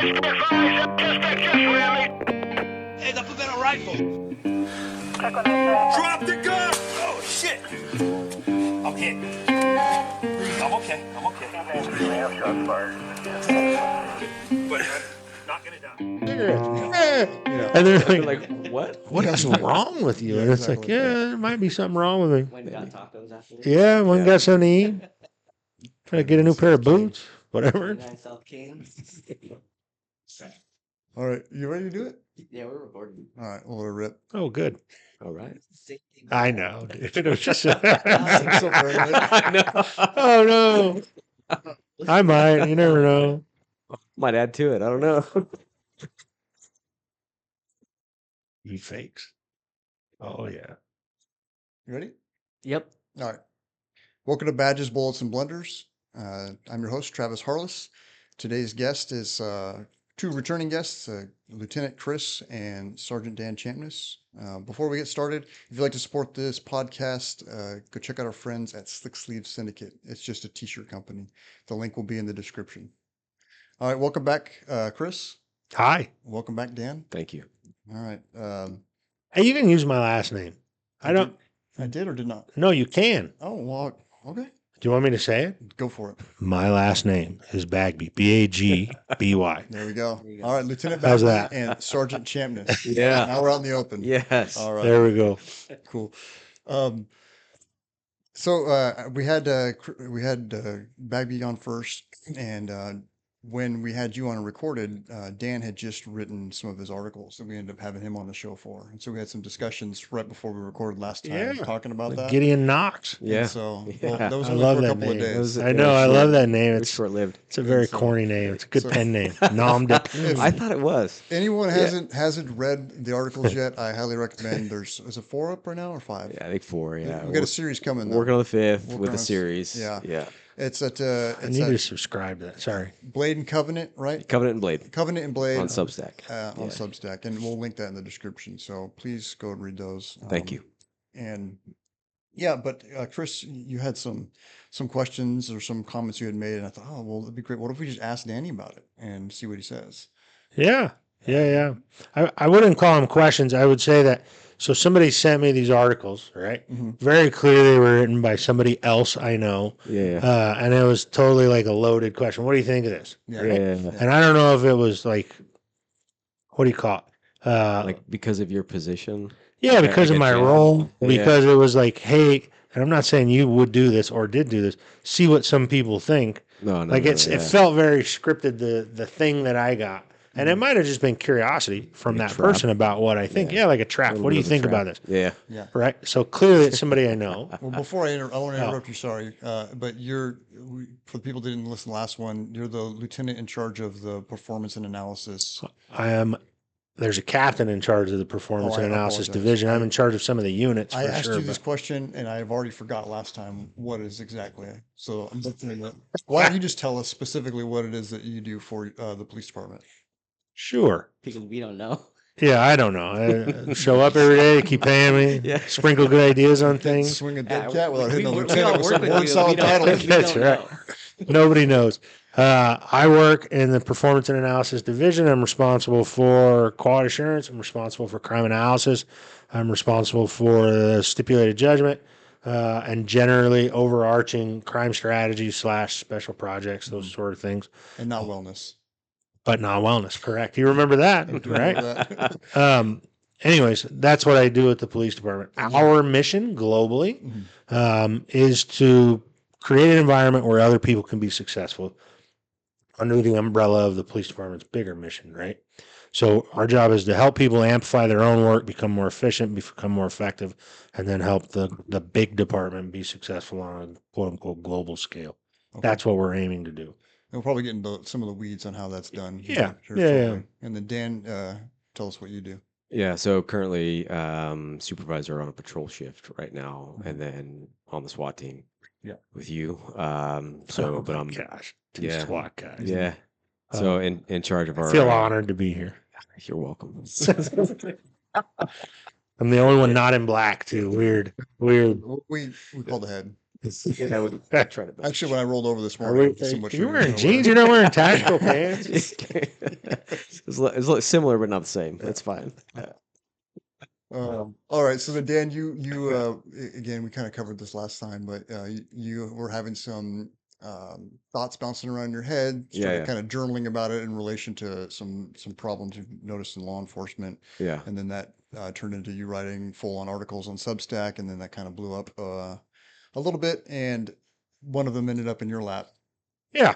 Hey, the better rifle. Drop the gun! Oh, shit! I'm hit. I'm okay. I'm okay. But I'm not gonna die. And they're Like, what? what is wrong with you? Yeah, And it's like, exactly. there might be something wrong with me. When got tacos after this? Yeah, one got something to eat. Try to get a new pair of boots, whatever. South King. All right, you ready to do it? Yeah, we're recording. All right, we'll let it rip. Oh, good. All right. I know. Dude. It was just. So very good. Oh no! I might. You never know. Might add to it. I don't know. You fakes. Oh yeah. You ready? Yep. All right. Welcome to Badges, Bullets, and Blunders. I'm your host, Travis Harless. Today's guest is two returning guests, Lieutenant Chris and Sergeant Dan Champness. Before we get started, if you'd like to support this podcast, go check out our friends at Slick Sleeve Syndicate. It's just a t-shirt company. The link will be in the description. All right, welcome back, Chris. Hi. Welcome back, Dan. Thank you. All right. Hey, you can use my last name. I don't. I did or did not? No, you can. Oh, well, okay. Do you want me to say it? Go for it. My last name is Bagby. Bagby. There we go. There you go. All right, Lieutenant How's Bagby that? and Sergeant Champness. Yeah. Now we're out in the open. Yes. All right. There we go. Cool. So we had Bagby on first, and when we had you on and recorded, Dan had just written some of his articles that we ended up having him on the show for, and so we had some discussions right before we recorded last time Yeah. talking about that. Gideon Knox. And Yeah. so Yeah. that was I only love for a that couple of name. days. I know. I love that name. It was It's short-lived. it's a very so- corny name. It's a good so- pen name. Nom de I thought it was. Anyone Yeah. hasn't read the articles yet, I highly recommend. Is it 4 up right now or 5? Yeah, I think 4. Yeah. We got a series coming. Though. Working on the 5th Working with on the s- series. yeah. Yeah. It's at I it's need to at subscribe to that. Sorry. Blade and Covenant, right? Covenant and Blade Covenant and Blade on Substack. on Yeah. Substack, and we'll link that in the description. So please go and read those. Thank you. And yeah, but Chris, you had some questions or some comments you had made, and I thought, oh well, it'd be great. What if we just ask Danny about it and see what he says? Yeah. I wouldn't call them questions. I would say that. So somebody sent me these articles, right? Mhm. Very clearly were written by somebody else I know. Yeah. And it was totally like a loaded question. What do you think of this? Yeah. Right? Yeah. And I don't know if it was like, what do you call it? Like because of your position. Yeah, Like because a of my jab. role, Yeah. because it was like, hey, and I'm not saying you would do this or did do this. See what some people think. No, no. Like no, it yeah. felt very scripted. The thing that I got, and it might have just been curiosity from Like a that trap. person about what I think. Yeah. Yeah, like a trap. Little What do bit you of a think trap. about this? Yeah. Yeah. Right. So clearly, it's somebody I know. Well, before I want to Oh. interrupt you, sorry, but for the people that didn't listen to the last one, you're the lieutenant in charge of the performance and analysis. I am. There's a captain in charge of the performance Oh, I and analysis apologize. division. I'm in charge of some of the units I for asked sure. you this but- question, and I've already forgot last time what is exactly. So I'm looking at. Why don't you just tell us specifically what it is that you do for the police department? Sure. Because we don't know. Yeah, I don't know. I show up every day, keep paying me, Yeah. sprinkle good ideas on things. Swing a dead Yeah, cat without hitting a we lieutenant all with work some with word you, solid we don't- title. we That's don't right. know. Nobody knows. I work in the performance and analysis division. I'm responsible for quality assurance. I'm responsible for crime analysis. I'm responsible for the stipulated judgment and generally overarching crime strategy / special projects, those sort of things. And not wellness. But not wellness, correct? You remember that, I do right? remember that. Anyways, that's what I do at the police department. Our mission globally is to create an environment where other people can be successful under the umbrella of the police department's bigger mission, right? So our job is to help people amplify their own work, become more efficient, become more effective, and then help the big department be successful on a quote unquote global scale. Okay. That's what we're aiming to do. We'll probably get into some of the weeds on how that's done. Yeah. here Yeah. shortly. And then Dan, tell us what you do. Yeah, so currently supervisor on a patrol shift right now, and then on the SWAT team. Yeah. With you. Oh But my I'm gosh, two yeah. SWAT guys. yeah. So in charge of our. I feel honored to be here. You're welcome. I'm the only one not in black too. Weird. We call the head. I would try to Actually, when I rolled over this Are morning, we, somewhat you're sure wearing gonna jeans? wear. You're not wearing tactical pants? it's similar but not the same. It's fine. All right, so then Dan, again, we kind of covered this last time, but you were having some thoughts bouncing around in your head, started Yeah. kind of journaling about it in relation to some problems you've noticed in law enforcement, Yeah. and then that turned into you writing full-on articles on Substack, and then that kind of blew up a little bit, and one of them ended up in your lap. Yeah.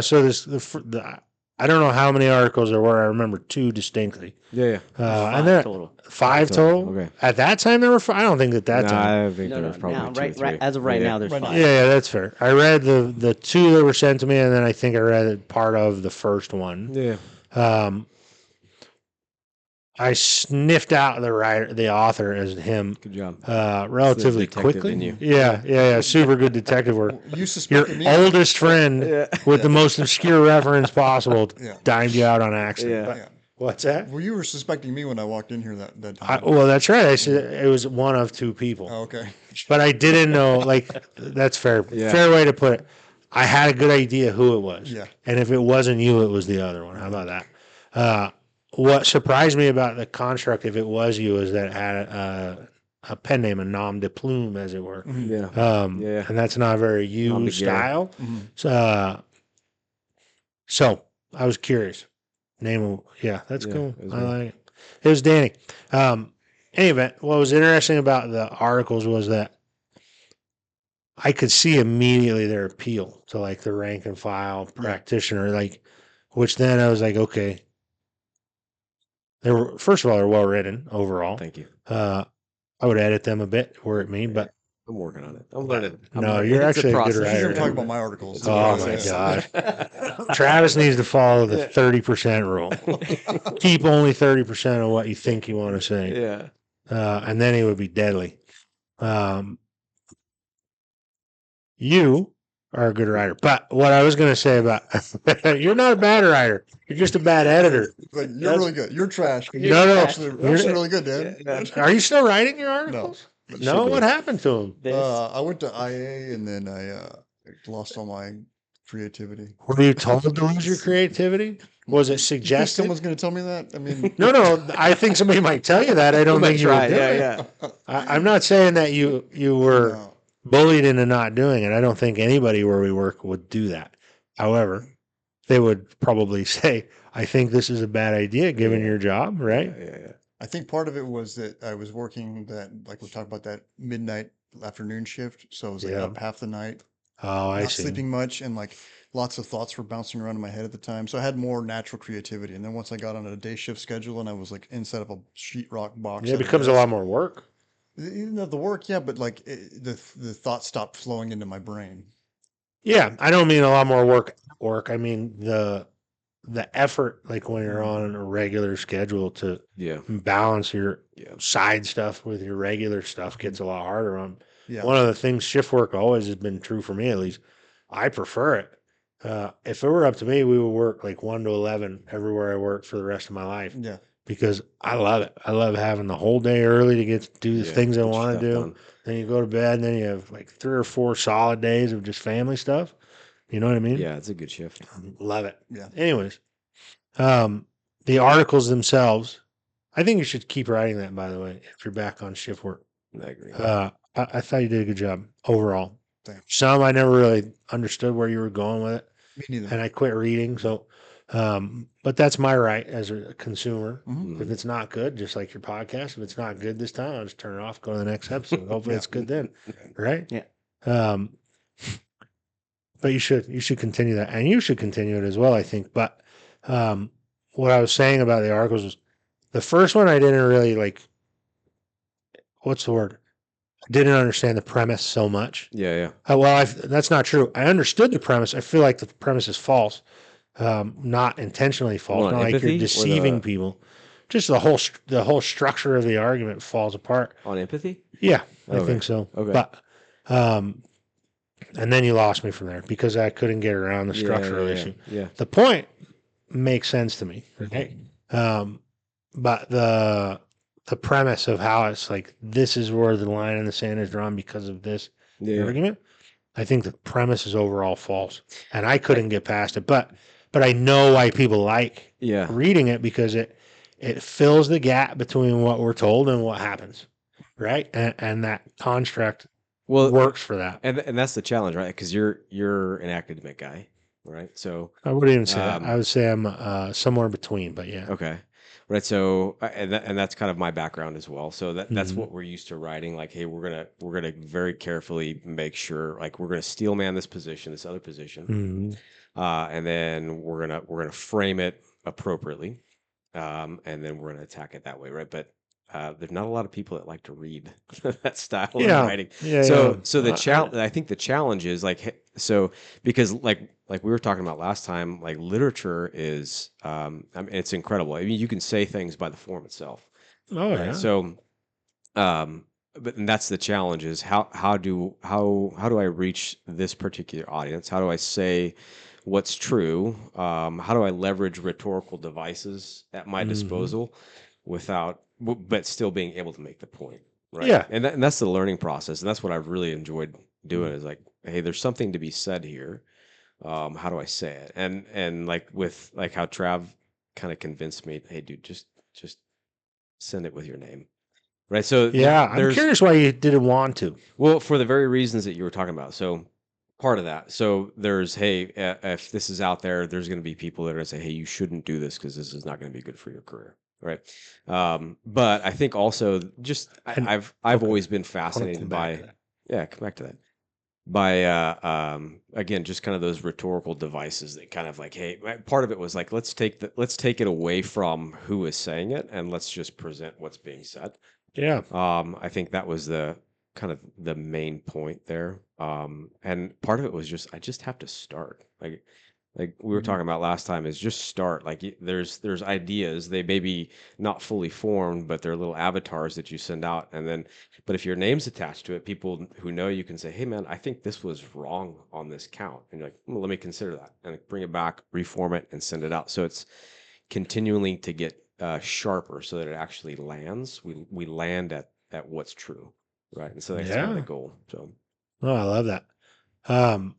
So I don't know how many articles there were. I remember 2 distinctly. Yeah. And then total. 5 total. Okay. At that time, there were 5. I don't think at that Nah, time. I think No, there no, was probably now, 2 or right, 3. right, as of right now, there's Right now. 5. Yeah, that's fair. I read the 2 that were sent to me, and then I think I read part of the first one. Yeah. I sniffed out the author as him, Good job. relatively detective quickly. in you. Yeah. Super good detective work. You Your suspected me. oldest friend Yeah. with the most obscure reference possible Yeah. dimed you out on accident. Yeah. But Yeah. what's that? Well, you were suspecting me when I walked in here that time. Well, that's right. I said it was one of 2 people. Oh, okay. But I didn't know, like, that's fair. Yeah. Fair way to put it. I had a good idea who it was. Yeah. And if it wasn't you, it was the other one. How about that? What surprised me about the construct, if it was you, is that it had a pen name, a nom de plume, as it were. Mhm. Yeah. Yeah. And that's not very Nom you de guerre. style. Mhm. So I was curious. That's Yeah, cool. it was I me. like it. It was Danny. Any event, what was interesting about the articles was that I could see immediately their appeal to like the rank and file practitioner, like, which then I was like, okay. First of all, they're well written overall. Thank you. I would edit them a bit were it me, but I'm working on it. I'm learning. no, you're It's actually a good process. He's writer. gonna talk about my articles. It's a Oh my process. God. Travis needs to follow the 30% rule. Keep only 30% of what you think you want to say. Yeah. And then he would be deadly. You are a good writer. But what I was going to say about you're not a bad writer. You're just a bad editor. Like, you're really good. You're trash. But No, you're no. actually really good, Dan. Are you still writing your articles? Should No, be. what happened to him? I went to IA and then I lost all my creativity. Were you told to lose your creativity? Was it You think suggested? someone's going to tell me that? I mean, No. I think somebody might tell you that. I don't think you would do it. Yeah. I'm not saying that you were no. bullied into not doing it. I don't think anybody where we work would do that. However, they would probably say, I think this is a bad idea given Yeah. your job, right? Yeah. I think part of it was that I was working like we talked about, that midnight afternoon shift. So I was like Yeah. up half the night, Oh, I not see. sleeping much, and like lots of thoughts were bouncing around in my head at the time. So I had more natural creativity. And then once I got on a day shift schedule and I was like inside of a sheetrock box, Yeah, it at a becomes a desk, lot more work. the work, yeah, but like the thoughts stopped flowing into my brain. Yeah, I don't mean a lot more work. I mean the effort, like when you're on a regular schedule to Yeah. balance your Yeah. side stuff with your regular stuff gets a lot harder on. Yeah. One of the things, shift work always has been true for me, at least. I prefer it. If it were up to me, we would work like 1 to 11 everywhere I work for the rest of my life Yeah. because I love it. I love having the whole day early to get to do the Yeah, things I get your want to stuff do. done. Then you go to bed, and then you have like 3 or 4 solid days of just family stuff. You know what I mean? Yeah, it's a good shift. Love it. Yeah. Anyways, the articles themselves, I think you should keep writing that, by the way, if you're back on shift work. I agree. I thought you did a good job overall. Thanks. Some I never really understood where you were going with it, Me neither. and I quit reading. So, but that's my right as a consumer. Mhm. If it's not good, just like your podcast, if it's not good this time, I'll just turn it off, go to the next episode. Hopefully Yeah. it's good then, right? Yeah. But you should continue that, and you should continue it as well, I think. But what I was saying about the articles was the first one I didn't really like. What's the word? I didn't understand the premise so much. Yeah. That's not true. I understood the premise. I feel like the premise is false, not intentionally false. What, Not like you're empathy or deceiving the- people. Just the whole structure of the argument falls apart. On empathy? Yeah, I Okay. think so. Okay. But and then you lost me from there because I couldn't get around the structural issue. Yeah. The point makes sense to me, right? But the premise of how it's like this is where the line in the sand is drawn because of this Yeah. argument I think the premise is overall false, and I couldn't get past it. But I know why people like Yeah. reading it because it fills the gap between what we're told and what happens, right? And that construct Well, works for that. and that's the challenge, right? Because you're an academic guy, right? So I wouldn't even say that. I um, would say I'm somewhere between, but yeah. okay, right. So and that's kind of my background as well. So that's Mhm. what we're used to writing. Like, hey, we're gonna very carefully make sure, like, we're gonna steel man this position, this other position, Mhm. and then we're gonna frame it appropriately, and then we're gonna attack it that way, right? But there's not a lot of people that like to read that style of Yeah. writing. Yeah. Yeah. So I think the challenge is like, so because like we were talking about last time, like literature is, I mean, it's incredible. I mean, you can say things by the form itself, Oh right? yeah. So, but and that's the challenge is how do I reach this particular audience? How do I say what's true? How do I leverage rhetorical devices at my Mhm. disposal without, but still being able to make the point, right? Yeah. And that's the learning process, and that's what I've really enjoyed doing. Mhm. Is like, hey, there's something to be said here. How do I say it? And like with like how Trav kind of convinced me, hey, dude, just send it with your name. Right. So Yeah. I'm there's, curious why you didn't want to. well, for the very reasons that you were talking about. So part of that. So there's, hey, if this is out there, there's going to be people that are going to say, hey, you shouldn't do this because this is not going to be good for your career. Right. But I think also just And I've okay, always been I want to come fascinated back to by, that. yeah, come back to that. By again, just kind of those rhetorical devices that kind of like, hey, part of it was like, let's take it away from who is saying it and let's just present what's being said. Yeah. I think that was the kind of the main point there. And part of it was just I just have to start. Like we were Mhm. talking about last time is just start. Like there's ideas. They may be not fully formed, but they're little avatars that you send out. And then but if your name's attached to it, people who know you can say, hey man, I think this was wrong on this count. And you're like, well, let me consider that. And bring it back, reform it, and send it out. So it's continuing to get sharper so that it actually lands. We land at what's true, right? And so that's kind of the Yeah. goal. So Oh, I love that. Um,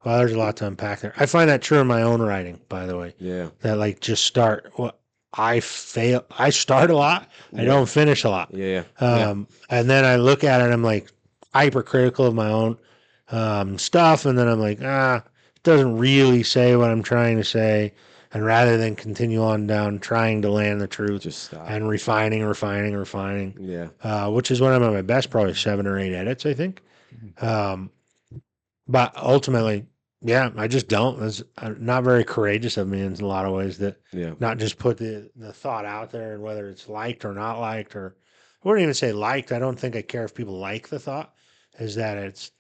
well, there's a lot to unpack there. I find that true in my own writing, by the way. yeah, That like just start. Well, I fail. I start a lot. I yeah, don't finish a lot. yeah, yeah, And then I look at it. I'm like hypercritical of my own stuff, and then I'm like, it doesn't really say what I'm trying to say. And rather than continue on down trying to land the truth just stop. and refining, Yeah, which is when I'm at my best, probably 7 or 8 edits, I think. Mhm. But ultimately, yeah, I just don't. It's not very courageous of me in a lot of ways that yeah, not just put the thought out there and whether it's liked or not liked, or I wouldn't even say liked. I don't think I care if people like the thought, is that it's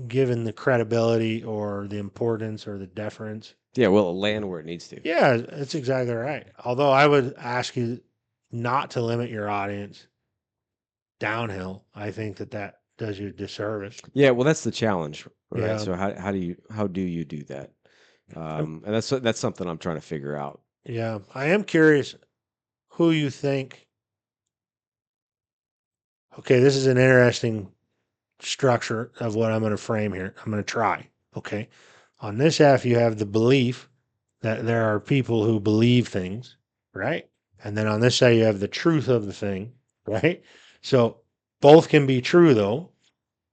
given the credibility or the importance or the deference. yeah. Well, it'll land where it needs to. Yeah, that's exactly right. Although I would ask you not to limit your audience downhill. I think that does you a disservice. Yeah, well, that's the challenge, right? Yeah. So how do you do that? And that's something I'm trying to figure out. Yeah. I am curious who you think. Okay, this is an interesting structure of what I'm going to frame here. I'm going to try. Okay. On this F, you have the belief that there are people who believe things, right? And then on this side, you have the truth of the thing, right? So both can be true, though.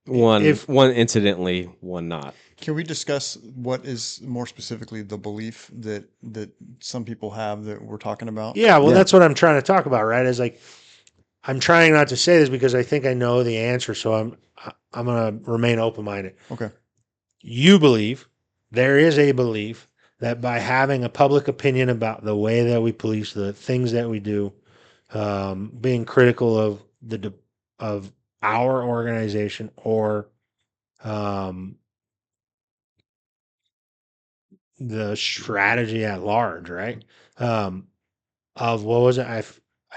If One incidentally, one not. Can we discuss what is more specifically the belief that some people have that we're talking about? Yeah, well, Yeah. that's what I'm trying to talk about, right? Is like I'm trying not to say this because I think I know the answer, so I'm going to remain open minded. Okay. You believe there is a belief that by having a public opinion about the way that we police, the things that we do, being critical of of our organization or um, the strategy at large, right? Um, of what was it? I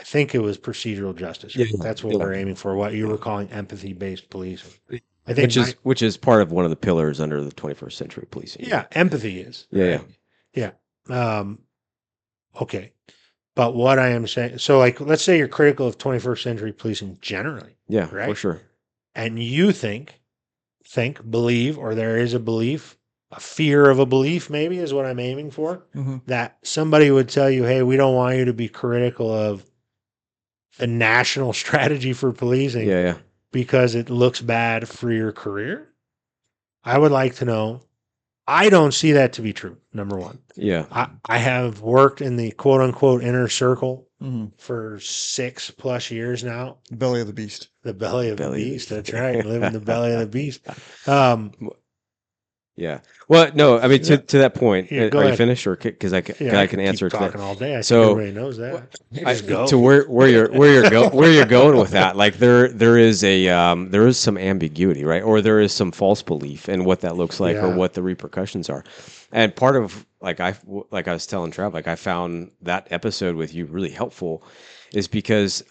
think it was procedural justice, Yeah, right? That's what yeah, we're aiming for. What you yeah. were calling empathy based policing. I think Which is part of one of the pillars under the 21st century policing. yeah, empathy is Yeah, yeah, right. Yeah. Okay. But what I am saying, so like, let's say you're critical of 21st century policing generally, yeah, for right? sure. And you think think, believe, or there is a belief, a fear of a belief, maybe is what I'm aiming for, that somebody would tell you, hey, we don't want you to be critical of the national strategy for policing Yeah, yeah. because it looks bad for your career. I would like to know. I don't see that to be true, number one. Yeah. I have worked in the quote unquote inner circle Mm-hmm. for 6+ years now. Belly of the beast. The belly of the Belly of the beast. beast. That's right. Live in the belly of the beast. Yeah. Well, no, I mean, to that point, Yeah, go are you ahead. finished, or because I can answer keep it to talking that. all day. I So, think everybody knows that. Just go. to where you're going with that, like there is some ambiguity, right? Or there is some false belief in what that looks like, or Yeah. what the repercussions are. And part of like I was telling Trav, like I found that episode with you really helpful, is because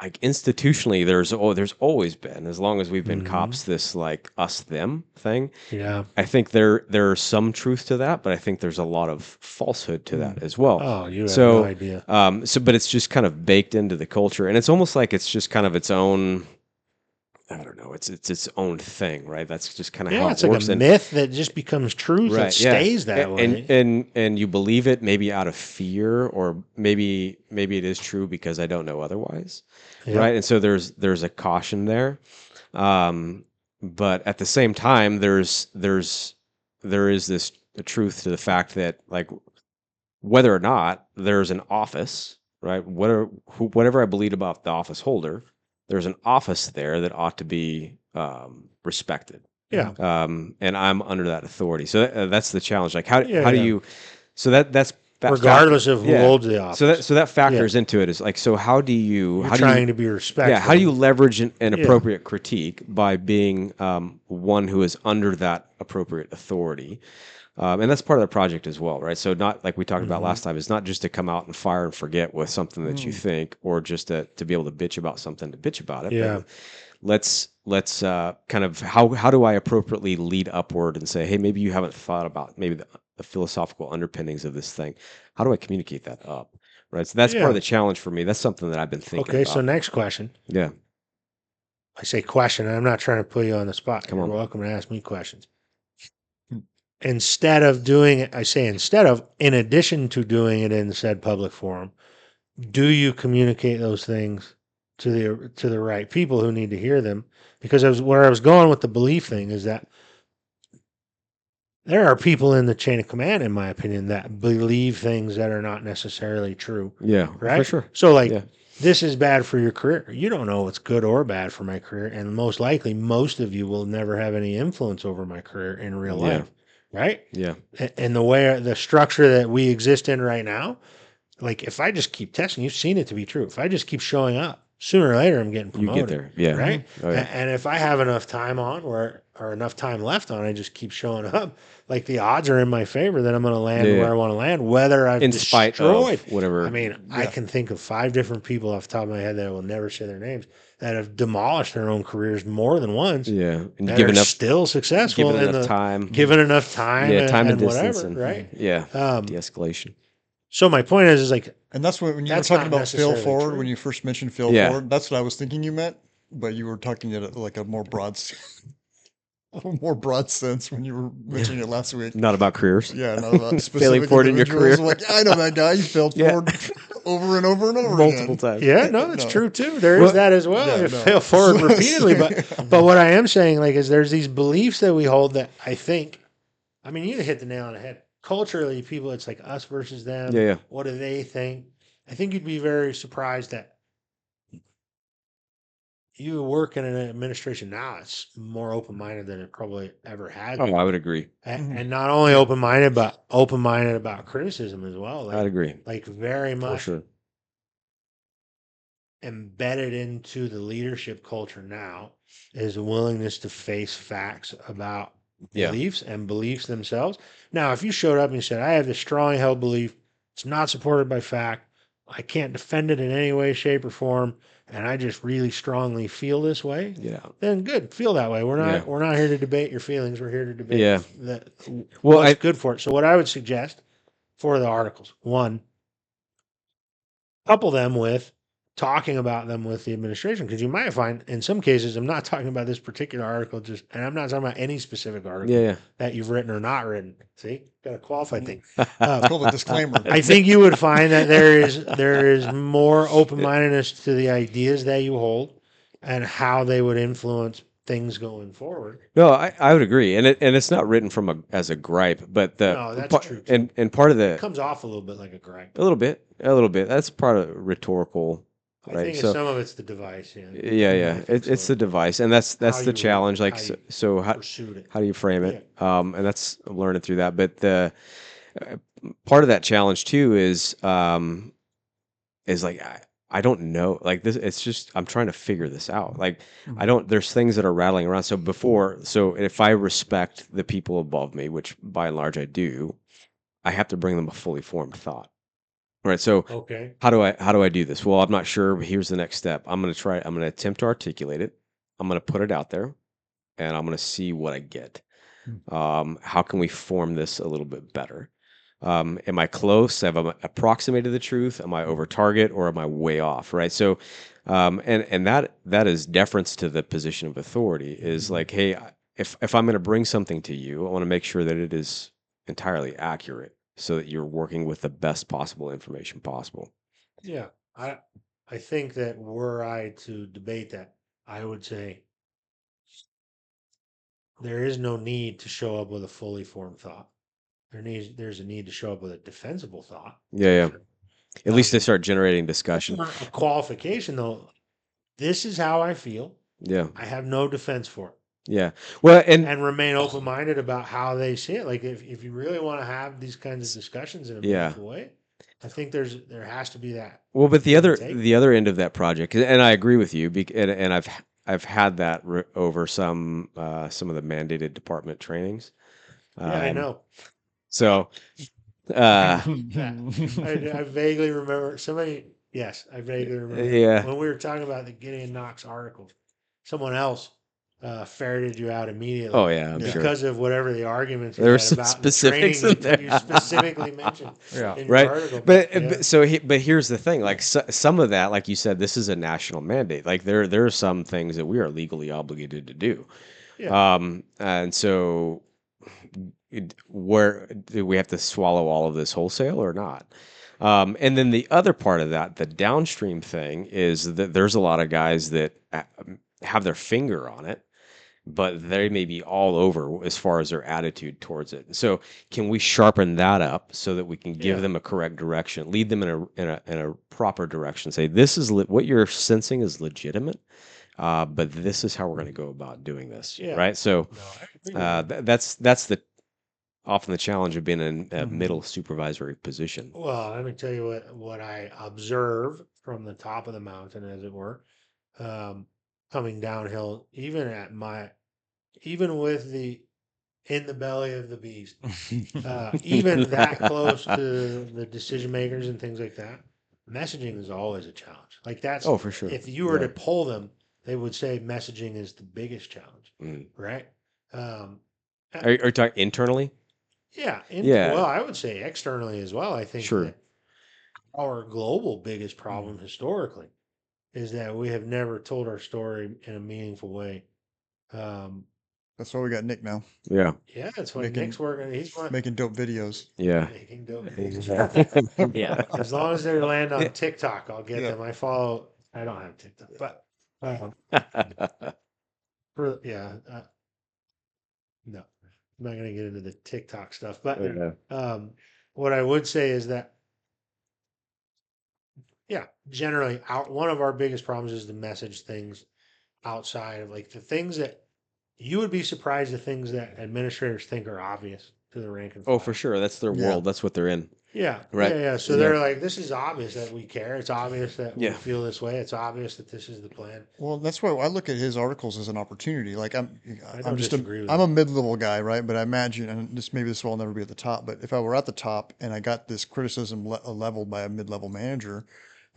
like institutionally there's always been, as long as we've been cops, this like us them thing. Yeah. I think there's some truth to that, but I think there's a lot of falsehood to that as well. Oh, you have So, no idea. but it's just kind of baked into the culture, and it's almost like it's just kind of its own. I don't know. It's its own thing, right? That's just kind of how It's it like works. a myth that just becomes truth. Right, It stays that way. and you believe it maybe out of fear, or maybe it is true because I don't know otherwise, Yep. right? And so there's a caution there, but at the same time there is this truth to the fact that, like, whether or not there's an office, right? Whatever I believe about the office holder, there's an office there that ought to be respected. Yeah. And I'm under that authority. So that's the challenge. Like, how do Yeah. you? So that's that Regardless of who yeah. holds the office. So that factors into it. Is like, so how do you? You're how trying do you? to be respectful. Yeah. How do you leverage an Yeah. appropriate critique by being one who is under that appropriate authority? And that's part of the project as well, right? So, not like we talked about last time, it's not just to come out and fire and forget with something that you think, or just to be able to bitch about something to bitch about it. Yeah. But let's kind of how do I appropriately lead upward and say, hey, maybe you haven't thought about maybe the philosophical underpinnings of this thing. How do I communicate that up? Right. So that's part Yeah. of the challenge for me. That's something that I've been thinking Okay. about. So next question. Yeah. I say question, and I'm not trying to put you on the spot. Come You're on. welcome to ask me questions. Instead of doing it, I say instead of, in addition to doing it in said public forum, do you communicate those things to the right people who need to hear them? Because where I was going with the belief thing is that there are people in the chain of command, in my opinion, that believe things that are not necessarily true. Yeah. Right? For sure. So, like, Yeah. this is bad for your career. You don't know what's good or bad for my career. And most likely, most of you will never have any influence over my career in real Yeah. life. Right? Yeah. And the structure that we exist in right now, like, if I just keep testing, you've seen it to be true. If I just keep showing up, sooner or later, I'm getting You promoted. get there. Yeah. Right? Oh, yeah. And if I have enough time on or enough time left on, I just keep showing up. Like, the odds are in my favor that I'm going to land Yeah. where I want to land, whether I've In spite destroyed. of whatever. I mean, I can think of 5 different people off the top of my head that I will never say their names that have demolished their own careers more than once. Yeah. And That give are enough still successful given in enough time. given enough time, Yeah, time and whatever, distance, and right? yeah, Um, de-escalation. so my point is like, And that's when you were That's talking not about fail necessarily forward, true. when you first mentioned fail Yeah. forward, that's what I was thinking you meant, but you were talking it like a more broad, more broad sense when you were mentioning it last week. Not about careers. Yeah, not about specific Failing forward in your individuals. career. Like, I know that guy. He failed Yeah. forward over and over and over Multiple again. times. yeah, no, that's No. true too. There is Well, that as well. yeah, You no. fail forward repeatedly, but what I am saying, like, is there's these beliefs that we hold that I think, I mean, you hit the nail on the head. Culturally, people, it's like us versus them. Yeah, yeah. What do they think? I think you'd be very surprised that you work in an administration now. It's more open-minded than it probably ever has. Oh, I would agree. And not only open-minded, but open-minded about criticism as well. I'd agree. Like very For much sure. embedded into the leadership culture now is a willingness to face facts about Yeah. beliefs and beliefs themselves. Now, if you showed up and you said, I have this strongly held belief, it's not supported by fact, I can't defend it in any way, shape, or form, and I just really strongly feel this way, Yeah. then good, feel that way. We're Yeah. not here to debate your feelings. We're here to debate Yeah. what's I- good for it. So what I would suggest for the articles, one, couple them with talking about them with the administration, because you might find in some cases, I'm not talking about this particular article, and I'm not talking about any specific article Yeah, that you've written or not written. See, got a qualified thing. It's called a disclaimer. I think you would find that there is more open mindedness to the ideas that you hold and how they would influence things going forward. No, I would agree, and it's not written from as a gripe, but No, that's true, too. and part of It the comes off a little bit like a gripe. a little bit. That's part of rhetorical, I right? think So some of it's the device. Yeah, yeah, I think it's so. the device, and that's How the you- challenge. Like how you so, pursued it. how do you frame it? And that's I'm learning through that. But the part of that challenge too is like I don't know. Like this, it's just I'm trying to figure this out. Like I don't. There's things that are rattling around. So if I respect the people above me, which by and large I do, I have to bring them a fully formed thought. Right. So Okay. how do I do this? Well, I'm not sure, but here's the next step. I'm going to attempt to articulate it. I'm going to put it out there and I'm going to see what I get. How can we form this a little bit better? Am I close? Have I approximated the truth? Am I over target or am I way off? Right. So, and that is deference to the position of authority is like, hey, if I'm going to bring something to you, I want to make sure that it is entirely accurate so that you're working with the best possible information possible. Yeah, I think that were I to debate that, I would say there is no need to show up with a fully formed thought. There's a need to show up with a defensible thought. Yeah. Sure. At least they Um, start generating discussion. A qualification though. This is how I feel. Yeah. I have no defense for it. Yeah. Well, And remain open minded about how they see it. Like if you really want to have these kinds of discussions in a Yeah. meaningful way, I think there has to be that. well, but give and take. the other end of that project, and I agree with you, and I've had that over some of the mandated department trainings. Yeah, I Um, know. So, I vaguely remember somebody. Yes, I vaguely remember yeah. when we were talking about the Gideon Knox articles. Someone else ferreted you out immediately. Oh yeah, I'm sure. Because of whatever the arguments you There were had some about the specifics training in there. you specifically mentioned Yeah. in your Right. article. But yeah. but here's the thing. Like some of that, like you said, this is a national mandate. Like there are some things that we are legally obligated to do. Yeah. And so where do we have to swallow all of this wholesale or not? And then the other part of that, the downstream thing, is that there's a lot of guys that have their finger on it, but they may be all over as far as their attitude towards it. So can we sharpen that up so that we can give Yeah. them a correct direction, lead them in a proper direction? Say this is what you're sensing is legitimate, but this is how we're going to go about doing this, Yeah. right? So No, I agree with that. that's the often the challenge of being in a middle supervisory position. Well, let me tell you what I observe from the top of the mountain, as it were, coming downhill, even with the in the belly of the beast, even that close to the decision makers and things like that. Messaging is always a challenge. Like that's Oh, for sure. if you were Yeah. to poll them, they would say messaging is the biggest challenge, Mm. right? Are you talking internally? Yeah, Yeah. well, I would say externally as well. I think Sure. that our global biggest problem historically is that we have never told our story in a meaningful way. That's why we got Nick now, Yeah, that's what Making- Nick's working. He's making dope videos. Yeah. making dope. Yeah. As long as they land on TikTok, I'll get Yeah. them. I don't have TikTok, but no, I'm not going to get into the TikTok stuff. But Yeah. what I would say is that, yeah, generally, one of our biggest problems is to message things outside of like the things that you would be surprised the things that administrators think are obvious to the rank and file. Oh, for sure. That's their Yeah. world. That's what they're in. Yeah. Right. Yeah. So Yeah. they're like, this is obvious that we care. It's obvious that we Yeah. feel this way. It's obvious that this is the plan. Well, that's why I look at his articles as an opportunity. Like don't I'm just disagree with I'm that. a mid-level guy, right? But I imagine, and this will never be at the top. But if I were at the top and I got this criticism leveled by a mid-level manager,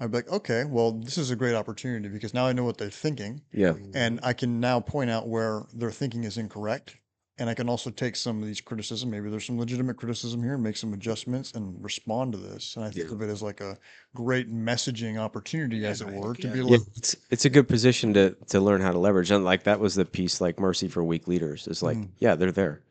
I'd be like, okay, well, this is a great opportunity because now I know what they're thinking, Yeah. and I can now point out where their thinking is incorrect, and I can also take some of these criticism. Maybe there's some legitimate criticism here, and make some adjustments and respond to this. And I think Yeah. of it as like a great messaging opportunity, as it heck were, to yeah. be able Yeah, to. it's a good position to learn how to leverage. And like that was the piece like Mercy for Weak Leaders. It's like, Mhm. yeah, they're there.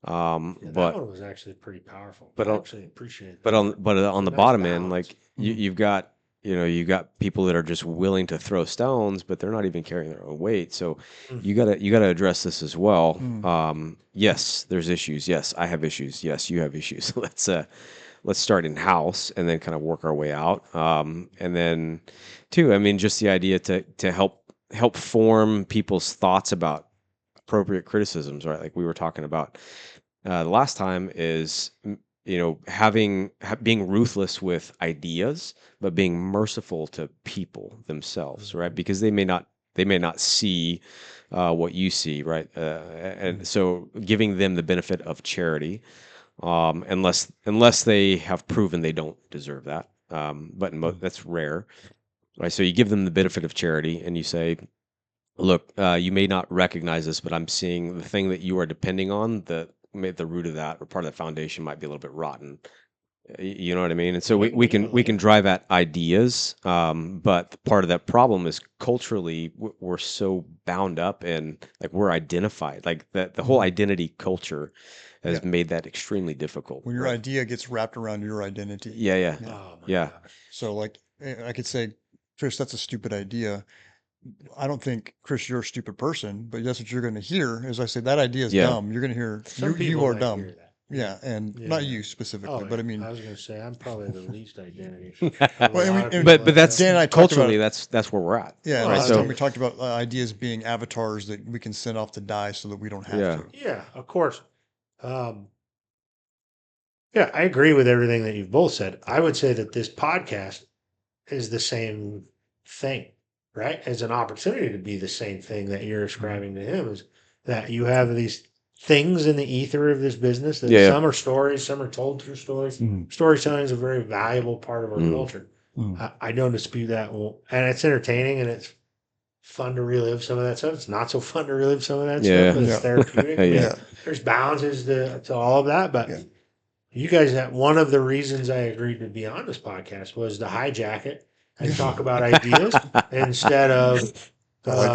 Yeah, that But one was actually pretty powerful. but I on actually appreciate but that. on It's the a nice bottom end, balance. like Mhm. you've got you've got people that are just willing to throw stones, but they're not even carrying their own weight. So Mm. you gotta address this as well. Mm. Yes, there's issues. Yes, I have issues. Yes, you have issues. Let's start in house and then kind of work our way out. And then, too, I mean, just the idea to help form people's thoughts about appropriate criticisms, right? Like we were talking about the last time is being ruthless with ideas, but being merciful to people themselves, right? Because they may not see what you see, right? And so giving them the benefit of charity unless they have proven they don't deserve that. But that's rare, right? So you give them the benefit of charity, and you say, "Look, you may not recognize this, but I'm seeing the thing that you are depending on. The root of that, or part of the foundation, might be a little bit rotten. You know what I mean? And so we can drive at ideas, but part of that problem is culturally we're so bound up in like we're identified, like the whole Mhm. identity culture has Yeah. made that extremely difficult. When your Right? idea gets wrapped around your identity. Yeah, yeah, Yeah. Oh my yeah, gosh. So like I could say, Chris, that's a stupid idea. I don't think, Chris, you're a stupid person, but that's what you're going to hear. As I say, that idea is yeah. dumb. You're going to hear Some you people are might dumb. hear that. Yeah, and not Yeah. you specifically, Oh but yeah. I mean, I was gonna say I'm probably the least identity of a well, lot of and people. But out that's Dan there. and I talked about culturally it. that's where we're at, Yeah, Well, right? last I time mean, we talked about ideas being avatars that we can send off to die so that we don't have Yeah, to. yeah, of course. Um, yeah, I agree with everything that you've both said. I would say that this podcast is the same thing, right? As an opportunity to be the same thing that you're ascribing to him is that you have these things in the ether of this business that yeah, yeah. some are stories, some are told through stories. Mhm. Storytelling is a very valuable part of our Mm. culture. Mhm. I don't dispute that. Well, and it's entertaining and it's fun to relive some of that stuff. It's not so fun to relive some of that Yeah. stuff, but it's Yeah. therapeutic. I mean, Yeah. Yeah. there's balances to all of that, but Yeah. you guys, that one of the reasons I agreed to be on this podcast was to hijack it and Yeah. talk about ideas instead of I like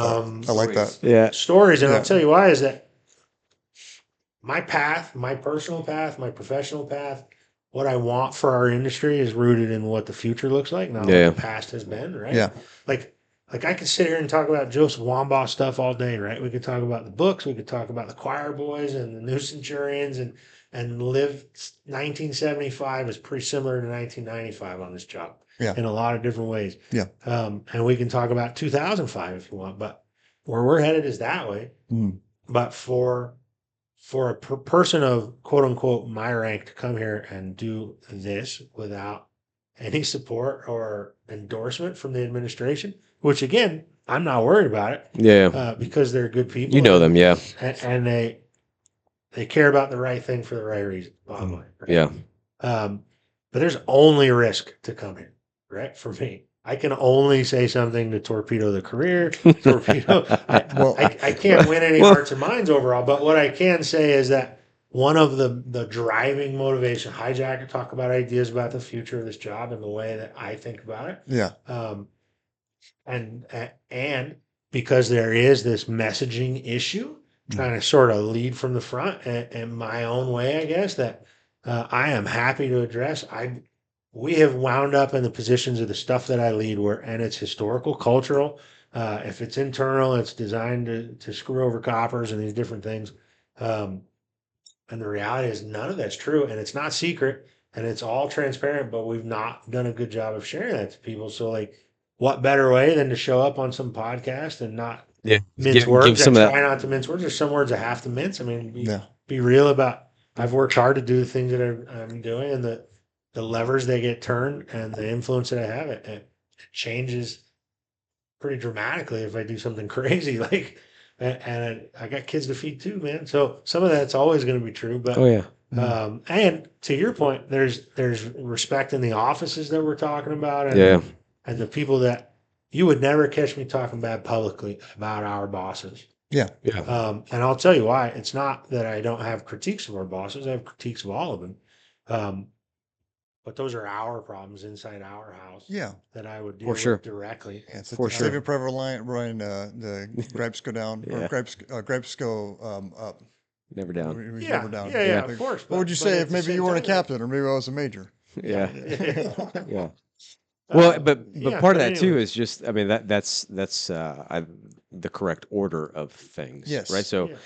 that. I like that. Yeah. stories. And I'll Yeah. tell you why is that my path, my personal path, my professional path, what I want for our industry is rooted in what the future looks like, not Yeah. what the past has been, right? Yeah. Like I could sit here and talk about Joseph Wambaugh stuff all day, right? We could talk about the books, we could talk about the choir boys and the new centurions and live 1975 is pretty similar to 1995 on this job. Yeah. In a lot of different ways. Yeah. And we can talk about 2005 if you want, but where we're headed is that way. Mhm. But for a person of quote unquote my rank to come here and do this without any support or endorsement from the administration, which again, I'm not worried about it Yeah. because they're good people. You know them, yeah. And they care about the right thing for the right reason. Bottom line. Right? Yeah. But there's only risk to come here, right? For me, I can only say something to torpedo the career, torpedo. Well, I can't win any Well- hearts and minds overall. But what I can say is that one of the driving motivation, hijacker, talk about ideas about the future of this job and the way that I think about it. yeah. And because there is this messaging issue, trying to sort of lead from the front in my own way, I guess that I am happy to address. We have wound up in the positions of the stuff that I lead and it's historical, cultural. If it's internal, it's designed to screw over coppers and these different things. And the reality is none of that's true, and it's not secret, and it's all transparent. But we've not done a good job of sharing that to people. So, like, what better way than to show up on some podcast and not Yeah. mince Give words? some I of try that. not to mince words. There's some words I have to mince. I mean, Yeah. be real about. I've worked hard to do the things that I'm doing, and the levers they get turned, and the influence that I have. It changes pretty dramatically if I do something crazy. Like, and I got kids to feed too, man. So some of that's always going to be true, but. Oh yeah. And to your point, there's respect in the offices that we're talking about, and Yeah. and the people that you would never catch me talking bad publicly about our bosses. Yeah. Yeah. And I'll tell you why. It's not that I don't have critiques of our bosses. I have critiques of all of them. But those are our problems inside our house Yeah. that I would deal For sure. with directly. Yeah, it's For the sure. Saving Private Ryan, the gripes go down, or Yeah. gripes go up. Never down. He's Yeah, never down. yeah, Yeah. of course. What would you say if maybe you weren't a captain, or maybe I was a major? Yeah. Yeah. Yeah. Well, but yeah, part of but that too anyway. is just, I mean, that's the correct order of things, right? Yes. So Yeah.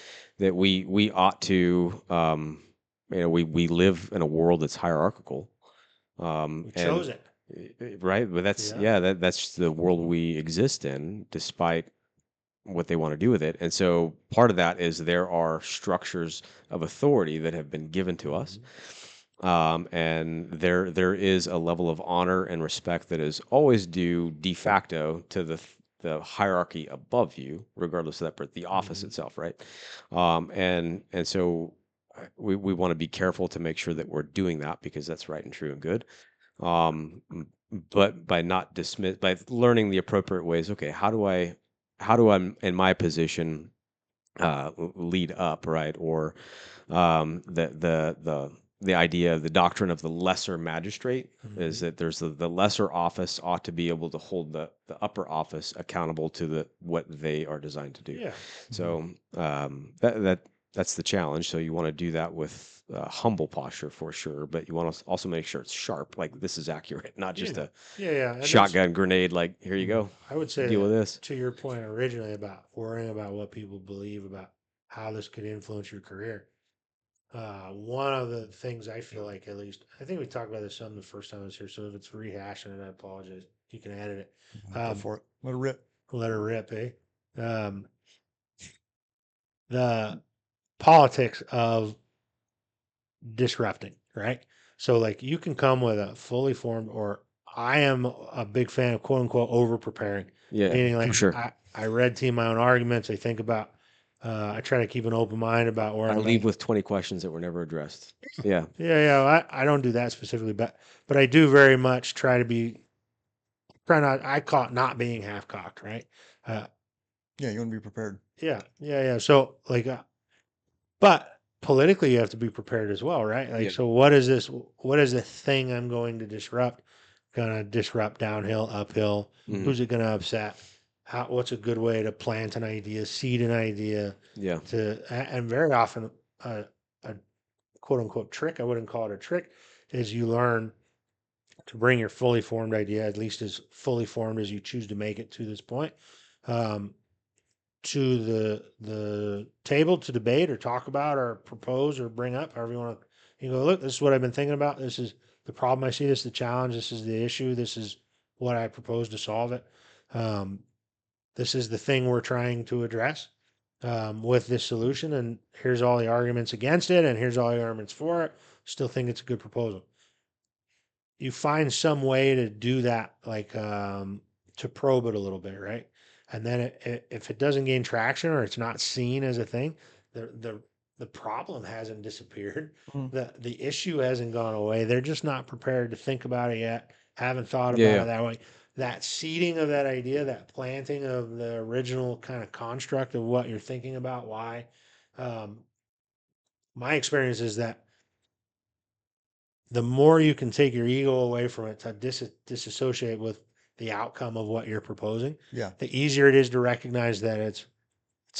that we ought to, we live in a world that's hierarchical, We and chose it. right, but that's Yeah. that's the world we exist in, despite what they want to do with it. And so part of that is there are structures of authority that have been given to us. And there is a level of honor and respect that is always due de facto to the hierarchy above you, regardless of the office itself, right? And so we want to be careful to make sure that we're doing that because that's right and true and good. But by not by learning the appropriate ways, okay, how do I in my position lead up, right? Or the idea of the doctrine of the lesser magistrate is that there's the lesser office ought to be able to hold the upper office accountable to what they are designed to do. Yeah. So that's the challenge. So you want to do that with humble posture for sure, but you want to also make sure it's sharp. Like this is accurate, not just a Yeah. And shotgun grenade. Like here you go. I would say Deal with that this. to your point originally about worrying about what people believe about how this could influence your career. One of the things I feel like, at least, I think we talked about this some the first time I was here. So if it's rehashing it, I apologize. You can edit it. Go for it. Let it rip. Let her rip, eh? The politics of disrupting, right? So, like, you can come with a fully formed, or I am a big fan of quote unquote over preparing. Yeah, Meaning, for like, sure. I red team my own arguments. I think about, I try to keep an open mind about where I I'm leave at. with 20 questions that were never addressed. Yeah. Yeah. I don't do that specifically, but I do very much try to be, try not, I call it not being half cocked, right? Uh, Yeah, you want to be prepared. yeah. So, like, but politically, you have to be prepared as well, right? Like, Yeah. so what is this? What is the thing I'm going to disrupt? Gonna disrupt downhill, uphill? Mhm. Who's it gonna upset? How? What's a good way to plant an idea, seed an idea? Yeah. And very often, a quote unquote trick, I wouldn't call it a trick, is you learn to bring your fully formed idea, at least as fully formed as you choose to make it to this point, um, to the table to debate or talk about or propose or bring up, however you want to. You go, look, this is what I've been thinking about. This is the problem I see. This is the challenge. This is the issue. This is what I propose to solve it. Um, this is the thing we're trying to address with this solution. And here's all the arguments against it. And here's all the arguments for it. Still think it's a good proposal. You find some way to do that, like to probe it a little bit, right? And then if it doesn't gain traction or it's not seen as a thing, the problem hasn't disappeared. Mhm. The issue hasn't gone away. They're just not prepared to think about it yet. Haven't thought about Yeah. it that way. That seeding of that idea, that planting of the original kind of construct of what you're thinking about, why. Um, my experience is that the more you can take your ego away from it to disassociate with the outcome of what you're proposing, Yeah. the easier it is to recognize that it's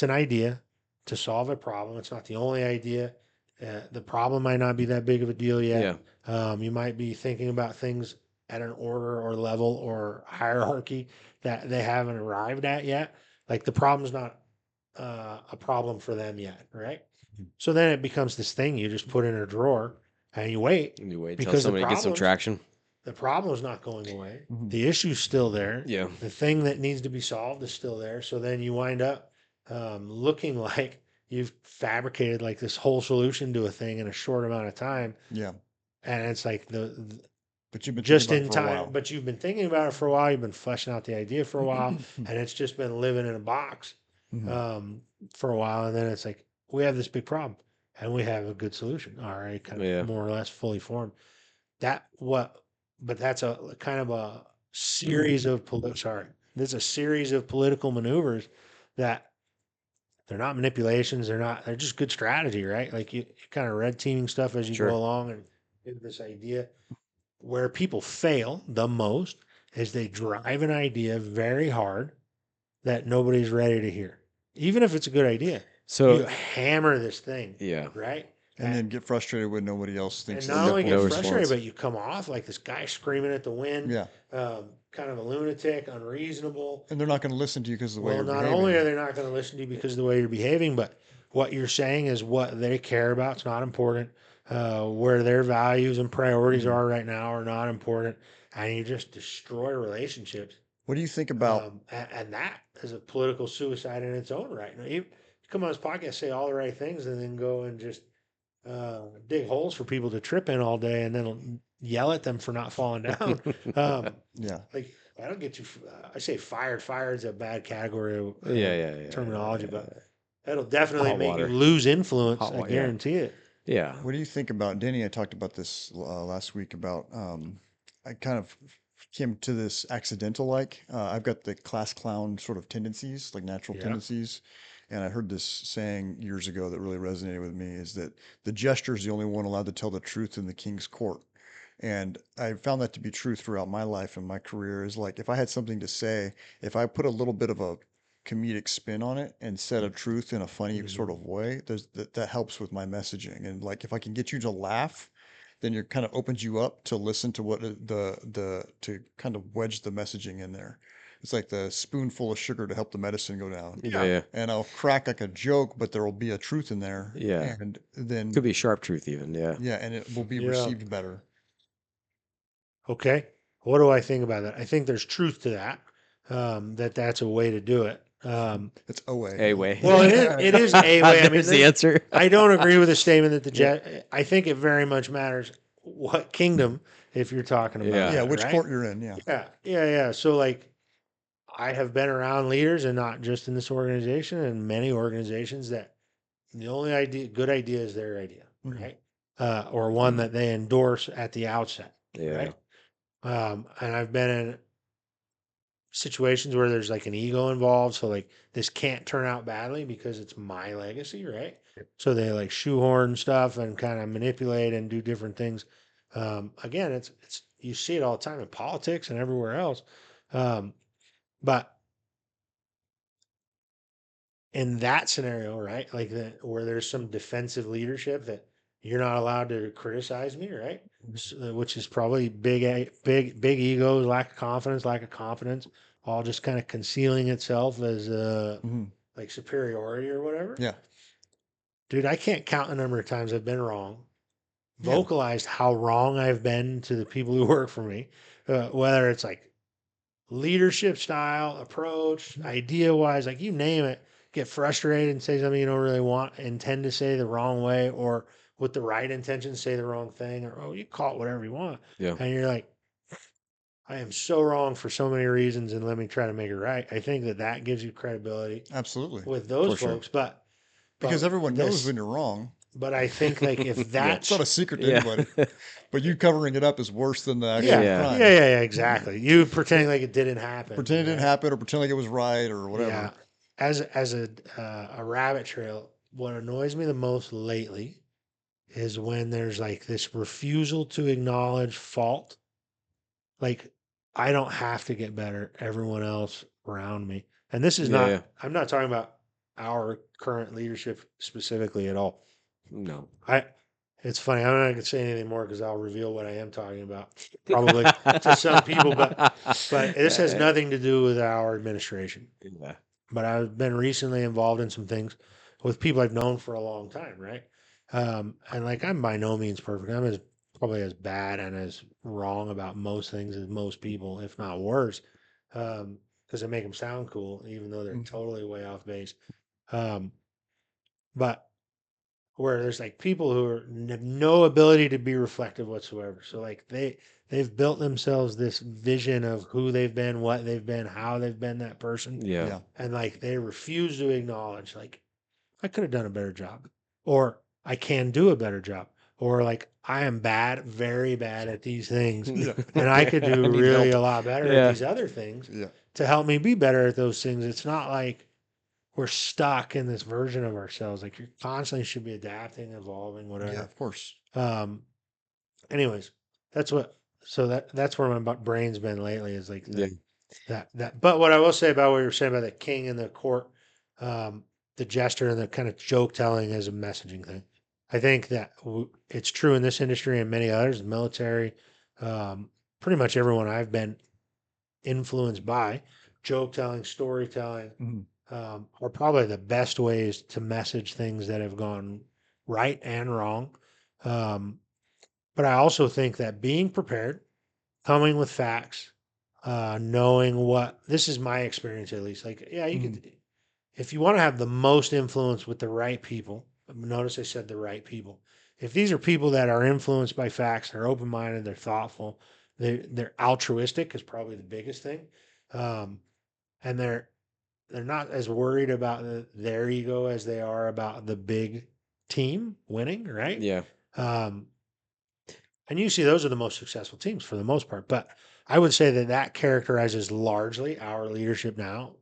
an idea to solve a problem. It's not the only idea. The problem might not be that big of a deal yet. You might be thinking about things at an order or level or hierarchy that they haven't arrived at yet. Like the problem's not a problem for them yet, right? Mhm. So then it becomes this thing you just put in a drawer and you wait And you wait until because somebody gets some traction. the problem's not going away. Mhm. The issue's still there. Yeah. The thing that needs to be solved is still there. So then you wind up looking like you've fabricated like this whole solution to a thing in a short amount of time. Yeah. And it's like But you've been just thinking in about it for a time, while. but you've been thinking about it for a while. You've been fleshing out the idea for a while, and it's just been living in a box Mhm. for a while. And then it's like, we have this big problem and we have a good solution. All right. Kind of Yeah. more or less fully formed. But that's a kind of a series of, there's a series of political maneuvers that They're not manipulations. They're just good strategy, right? Like you kind of red teaming stuff as you Sure. go along and get this idea. Where people fail the most is they drive an idea very hard that nobody's ready to hear. Even if it's a good idea, you So hammer this thing, yeah, right? And then get frustrated when nobody else thinks And the not same only way. get No frustrated, response. but you come off like this guy screaming at the wind, Yeah. kind of a lunatic, unreasonable. And they're not going to listen to you because of the way Well, you're not behaving. only are they not going to listen to you because of the way you're behaving, but what you're saying is what they care about. It's not important. Where their values and priorities Mhm. are right now are not important. And you just destroy relationships. What do you think about? And that is a political suicide in its own right. Now, you come on this podcast, say all the right things, and then go and just dig holes for people to trip in all day, and then yell at them for not falling down. Um, Yeah. like I don't get you. I say fired. Fired is a bad category of yeah. terminology, but that'll definitely Hot make water. you lose influence. Hot I wa- yeah. guarantee it. Yeah. What do you think about Danny? I talked about this last week about I kind of came to this accidental like I've got the class clown sort of tendencies, like natural Yeah. tendencies. And I heard this saying years ago that really resonated with me is that the jester is the only one allowed to tell the truth in the king's court. And I found that to be true throughout my life and my career is like if I had something to say, if I put a little bit of a comedic spin on it and said a truth in a funny sort of way, that helps with my messaging. And like if I can get you to laugh, then it kind of opens you up to listen to what the to kind of wedge the messaging in there. It's like the spoonful of sugar to help the medicine go down. Yeah. Yeah. And I'll crack like a joke, but there will be a truth in there. Yeah. And then Could be sharp truth even. Yeah. yeah, and it will be Yeah. received better. Okay. What do I think about that? I think there's truth to that. That's a way to do it. It's OA. A way. Well, it is a way. I mean, There's the answer. I don't agree with the statement that the Yeah. jet. I think it very much matters what kingdom, if you're talking about. Yeah. Yeah, it, which right? court you're in, yeah. Yeah. So like, I have been around leaders, and not just in this organization, and many organizations that the only good idea is their idea, Mhm. right? Or one that they endorse at the outset, Yeah. right? And I've been in situations where there's like an ego involved. So like this can't turn out badly because it's my legacy, right? So they like shoehorn stuff and kind of manipulate and do different things. Again, it's you see it all the time in politics and everywhere else. But in that scenario, right? Like that where there's some defensive leadership that you're not allowed to criticize me, right? Which is probably big egos, lack of confidence, lack of competence, all just kind of concealing itself as Mhm. like superiority or whatever. Yeah. Dude, I can't count the number of times I've been wrong, Yeah. vocalized how wrong I've been to the people who work for me, whether it's like leadership style, approach, idea wise, like you name it, get frustrated and say something you don't really intend to say the wrong way, or with the right intention, say the wrong thing, or you call it whatever you want. Yeah. And you're like, I am so wrong for so many reasons, and let me try to make it right. I think that gives you credibility Absolutely. with those For sure. folks, but Because everyone knows this- when you're wrong. But I think like if It's that's not a secret to Yeah. anybody. But you covering it up is worse than the actual yeah, crime. yeah, exactly. You pretending like it didn't happen. Pretend it didn't right? happen or pretend like it was right or whatever. Yeah. As a rabbit trail, what annoys me the most lately is when there's like this refusal to acknowledge fault. Like I don't have to get better. Everyone else around me. And this is Yeah, not yeah. I'm not talking about our current leadership specifically at all. No. It's funny. I'm not going to say anything more because I'll reveal what I am talking about, probably to some people. But this has nothing to do with our administration. Yeah. But I've been recently involved in some things with people I've known for a long time, right? And like I'm by no means perfect. I'm probably as bad and as wrong about most things as most people, if not worse, because I make them sound cool, even though they're Mhm. totally way off base. But where there's like people who have no ability to be reflective whatsoever. So like they've built themselves this vision of who they've been, what they've been, how they've been that person, Yeah. Yeah. and like they refuse to acknowledge like I could have done a better job, or I can do a better job, or like I am bad, very bad at these things, Yeah. and I could do I need really help. a lot better Yeah. at these other things Yeah. to help me be better at those things. It's not like we're stuck in this version of ourselves. Like you constantly should be adapting, evolving, Yeah, whatever. of course. Anyways, that's what. So that's where my brain's been lately. Is like Yeah. that. But what I will say about what you were saying about the king and the court, the gesture and the kind of joke telling is a messaging thing. I think that it's true in this industry and many others, military, pretty much everyone I've been influenced by, joke telling, storytelling, are probably the best ways to message things that have gone right and wrong. But I also think that being prepared, coming with facts, knowing what this is my experience at least. Like, yeah, you could, if you want to have the most influence with the right people, notice I said the right people. If these are people that are influenced by facts, they're open minded, they're thoughtful, they're altruistic is probably the biggest thing, and they're not as worried about their ego as they are about the big team winning, right? Yeah. And you see those are the most successful teams for the most part. But I would say that characterizes largely our leadership now,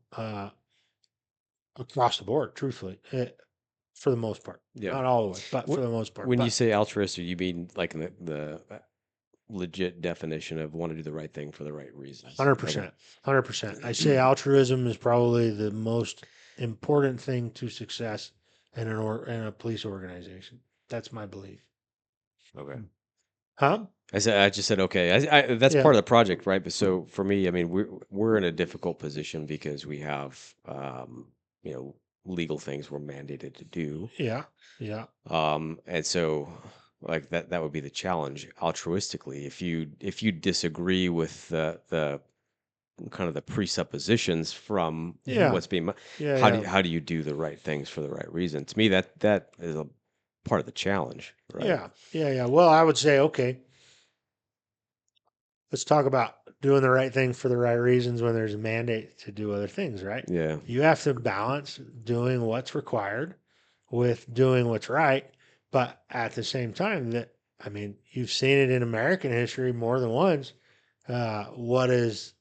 across the board, truthfully, for the most part. Yeah. Not all the way, but for the most part. When you But say altruistic, you mean like in the legit definition of want to do the right thing for the right reasons. 100%, 100%. I say altruism is probably the most important thing to success in in a police organization. That's my belief. Okay. Huh? I just said okay. That's Yeah. part of the project, right? But so for me, I mean, we're in a difficult position because we have legal things we're mandated to do. Yeah. Yeah. And so like that would be the challenge altruistically. If you disagree with the kind of the presuppositions from Yeah. what's being Yeah. how do you do the right things for the right reason? To me, that is a part of the challenge, right? Yeah. Yeah. Yeah. Well, I would say, okay, let's talk about doing the right thing for the right reasons when there's a mandate to do other things, right? Yeah. You have to balance doing what's required with doing what's right. But at the same time, I mean, you've seen it in American history more than once. What is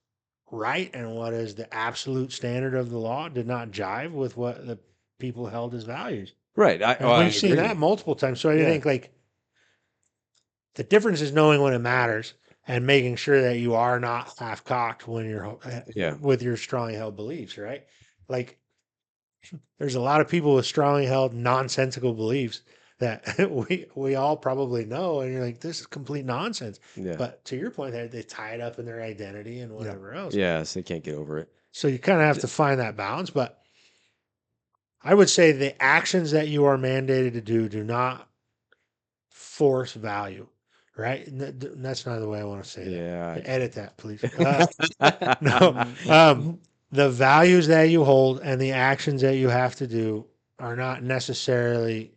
right and what is the absolute standard of the law did not jive with what the people held as values. Right. And I we've seen agree. that multiple times. So I Yeah. think like the difference is knowing when it matters and making sure that you are not half cocked when you're Yeah. with your strongly held beliefs, right? Like there's a lot of people with strongly held nonsensical beliefs that we all probably know, and you're like, this is complete nonsense. Yeah. But to your point, they tie it up in their identity and whatever else. Yeah, so they can't get over it. So you kind of have to find that balance. But I would say the actions that you are mandated to do not force value, right? That's not the way I want to say Yeah. that. Edit that, please. No, the values that you hold and the actions that you have to do are not necessarily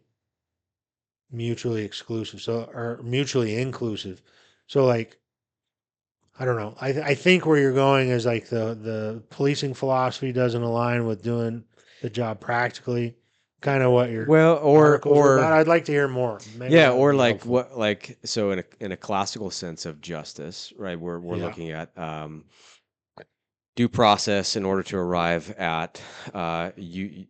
mutually exclusive, or mutually inclusive. So, like, I don't know. I think where you're going is like the policing philosophy doesn't align with doing the job practically. Kind of what your Well, articles are about. I'd like to hear more. Maybe yeah, that would or be like helpful. what like so in a classical sense of justice, right? We're Yeah. looking at due process in order to arrive at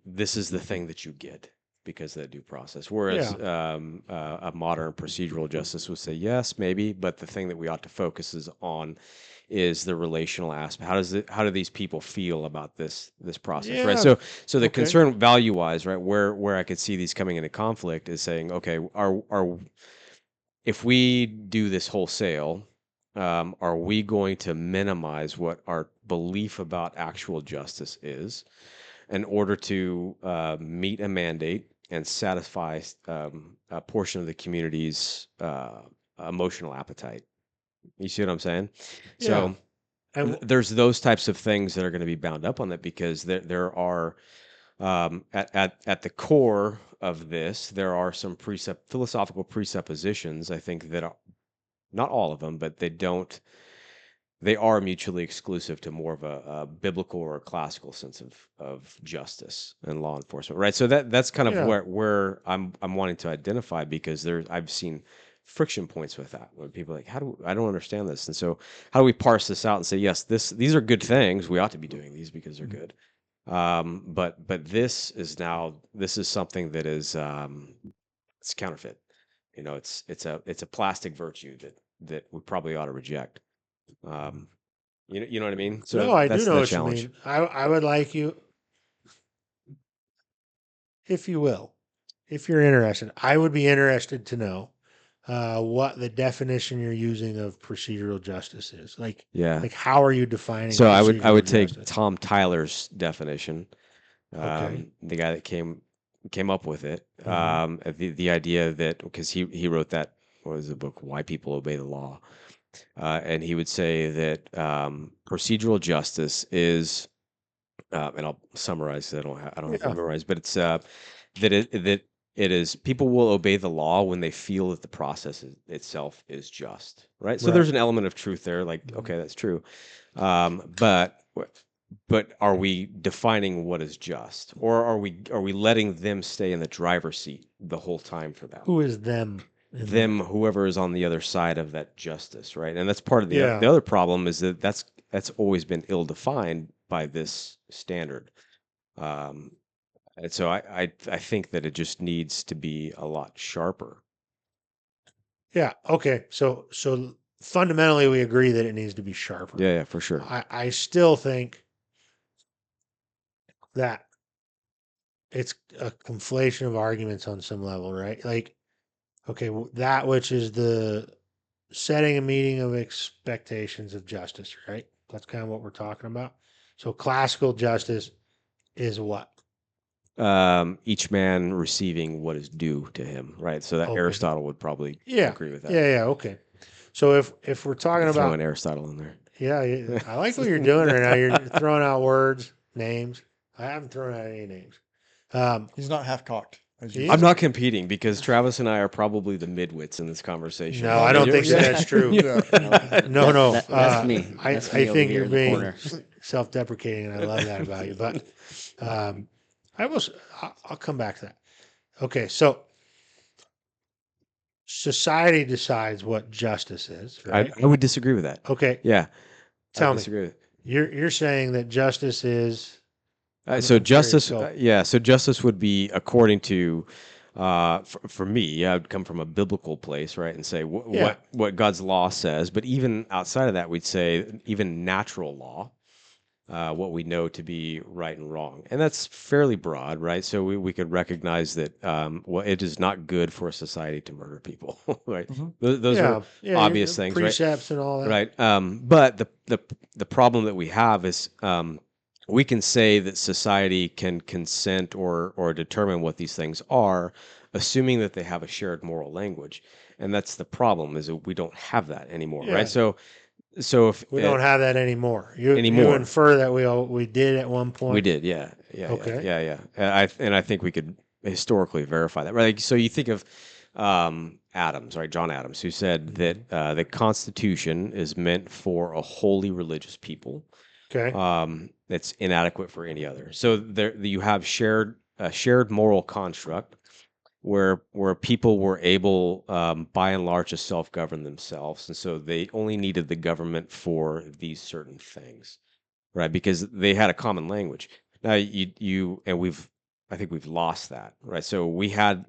this is the thing that you get because of that due process. Whereas a modern procedural justice would say yes, maybe, but the thing that we ought to focus on is the relational aspect. How do these people feel about this process, right? Yeah. So the Okay. concern value wise, right, where I could see these coming into conflict is saying, okay, are if we do this wholesale, are we going to minimize what our belief about actual justice is in order to meet a mandate and satisfy a portion of the community's emotional appetite? You see what I'm saying? So there's those types of things that are going to be bound up on that because there are at the core of this, there are some philosophical presuppositions. I think that not all of them, but they are mutually exclusive to more of a biblical or a classical sense of justice and law enforcement, right? So that's kind of where I'm wanting to identify because I've seen friction points with that when people are like, I don't understand this, and so how do we parse this out and say yes, these are good things, we ought to be doing these because they're good, But this is something that is it's counterfeit. It's a plastic virtue that we probably ought to reject. Um, you know what I mean? No, So I do that's know the what you challenge. mean. I would like you, if you will, if you're interested, I would be interested to know what the definition you're using of procedural justice is. Yeah. Like how are you defining So I procedural would take justice? Tom Tyler's definition, Okay. the guy that came up with it. Mhm. The idea that because he wrote that, what was the book, Why People Obey the Law, and he would say that procedural justice is, and I'll summarize. 'Cause I don't have it Yeah. memorized, but it's that it is people will obey the law when they feel that the process itself is just, right? So Right. there's an element of truth there. Like, Mhm. okay, that's true. But are we defining what is just, or are we letting them stay in the driver's seat the whole time for that? Who is them? in Them, that? whoever is on the other side of that justice, right? And that's part of Yeah. the other problem is that that's always been ill defined by this standard. Um, and so I think that it just needs to be a lot sharper. Yeah. Okay. So fundamentally, we agree that it needs to be sharper. Yeah, for sure. I still think that it's a conflation of arguments on some level, right? Like, okay, that which is the setting a meeting of expectations of justice, right? That's kind of what we're talking about. So classical justice is what? Each man receiving what is due to him, right? So that Okay. Aristotle would probably Yeah. agree with that. Yeah. Okay. So if we're talking Throw about, in Aristotle in there. yeah, I like what you're doing right now. You're throwing out words, names. I haven't thrown out any names. He's not half cocked. As He you is. I'm said. not competing because Travis and I are probably the midwits in this conversation. No, I don't think that's true. Yeah. No. That's me. I That's me over think here you're in the being corner. self-deprecating, and I love that about you. But I will. I'll come back to that. Okay, so society decides what justice is, right? I would disagree with that. Okay, Yeah, I tell me. disagree with it. You're saying that justice is. So I'm curious, justice, go. so justice would be according to, for me, I'd come from a biblical place, right, and say Yeah. what God's law says. But even outside of that, we'd say even natural law, what we know to be right and wrong, and that's fairly broad, right? So we could recognize that well, it is not good for a society to murder people, right? Mhm. Those are obvious things, right? precepts and all that. Right. But the problem that we have is we can say that society can consent or determine what these things are, assuming that they have a shared moral language, and that's the problem is that we don't have that anymore, Yeah. right? So if We don't have that anymore. You Anymore. infer that we did at one point. we did, yeah, Okay. yeah. And I think we could historically verify that, right? Like, so you think of Adams, right? John Adams, who said that the Constitution is meant for a wholly religious people. Okay. It's inadequate for any other. So there you have a shared moral construct where people were able, by and large, to self-govern themselves, and so they only needed the government for these certain things, right? Because they had a common language. Now you and I think we've lost that, right? So we had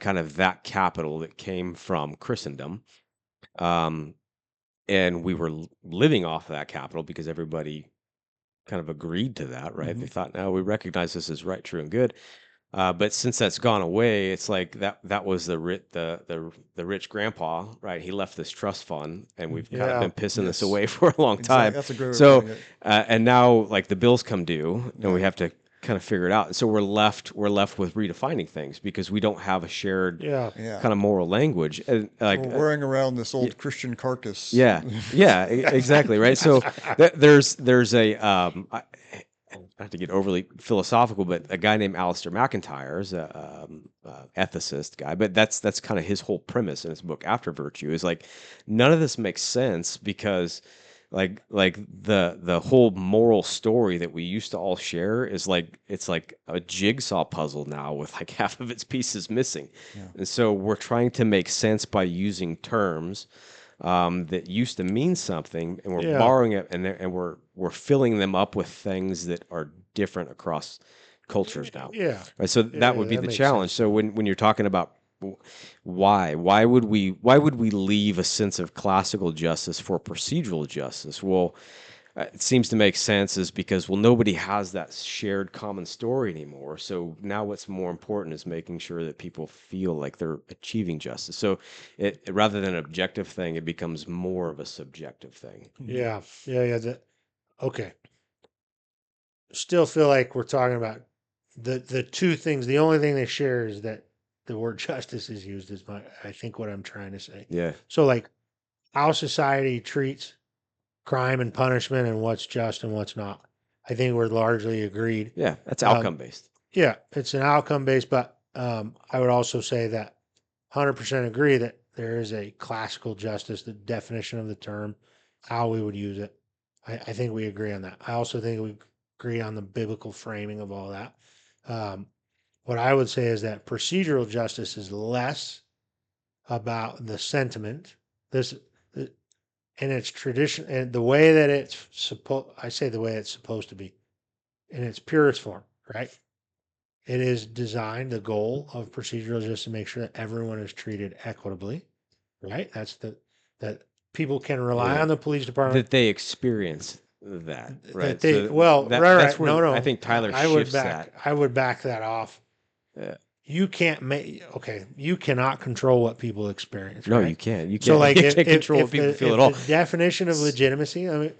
kind of that capital that came from Christendom, um, and we were living off of that capital because everybody kind of agreed to that, right? They thought, no, we recognize this as right, true, and good. But since that's gone away, it's like that was the rich grandpa, right? He left this trust fund, and we've kind of Yeah. been pissing this Yes. away for a long time. That's a great way of So, putting it. and now like the bills come due, and we Yeah. have to kind of figure it out. So we're left with redefining things because we don't have a shared Yeah. Yeah. kind of moral language. And like We're wearing around this old Christian carcass. yeah, exactly, right. So there's a not to get overly philosophical, but a guy named Alistair McIntyre is a ethicist guy, but that's kind of his whole premise in his book After Virtue is like none of this makes sense because like the whole moral story that we used to all share is like it's like a jigsaw puzzle now with like half of its pieces missing. Yeah. And so we're trying to make sense by using terms that used to mean something, and we're Yeah. borrowing it, and we're filling them up with things that are different across cultures now. Yeah. Right, so Yeah, that would be that the makes challenge. sense. So when you're talking about why would we leave a sense of classical justice for procedural justice? Well, it seems to make sense is because, well, nobody has that shared common story anymore. So now what's more important is making sure that people feel like they're achieving justice. So rather than an objective thing, it becomes more of a subjective thing. Yeah. Okay. Still feel like we're talking about the two things. The only thing they share is that the word justice is used as I think what I'm trying to say. Yeah. So like how society treats crime and punishment and what's just and what's not. I think we're largely agreed. Yeah. That's outcome based. Yeah, it's an outcome based, but I would also say that 100% agree that there is a classical justice, the definition of the term, how we would use it. I think we agree on that. I also think we agree on the biblical framing of all that. What I would say is that procedural justice is less about the sentiment. This and its tradition and the way that it's supposed. I say the way it's supposed to be in its purest form, right? It is designed, the goal of procedural is just to make sure that everyone is treated equitably, right? That people can rely Yeah. on the police department. That they experience that, right? That they, So well, that's right. where No, I think Tyler I would shifts back, that. I would back that off. Yeah. You can't make, okay, you cannot control what people experience, No, right? you can't. You So can't. like You can't control what people feel at all. the definition of legitimacy, I mean,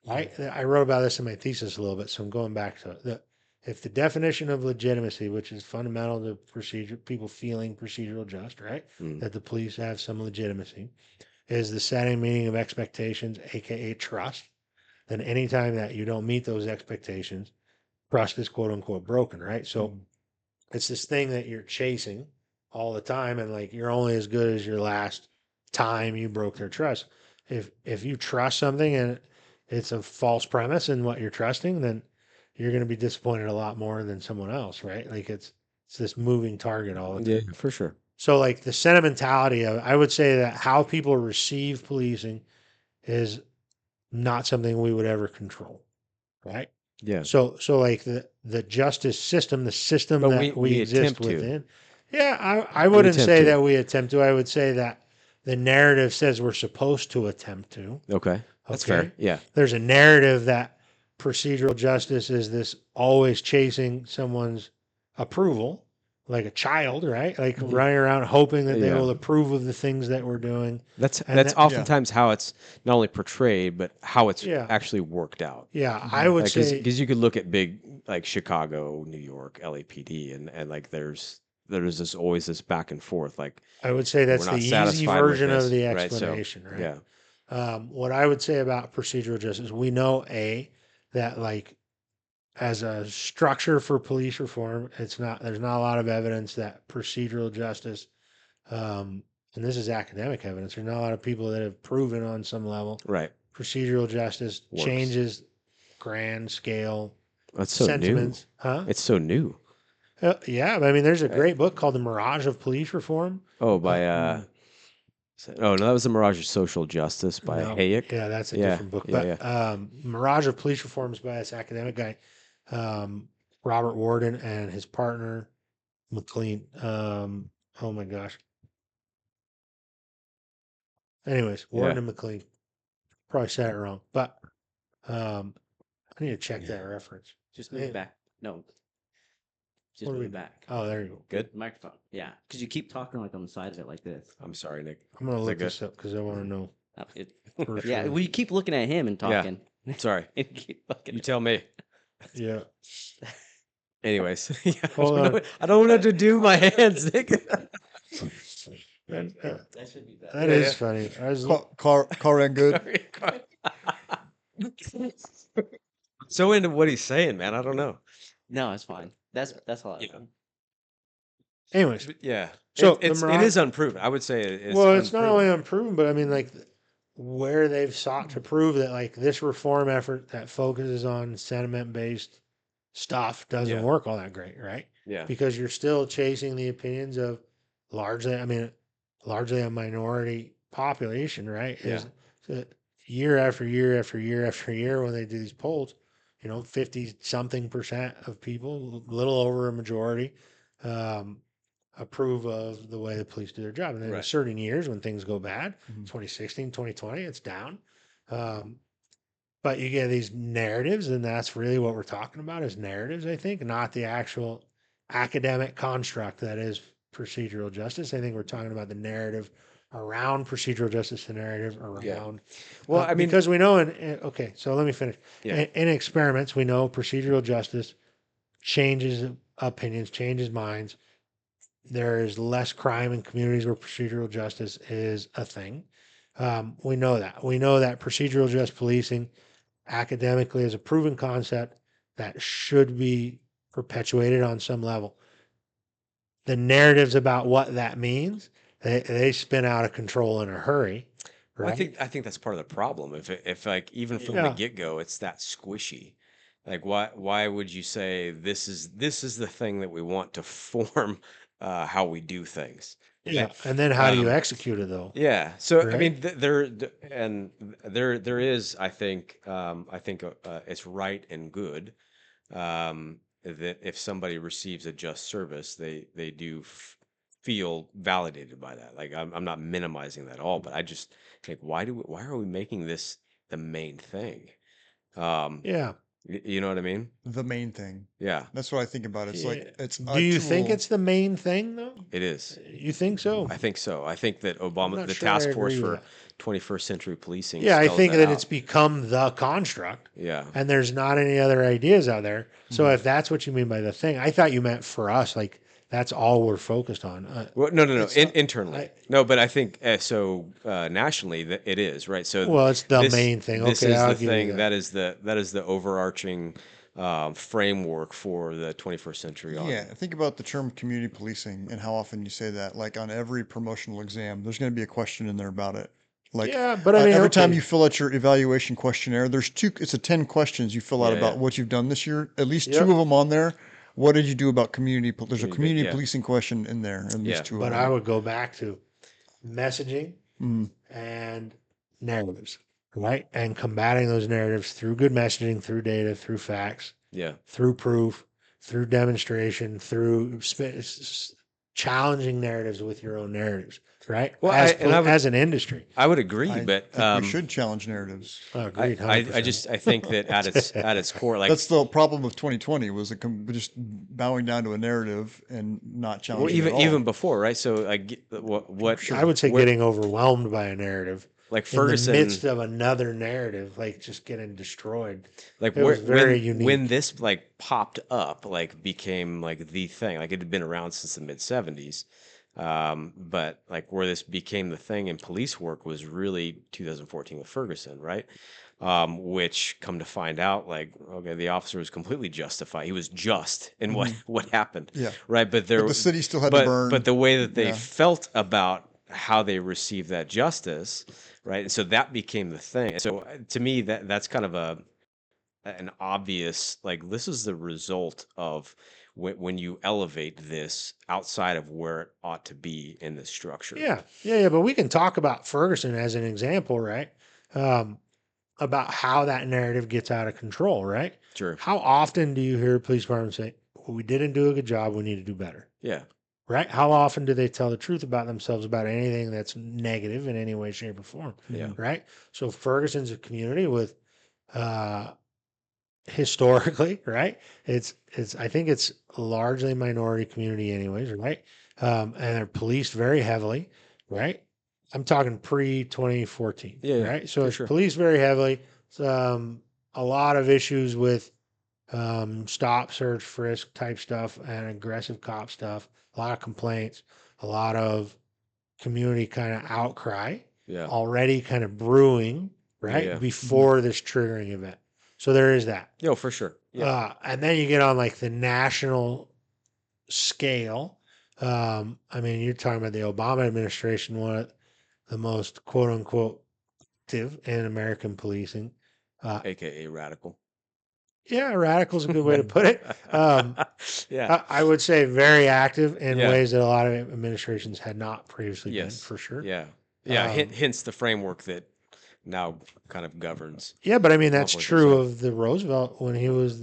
I wrote about this in my thesis a little bit, so I'm going back to it. If the definition of legitimacy, which is fundamental to procedure, people feeling procedural just, right? Mm. That the police have some legitimacy, is the setting meaning of expectations, aka trust. Then anytime that you don't meet those expectations, trust is quote unquote broken, right? So it's this thing that you're chasing all the time, and like you're only as good as your last time you broke their trust. If you trust something and it's a false premise in what you're trusting, then you're going to be disappointed a lot more than someone else, right? Like it's this moving target all the Yeah, time. for sure. So like the sentimentality of, I would say that how people receive policing is not something we would ever control, right? Yeah. So like the justice system, the system But that we we exist attempt to. within. Yeah, I We wouldn't attempt say to. that we attempt to. I would say that the narrative says we're supposed to attempt to. Okay. That's Okay. fair. Yeah. There's a narrative that procedural justice is this always chasing someone's approval, like a child, right? Like running around hoping that they Yeah. will approve of the things that we're doing. That's And that's that, oftentimes how it's not only portrayed, but how it's yeah, actually worked out. yeah, I would Because say, you could look at big like Chicago, New York, LAPD, and like there's this always this back and forth. Like I would say we're that's the not easy satisfied with version of this, the right? So explanation, right? yeah, What I would say about procedural justice, we know that like as a structure for police reform, there's not a lot of evidence that procedural justice, and this is academic evidence, there's not a lot of people that have proven on some level right. procedural justice Works. changes grand scale That's so new. sentiments, huh? It's so new. Yeah, I mean, there's a great book called The Mirage of Police Reform. Oh, by oh no, that was the Mirage of Social Justice by No, Hayek. yeah, that's a Yeah, different book. yeah, But Mirage of Police Reform is by this academic guy, Robert Warden, and his partner McLean. Oh my gosh. Anyways, Warden yeah. and McLean. Probably said it wrong, but I need to check that reference. Just move Hey, it back. No, just what do move we- it back. Oh, there you go. Good. Microphone. Yeah, because you keep talking like on the side of it like this. I'm sorry, Nick. I'm gonna Is that look good? this up because I want to know. For Yeah, sure. well, you keep looking at him and Yeah. talking. Sorry. And keep looking You at- tell me. Yeah. Anyways, yeah, Hold on. I don't know what to do with my hands, Nick. That That should be better. that is funny. I was, Car ran good. So into what he's saying, man. I don't know. No, it's fine. That's all. Yeah. anyways, But yeah. So, it the Mirage- is unproven. I would say it's well, it's not unproven. only unproven, but I mean, like, where they've sought to prove that, like, this reform effort that focuses on sentiment based stuff doesn't Yeah. work all that great, right? Yeah. Because you're still chasing the opinions of largely a minority population, right? Yeah. Is year after year after year after year when they do these polls, 50 something percent of people, a little over a majority, um, approve of the way the police do their job. And then in Right. certain years when things go bad, Mhm. 2016, 2020, it's down. But you get these narratives, and that's really what we're talking about is narratives, I think, not the actual academic construct that is procedural justice. I think we're talking about the narrative around procedural justice, the narrative Yeah. around. Well, I mean, because we know okay, so let me finish. Yeah. In experiments, we know procedural justice changes opinions, changes minds. There is less crime in communities where procedural justice is a thing. We know that. We know that procedural just policing academically is a proven concept that should be perpetuated on some level. The narratives about what that means, they spin out of control in a hurry, well, right? I think that's part of the problem. If like even from the Yeah. get go, it's that squishy. Like why would you say this is the thing that we want to form how we do things? Yeah. Right? And then how do you Um, execute it though? Yeah. So I mean, Right? there is. I think it's right and good that if somebody receives a just service, they do feel validated by that. Like I'm not minimizing that at all, but I just think why are we making this the main thing? Um, Yeah. you know what I mean? The main thing. Yeah, That's what I think about. It's Yeah. like it's Do a you think tool. it's the main thing though? it is. You think so? I think so. I think that I'm Obama, not the sure I task force agree with for that. 21st century policing Yeah, I spells think that that it's out. become the construct Yeah. and there's not any other ideas out there. So Mhm. if that's what you mean by the thing, I thought you meant for us, like that's all we're focused on. Well, no. It's not. Internally, I, no. But I think nationally, that it is right. So well, it's the main thing. this Okay, is I'll the give you thing that. that is the overarching framework for the 21st century on. Yeah, think about the term community policing and how often you say that. Like on every promotional exam, there's going to be a question in there about it. Like Yeah, but I mean, every time you okay. fill out your evaluation questionnaire, there's two. It's a 10 questions you fill out Yeah, about yeah. what you've done this year. At least two Yep. of them on there. What did you do about community? There's a Community, community yeah, policing question in there, at yeah. least two of But I them. would go back to messaging Mm, and narratives, right? And combating those narratives through good messaging, through data, through facts, Yeah. through proof, through demonstration, through challenging narratives with your own narratives, right? Well, As an industry. I would agree, I but think we should challenge narratives. Agreed, 100%. I think that at its core, like That's the problem of 2020 was just bowing down to a narrative and not well, challenging at all. even before, right? So like what Sure. I would say where, getting overwhelmed by a narrative like in the Ferguson, midst of another narrative, like just getting destroyed. like It was very when unique. this like popped up, like became like the thing, like it had been around since the mid 70s, but like where this became the thing in police work was really 2014 with Ferguson, right? Which come to find out, like, okay, the officer was completely justified. He was just in what what happened, Yeah. right? But But the city still had to burn. but the way that they Yeah. felt about how they received that justice, right? And so that became the thing. So to me, that's kind of an obvious, like, this is the result of when you elevate this outside of where it ought to be in the structure. Yeah. But we can talk about Ferguson as an example, right? About how that narrative gets out of control, right? Sure. How often do you hear a police department say, well, "We didn't do a good job. We need to do better." Yeah. Right? How often do they tell the truth about themselves about anything that's negative in any way, shape, or form? Yeah. Right? So Ferguson's a community with uh, historically, right? It's I think it's largely minority community anyways, right? And they're policed very heavily, right? I'm talking pre 2014, Yeah, yeah, right? So for it's sure. policed very heavily. It's, a lot of issues with stop, search, frisk type stuff and aggressive cop stuff. A lot of complaints, a lot of community kind of outcry Yeah. already kind of brewing, right? Yeah. Before this triggering event. So there is that. Yo, for sure. Yeah. And then you get on like the national scale. I mean, you're talking about the Obama administration, one of the most quote unquote active in American policing. AKA radical. Yeah, radical is a good way to put it. Yeah. I would say very active in Yeah. ways that a lot of administrations had not previously been, Yes. for sure. Yeah. Yeah, hence the framework that now kind of governs. Yeah, but I mean that's Lawful true consent. of the Roosevelt when he was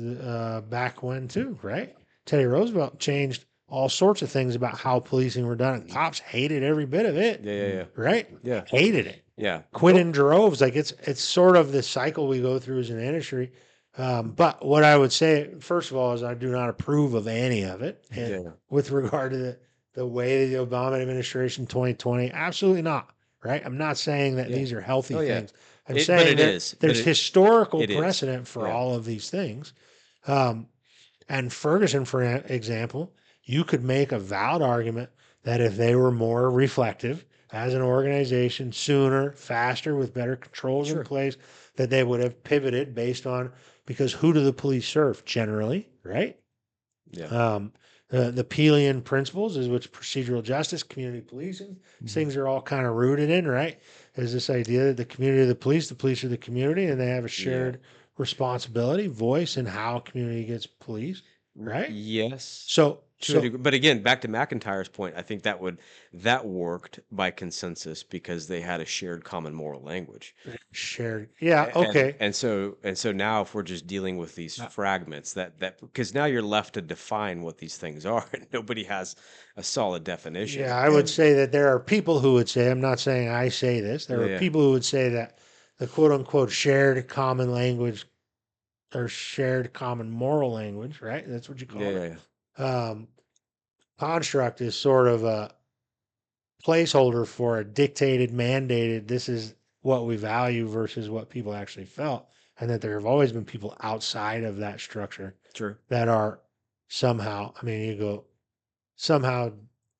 back when too, right? Teddy Roosevelt changed all sorts of things about how policing were done. Cops hated every bit of it, Yeah. right? Yeah. Hated it. Yeah. Quit in droves. Like it's sort of the cycle we go through as an industry. But what I would say, first of all, is I do not approve of any of it. And Yeah. with regard to the way the Obama administration 2020, absolutely not. Right. I'm not saying that Yeah. these are healthy Oh, yeah. things. I'm But saying it is. But there's historical it is. precedent for Yeah. all of these things. And Ferguson, for example, you could make a valid argument that if they were more reflective as an organization, sooner, faster, with better controls in Sure. place, that they would have pivoted based on, because who do the police serve generally, right? Yeah. The Peelian principles is which procedural justice, community policing, these things are all kind of rooted in, right? Is this idea that the community of the police are the community, and they have a shared responsibility, voice in how community gets policed, right? Yes. So, To a degree. But again, back to McIntyre's point, I think that worked by consensus because they had a shared common moral language. shared, yeah, And okay, and so now if we're just dealing with these fragments that because now you're left to define what these things are and nobody has a solid definition. yeah. I would say that there are people who would say, I'm not saying I say this, there are Yeah. people who would say that the quote unquote shared common language or shared common moral language, right? That's what you call Yeah. it. Construct is sort of a placeholder for a dictated, mandated, this is what we value versus what people actually felt. And that there have always been people outside of that structure True. that are somehow, I mean, you go, somehow,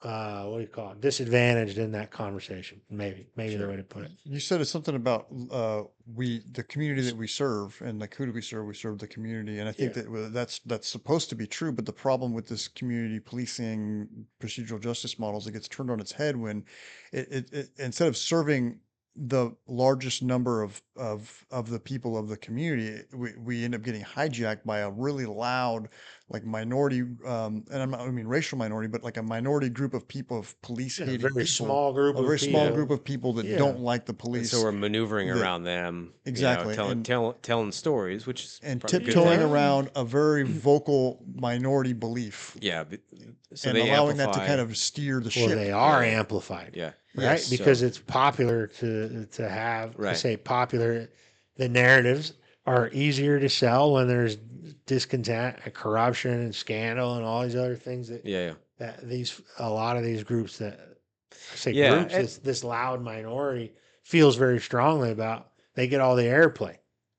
what do you call it? Disadvantaged in that conversation. Maybe the way to put it. You said it's something about the community that we serve, and like who do we serve? We serve the community, and I think Yeah. that that's supposed to be true. But the problem with this community policing procedural justice model is it gets turned on its head when it instead of serving the largest number of the people of the community, we end up getting hijacked by a really loud like minority, and I mean racial minority, but like a minority group of people of police Yeah, a hating very people, small group a of very small people. group of people that Yeah. don't like the And police. so we're maneuvering that- around them, exactly, telling stories, which is and probably a good tiptoeing thing. around a very vocal minority belief, Yeah, so and they allowing that amplify. to kind of steer the Well, ship. they are Yeah. amplified. Yeah. Right? Yes. Because So- it's popular to have, I Right. say popular, the narratives are easier to sell when there's discontent and corruption and scandal and all these other things that Yeah. that a lot of these groups that I say Yeah, groups, and- this loud minority feels very strongly about, they get all the airplay,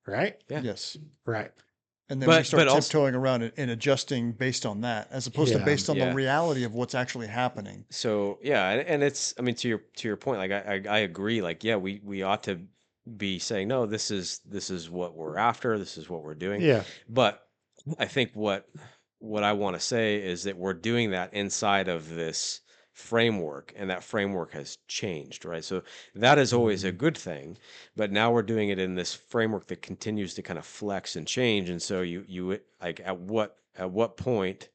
right? Yeah. Yes. Right. And then we But- start but also- tiptoeing around it and adjusting based on that, as opposed to Yeah. based on Yeah. the reality of what's actually happening. So yeah, and it's, I mean, to your point, like I agree. Like, yeah, we ought to be saying, no, this is what we're after. This is what we're doing. Yeah. But I think what I want to say is that we're doing that inside of this framework, and that framework has changed, right? So that is always a good thing, but now we're doing it in this framework that continues to kind of flex and change. And so you like at what point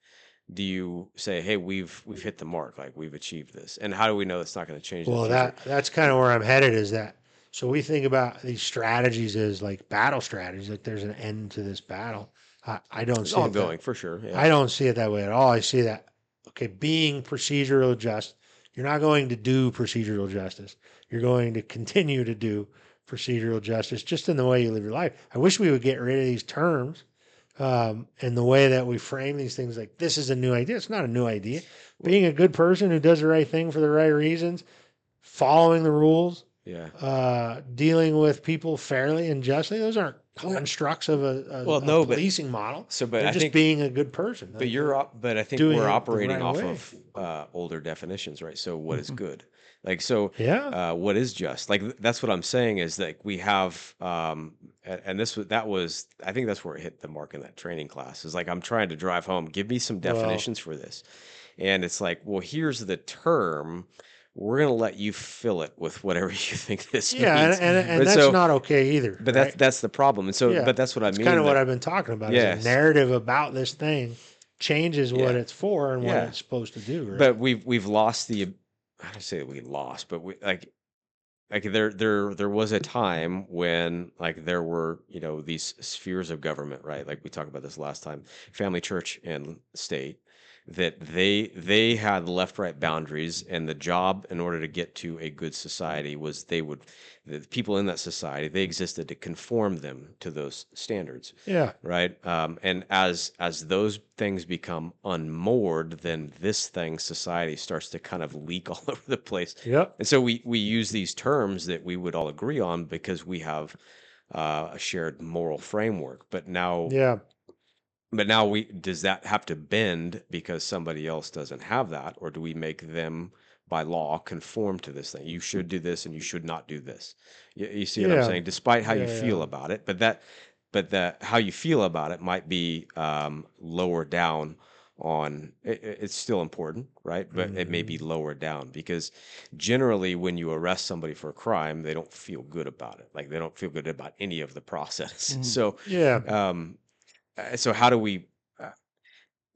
do you say, hey, we've hit the mark, like we've achieved this, and how do we know it's not going to change? Well, in the future? that's kind of where I'm headed, is that, so we think about these strategies as like battle strategies, like there's an end to this battle. I don't It's see it that, ongoing for sure. Yeah. I don't see it that way at all. I see that, okay, being procedural just, you're not going to do procedural justice. You're going to continue to do procedural justice just in the way you live your life. I wish we would get rid of these terms and the way that we frame these things, like this is a new idea. It's not a new idea. Being a good person who does the right thing for the right reasons, following the rules, Yeah. dealing with people fairly and justly, those aren't constructs of a policing model. So, but They're I just think being a good person. But but I think doing it we're the operating right off way. of older definitions, right? So what is good? Like, so Yeah. what is just? Like, that's what I'm saying is that we have, and that was, I think that's where it hit the mark in that training class, is like, I'm trying to drive home, give me some definitions for this. And it's like, well, here's the term. We're going to let you fill it with whatever you think this Yeah, means. and But that's so- not okay either. But right? that's the problem. And so, Yeah, but that's what I It's mean. kind of what that- I've been talking about. Yes. Is a narrative about this thing changes what Yeah. it's for and what Yeah. it's supposed to do. Right? But we've lost the, I don't say we lost, but we like like there was a time when like there were, you know, these spheres of government, right? Like we talked about this last time, family, church, and state, that they had left right boundaries, and the job in order to get to a good society was the people in that society, they existed to conform them to those standards, Yeah. right? And as those things become unmoored, then this thing, society, starts to kind of leak all over the place. Yep. And so we use these terms that we would all agree on because we have a shared moral framework. Yeah. But now we does that have to bend because somebody else doesn't have that, or do we make them by law conform to this thing? You should do this and you should not do this. You see what I'm Yeah. saying? Despite how you Yeah. feel Yeah. about it, but that how you feel about it might be lower down on it's still important, right? But it may be Mhm. lower down because generally when you arrest somebody for a crime, they don't feel good about it. Like they don't feel good about any of the process. Mhm. So Yeah. so how do we uh,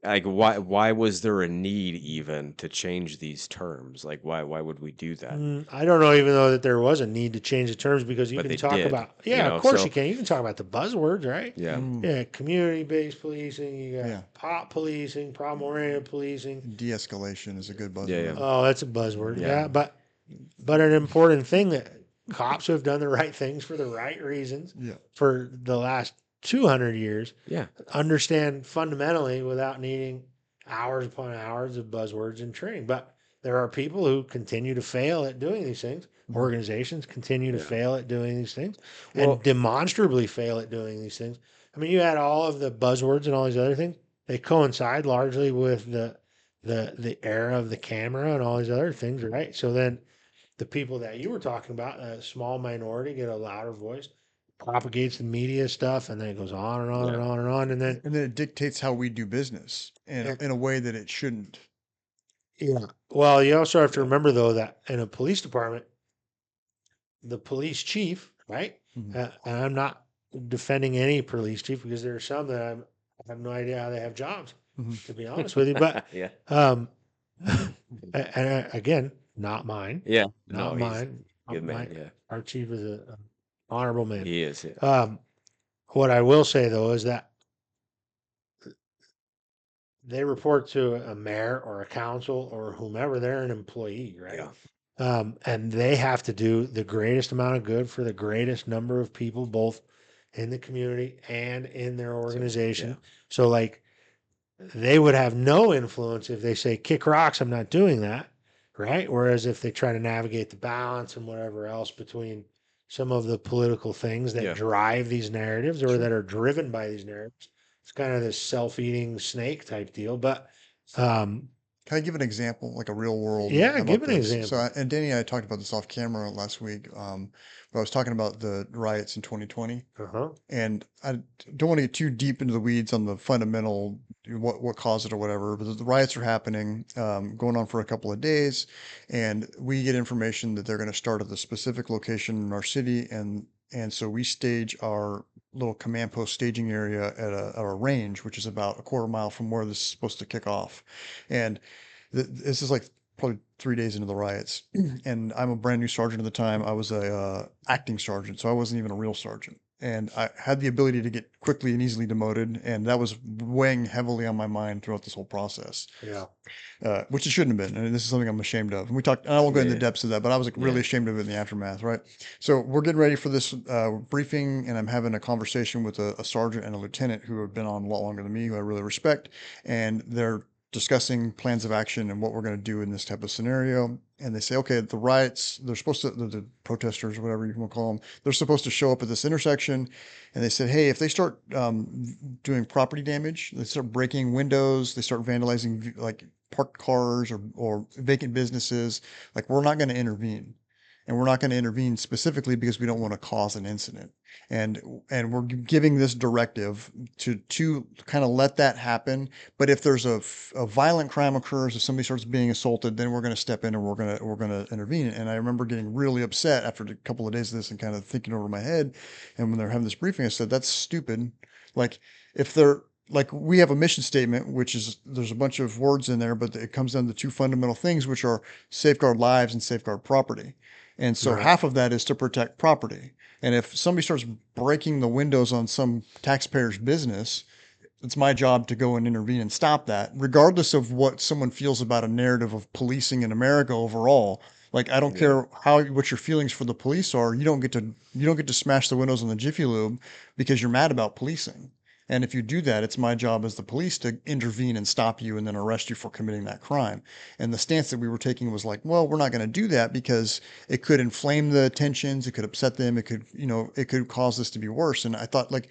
like why was there a need even to change these terms? Like why would we do that? I don't know, even though that there was a need to change the terms, because you But can they talk did, about, yeah, of course you so can. You can talk about the buzzwords, right? yeah. Mm. Yeah, community-based policing. You got Yeah. pop policing, problem-oriented policing. De-escalation is a good Yeah, yeah. buzzword. Oh, that's a buzzword. Yeah. Yeah, but an important thing that cops who have done the right things for the right reasons Yeah. for the last 200 years Yeah. understand fundamentally without needing hours upon hours of buzzwords and training. But there are people who continue to fail at doing these things. Mhm. Organizations continue to Yeah. fail at doing these things Well, and demonstrably fail at doing these things. I mean, you had all of the buzzwords and all these other things. They coincide largely with the era of the camera and all these other things, right? So then the people that you were talking about, a small minority, get a louder voice, propagates the media stuff, and then it goes on and on yeah. and on and on. And then, And then it dictates how we do business and, in a way that it shouldn't. yeah. Well, you also have to Yeah. remember, though, that in a police department, the police chief, right? Mhm. And I'm not defending any police chief because there are some that I have no idea how they have jobs, Mhm. to be honest with you. But, Yeah. um, again, not mine, Yeah. not No, he's mine. a good My man. Yeah. Our chief is a honorable man. He is. Yeah. Um, what I will say though is that they report to a mayor or a council or whomever. They're an employee, right? Yeah. And they have to do the greatest amount of good for the greatest number of people, both in the community and in their organization. yeah. So, like, they would have no influence if they say, kick rocks, I'm not doing that, right? Whereas if they try to navigate the balance and whatever else between some of the political things that Yeah. drive these narratives or Sure. that are driven by these narratives, it's kind of this self-eating snake type deal. But Can I give an example, like a real world yeah, give about an this? example. And Danny and I talked about this off camera last week. But I was talking about the riots in 2020, Uh-huh. and I don't want to get too deep into the weeds on the fundamental what caused it or whatever. But the riots are happening, going on for a couple of days, and we get information that they're going to start at the specific location in our city, and so we stage our little command post staging area at a range, which is about a quarter mile from where this is supposed to kick off, and this is like probably 3 days into the riots, and I'm a brand new sergeant at the time. I was a acting sergeant, so I wasn't even a real sergeant, and I had the ability to get quickly and easily demoted, and that was weighing heavily on my mind throughout this whole process, Yeah. which it shouldn't have been, and this is something I'm ashamed of. And we talked, and I won't go into the Yeah. depths of that, but I was like really Yeah. ashamed of it in the aftermath, right? So we're getting ready for this briefing, and I'm having a conversation with a sergeant and a lieutenant who have been on a lot longer than me, who I really respect, and they're discussing plans of action and what we're going to do in this type of scenario. And they say, okay, the riots, they're supposed to, the protesters, whatever you want to call them, they're supposed to show up at this intersection. And they said, hey, if they start doing property damage, they start breaking windows, they start vandalizing like parked cars or vacant businesses, like we're not going to intervene. And we're not going to intervene specifically because we don't want to cause an incident. And we're giving this directive to kind of let that happen. But if there's a violent crime occurs, if somebody starts being assaulted, then we're going to step in and we're going to intervene. And I remember getting really upset after a couple of days of this and kind of thinking over my head. And when they're having this briefing, I said, that's stupid. Like if they're like we have a mission statement, which is there's a bunch of words in there, but it comes down to two fundamental things, which are safeguard lives and safeguard property. And so Right. half of that is to protect property. And if somebody starts breaking the windows on some taxpayer's business, it's my job to go and intervene and stop that, regardless of what someone feels about a narrative of policing in America overall. Like, I don't Yeah. care what your feelings for the police are. You don't get to smash the windows on the Jiffy Lube because you're mad about policing. And if you do that, it's my job as the police to intervene and stop you and then arrest you for committing that crime. And the stance that we were taking was like, well, we're not going to do that because it could inflame the tensions, it could upset them, it could, it could cause this to be worse. And I thought, like,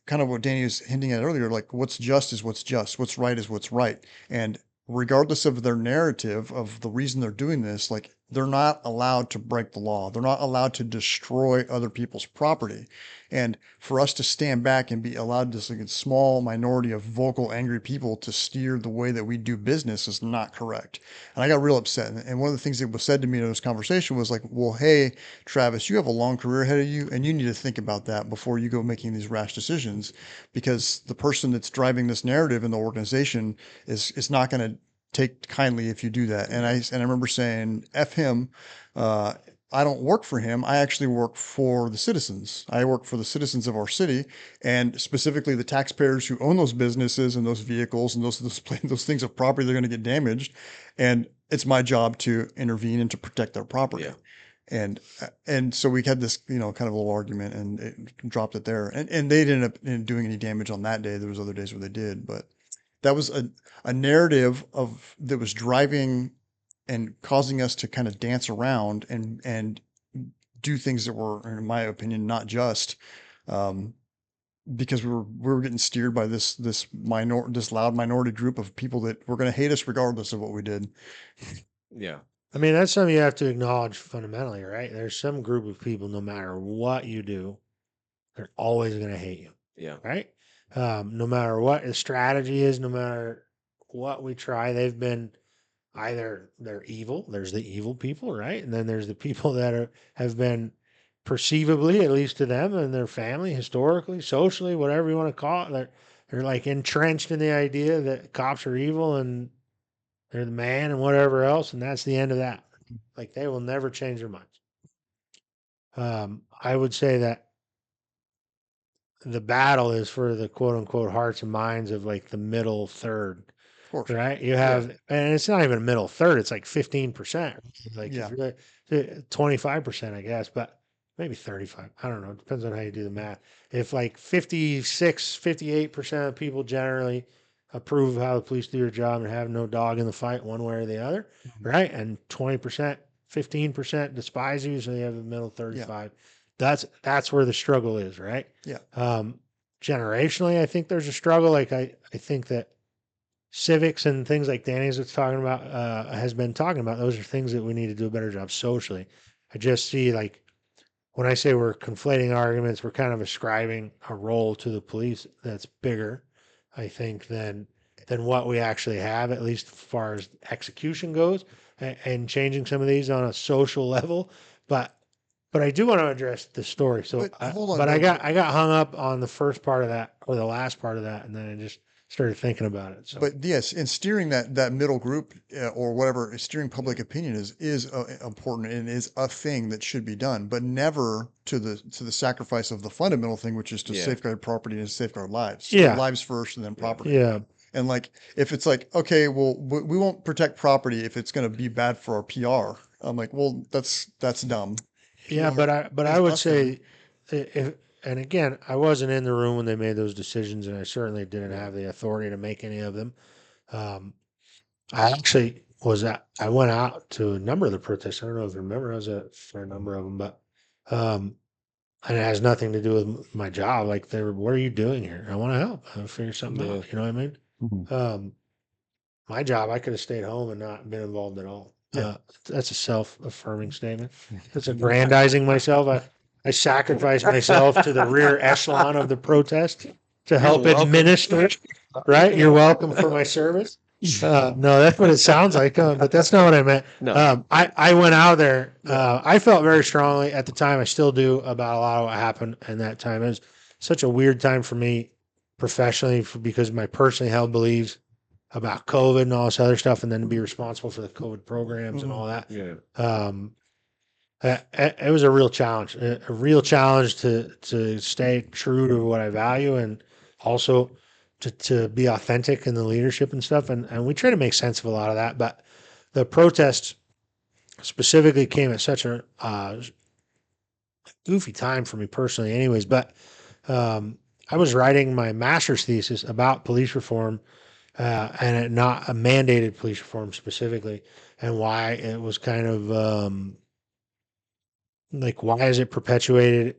kind of what Danny was hinting at earlier, like, what's just is what's just, what's right is what's right. And regardless of their narrative of the reason they're doing this, like, they're not allowed to break the law. They're not allowed to destroy other people's property. And for us to stand back and be allowed this, like, a small minority of vocal, angry people to steer the way that we do business is not correct. And I got real upset. And one of the things that was said to me in this conversation was like, well, hey, Travis, you have a long career ahead of you, and you need to think about that before you go making these rash decisions, because the person that's driving this narrative in the organization is not going to take kindly if you do that. And I remember saying, "F him." Uh, I don't work for him. I actually work for the citizens. I work for the citizens of our city, and specifically the taxpayers who own those businesses and those vehicles and those things of property that are going to get damaged. And it's my job to intervene and to protect their property. Yeah. And so we had this, kind of a little argument, and it dropped it there. And they didn't end up doing any damage on that day. There was other days where they did, but that was a narrative that was driving and causing us to kind of dance around and do things that were, in my opinion, not just, because we were getting steered by this loud minority group of people that were going to hate us regardless of what we did. Yeah. I mean, that's something you have to acknowledge fundamentally, right? There's some group of people, no matter what you do, they're always going to hate you, Yeah. right? No matter what the strategy is, no matter what we try, they've been either they're evil. There's the evil people, right? And then there's the people that have been perceivably, at least to them and their family, historically, socially, whatever you want to call it, they're like entrenched in the idea that cops are evil and they're the man and whatever else, and that's the end of that. Like they will never change their minds. I would say that the battle is for the quote unquote hearts and minds of like the middle third, Of course. right? You have, and it's not even a middle third; it's like 15%. Like Yeah. if you're 25%, I guess, but maybe 35. I don't know. It depends on how you do the math. If like 56, 58% of people generally approve of how the police do their job and have no dog in the fight one way or the other, right? And 20%, 15% despise you, so you have the middle 35. That's where the struggle is, right? Yeah. Generationally, I think there's a struggle. Like I think that civics and things like Danny's was talking about, has been talking about, those are things that we need to do a better job socially. I just see like when I say we're conflating arguments, we're kind of ascribing a role to the police that's bigger, I think, than what we actually have, at least as far as execution goes, and changing some of these on a social level. But I do want to address the story. So, But hold on, but I though. got hung up on the first part of that or the last part of that, and then I just started thinking about it. So, But yes, in steering that middle group, or whatever, steering public opinion is important and is a thing that should be done, but never to the sacrifice of the fundamental thing, which is to Yeah. safeguard property and safeguard lives. So Yeah. lives first and then property. yeah, And like, if it's like, okay, well, we won't protect property if it's going to be bad for our PR. I'm like, well, that's dumb. yeah, PR but is I would a thing. say, if, and again, I wasn't in the room when they made those decisions, and I certainly didn't have the authority to make any of them. I actually I went out to a number of the protests. I don't know if you remember, I was at a fair number of them, but, and it has nothing to do with my job. Like they were, what are you doing here? I want to help. I'll figure something out. You know what I mean? My job, I could have stayed home and not been involved at all. Yeah. That's a self-affirming statement. It's aggrandizing myself. I sacrificed myself to the rear echelon of the protest to help welcome. administer. Right? You're welcome for my service. No, that's what it sounds like, but that's not what I meant. No. I went out there. I felt very strongly at the time. I still do about a lot of what happened in that time. It was such a weird time for me professionally because of my personally held beliefs about COVID and all this other stuff, and then to be responsible for the COVID programs and all that. Yeah. It was a real challenge, a real challenge to stay true to what I value and also to be authentic in the leadership and stuff. And we try to make sense of a lot of that. But the protests specifically came at such a goofy time for me personally, anyways. But I was writing my master's thesis about police reform and not a mandated police reform specifically, and why it was kind of like why is it perpetuated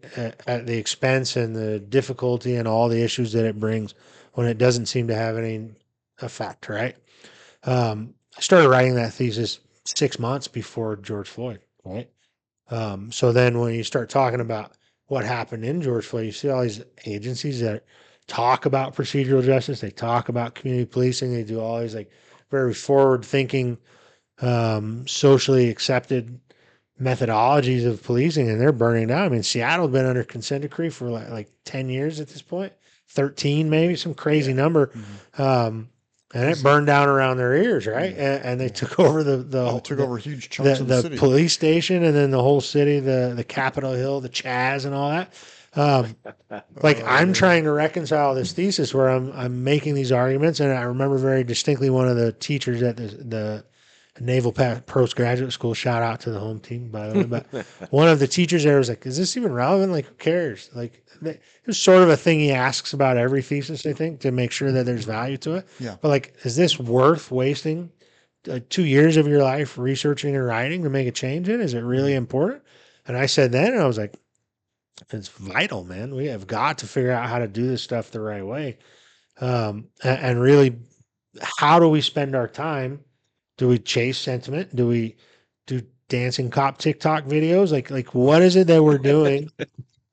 at the expense and the difficulty and all the issues that it brings when it doesn't seem to have any effect, right? I started writing that thesis 6 months before George Floyd, right? So then when you start talking about what happened in George Floyd, you see all these agencies that talk about procedural justice, they talk about community policing, they do all these like very forward thinking, socially accepted methodologies of policing, and they're burning down. I mean, Seattle's been under consent decree for like 10 years at this point, 13 maybe, some crazy number. And it burned down around their ears, right? And they took over They took over huge chunks of the the city. police station, and then the whole city, the Capitol Hill, the Chaz, and all that. Like I'm trying to reconcile this thesis where I'm making these arguments, and I remember very distinctly one of the teachers at the Naval Postgraduate School. Shout out to the home team, by the way. But one of the teachers there was like, "Is this even relevant? Like, who cares?" Like, it was sort of a thing he asks about every thesis, I think, to make sure that there's value to it. Yeah. But like, is this worth wasting 2 years of your life researching and writing to make a change in? Is it really important? And I said then, and I was like, it's vital, man. We have got to figure out how to do this stuff the right way. And really, how do we spend our time? Do we chase sentiment? Do we do dancing cop TikTok videos? Like what is it that we're doing?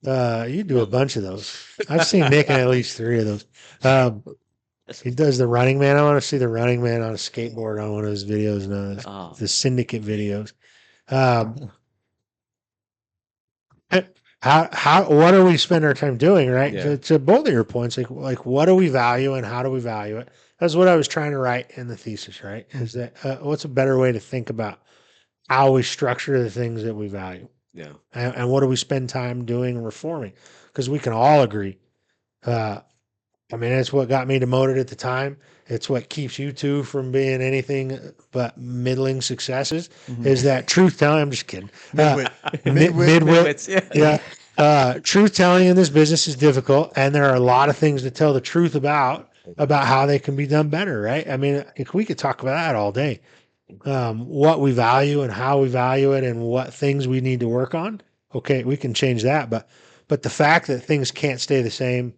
You do a bunch of those. I've seen Nick in at least 3 of those. He does the Running Man. I want to see the Running Man on a skateboard on one of his videos. No, the Syndicate videos. What do we spend our time doing, right? Yeah. To both of your points, like what do we value and how do we value it? That's what I was trying to write in the thesis, right? Is that what's a better way to think about how we structure the things that we value, Yeah. and what do we spend time doing and reforming? Because we can all agree. I mean, it's what got me demoted at the time. It's what keeps you two from being anything but middling successes. Is that truth telling? I'm just kidding. Midwit. Midwit. Yeah. Truth telling in this business is difficult, and there are a lot of things to tell the truth about how they can be done better, right? I mean, if we could talk about that all day, what we value and how we value it, and what things we need to work on. Okay, we can change that, but the fact that things can't stay the same,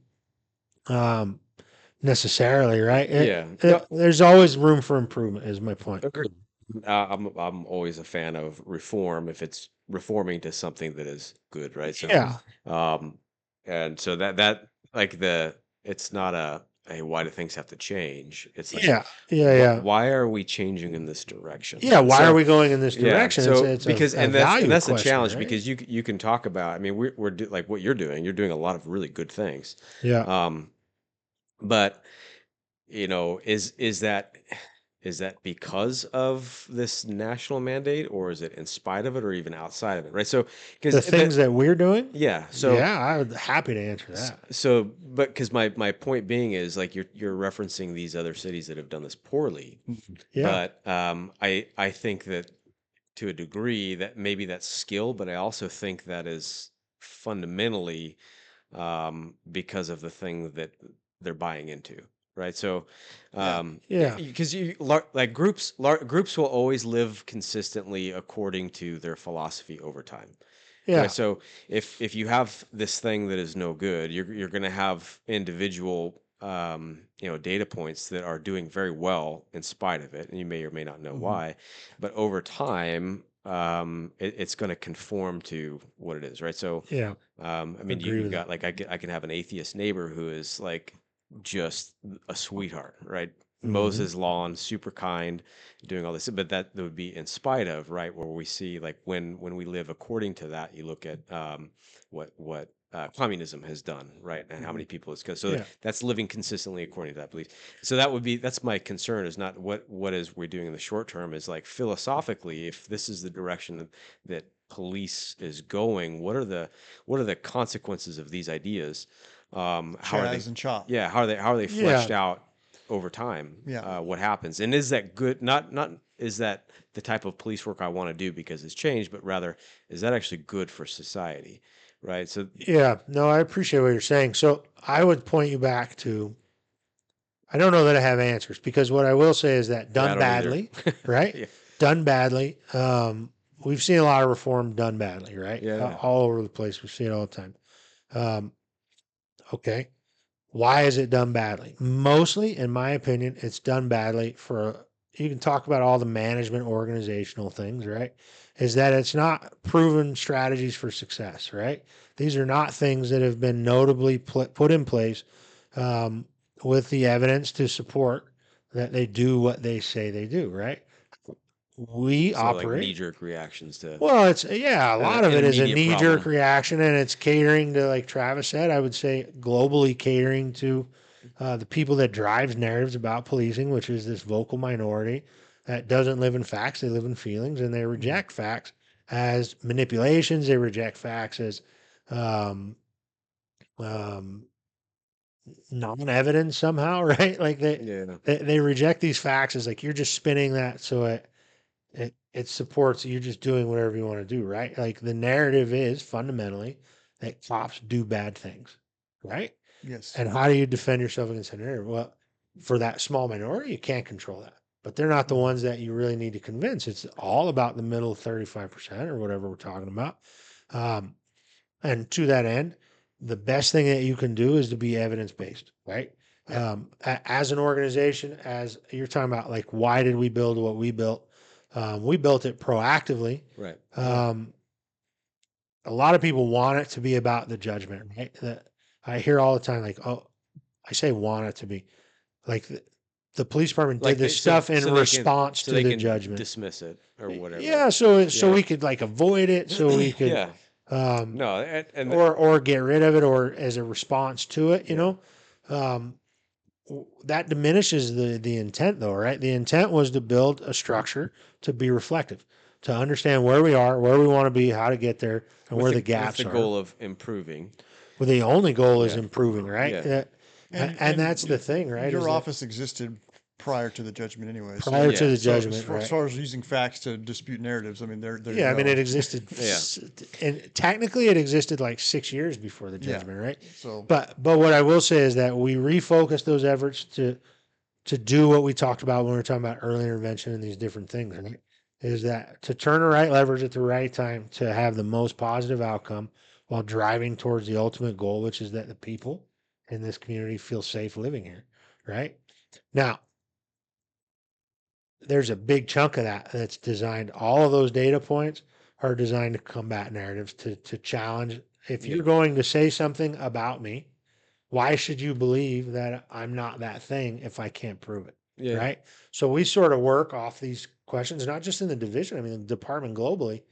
necessarily, right? There's always room for improvement. Is my point. Agreed. I'm always a fan of reform if it's reforming to something that is good, right? So Yeah. and so that like it's not a hey, why do things have to change? It's like why are we changing in this direction? Yeah, why are we going in this direction? So it's because a value that's the question, challenge, right? because you can talk about. I mean, like what you're doing. You're doing a lot of really good things. Yeah. But is that because of this national mandate, or is it in spite of it, or even outside of it, right? So because the things that we're doing. yeah, so yeah, I'm happy to answer that. So, but because my point being is like you're referencing these other cities that have done this poorly, Yeah. but I think that to a degree that maybe that's skill, but I also think that is fundamentally because of the thing that they're buying into, right? So, Yeah. because like groups will always live consistently according to their philosophy over time. Yeah. Right? So if you have this thing that is no good, you're going to have individual data points that are doing very well in spite of it, and you may or may not know why, but over time it's going to conform to what it is, right? So Yeah. I mean, Agree you've with got like I can have an atheist neighbor who is like just a sweetheart, right? Mows his lawn, super kind, doing all this, but that would be in spite of, right? Where we see like when we live according to that, you look at what communism has done, right, and how many people it's so Yeah. that's living consistently according to that belief. So that's my concern, is not what is we're doing in the short term, is like philosophically, if this is the direction that police is going, what are the consequences of these ideas? How are they? Chaz and Chop. Yeah, how are they Yeah. fleshed out over time? Yeah. What happens, and is that good? Not is that the type of police work I want to do because it's changed, but rather is that actually good for society, right? So Yeah, no, I appreciate what you're saying. So I would point you back to, I don't know that I have answers, because what I will say is that I done don't either. badly, right? Yeah, Done badly. We've seen a lot of reform done badly, right? yeah, All over the place. We see it all the time. Um, okay. Why is it done badly? Mostly, in my opinion, it's done badly for, you can talk about all the management organizational things, right? Is that it's not proven strategies for success, right? These are not things that have been notably put in place um, with the evidence to support that they do what they say they do, right? We so like operate. knee-jerk reactions to Well, it's, yeah, a lot of an it is a immediate knee jerk problem. reaction, and it's catering to, like Travis said, I would say globally catering to the people that drives narratives about policing, which is this vocal minority that doesn't live in facts, they live in feelings, and they reject facts as manipulations. They reject facts as um, um, non-evidence somehow, right? Like Yeah, they reject these facts as like you're just spinning that so it supports you're just doing whatever you want to do, right? Like the narrative is fundamentally that cops do bad things, right? Yes. And how do you defend yourself against that narrative? Well, for that small minority, you can't control that. But they're not the ones that you really need to convince. It's all about the middle 35% or whatever we're talking about. Um, and to that end, the best thing that you can do is to be evidence based, right? Yeah. As an organization, as you're talking about, like, why did we build what we built? We built it proactively. right. Um, a lot of people want it to be about the judgment, right? That I hear all the time, like, oh, I say want it to be like the police department did Like this stuff in response to they the can judgment. dismiss it or whatever. Yeah, so Yeah. we could like avoid it, so we could Yeah. um, No, and or get rid of it, or as a response to it, you yeah. know. Um, that diminishes the intent, though, right? The intent was to build a structure to be reflective, to understand where we are, where we want to be, how to get there, and where the With gaps the are. goal of improving. Well, the only goal is Yeah. improving, right? Yeah. And that's the thing, right? Your Is that office existed prior to the judgment anyway. prior to Yeah. the So judgment, as right? far as using facts to dispute narratives, I mean, there Yeah, you I mean, go. it existed, Yeah. and technically, it existed like 6 years before the Yeah. judgment, right? So But what I will say is that we refocused those efforts to do what we talked about when we were talking about early intervention and these different things, right? Is that to turn the right levers at the right time to have the most positive outcome while driving towards the ultimate goal, which is that the people in this community feel safe living here, right? Now, there's a big chunk of that that's designed, all of those data points are designed to combat narratives, to challenge. If Yeah. you're going to say something about me, why should you believe that I'm not that thing if I can't prove it? Yeah. Right. So we sort of work off these questions, not just in the division, I mean, the department globally,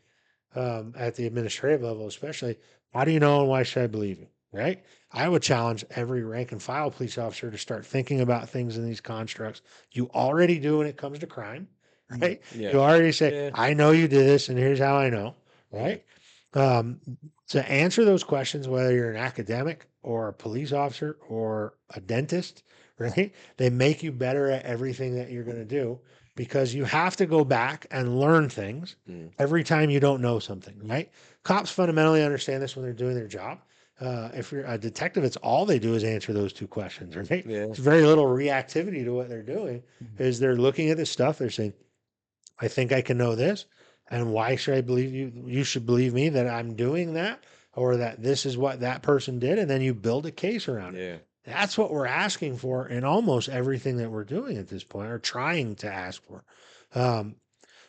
at the administrative level, especially. How do you know and why should I believe you? Right. I would challenge every rank and file police officer to start thinking about things in these constructs you already do when it comes to crime. Right. Yeah. You already say, Yeah. I know you did this, and here's how I know. Yeah. Right. Um, to answer those questions, whether you're an academic or a police officer or a dentist, right? They make you better at everything that you're going to do, because you have to go back and learn things Mm. every time you don't know something, right? Cops fundamentally understand this when they're doing their job. If you're a detective, it's all they do is answer those two questions, right? Yeah. It's very little reactivity to what they're doing. Mhm. Is they're looking at this stuff, they're saying, I think I can know this. And why should I believe you? You should believe me that I'm doing that, or that this is what that person did. And then you build a case around it. Yeah. That's what we're asking for in almost everything that we're doing at this point, or trying to ask for. Um,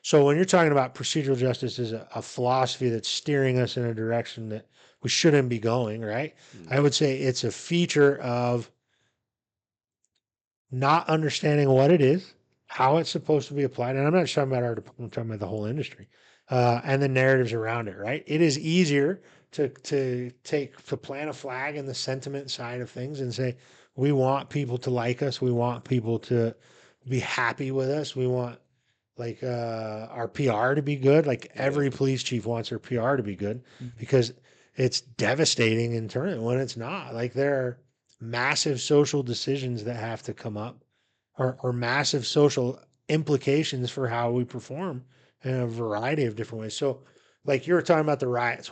so when you're talking about procedural justice as a philosophy that's steering us in a direction that we shouldn't be going, right? Mm. I would say it's a feature of not understanding what it is, how it's supposed to be applied. And I'm not just talking about our department, I'm talking about the whole industry, and the narratives around it, right? It is easier to plant a flag in the sentiment side of things and say, we want people to like us. We want people to be happy with us. We want like our PR to be good. Like every police chief wants their PR to be good because it's devastating in turn when it's not. Like there are massive social decisions that have to come up or massive social implications for how we perform in a variety of different ways. So like you were talking about the riots,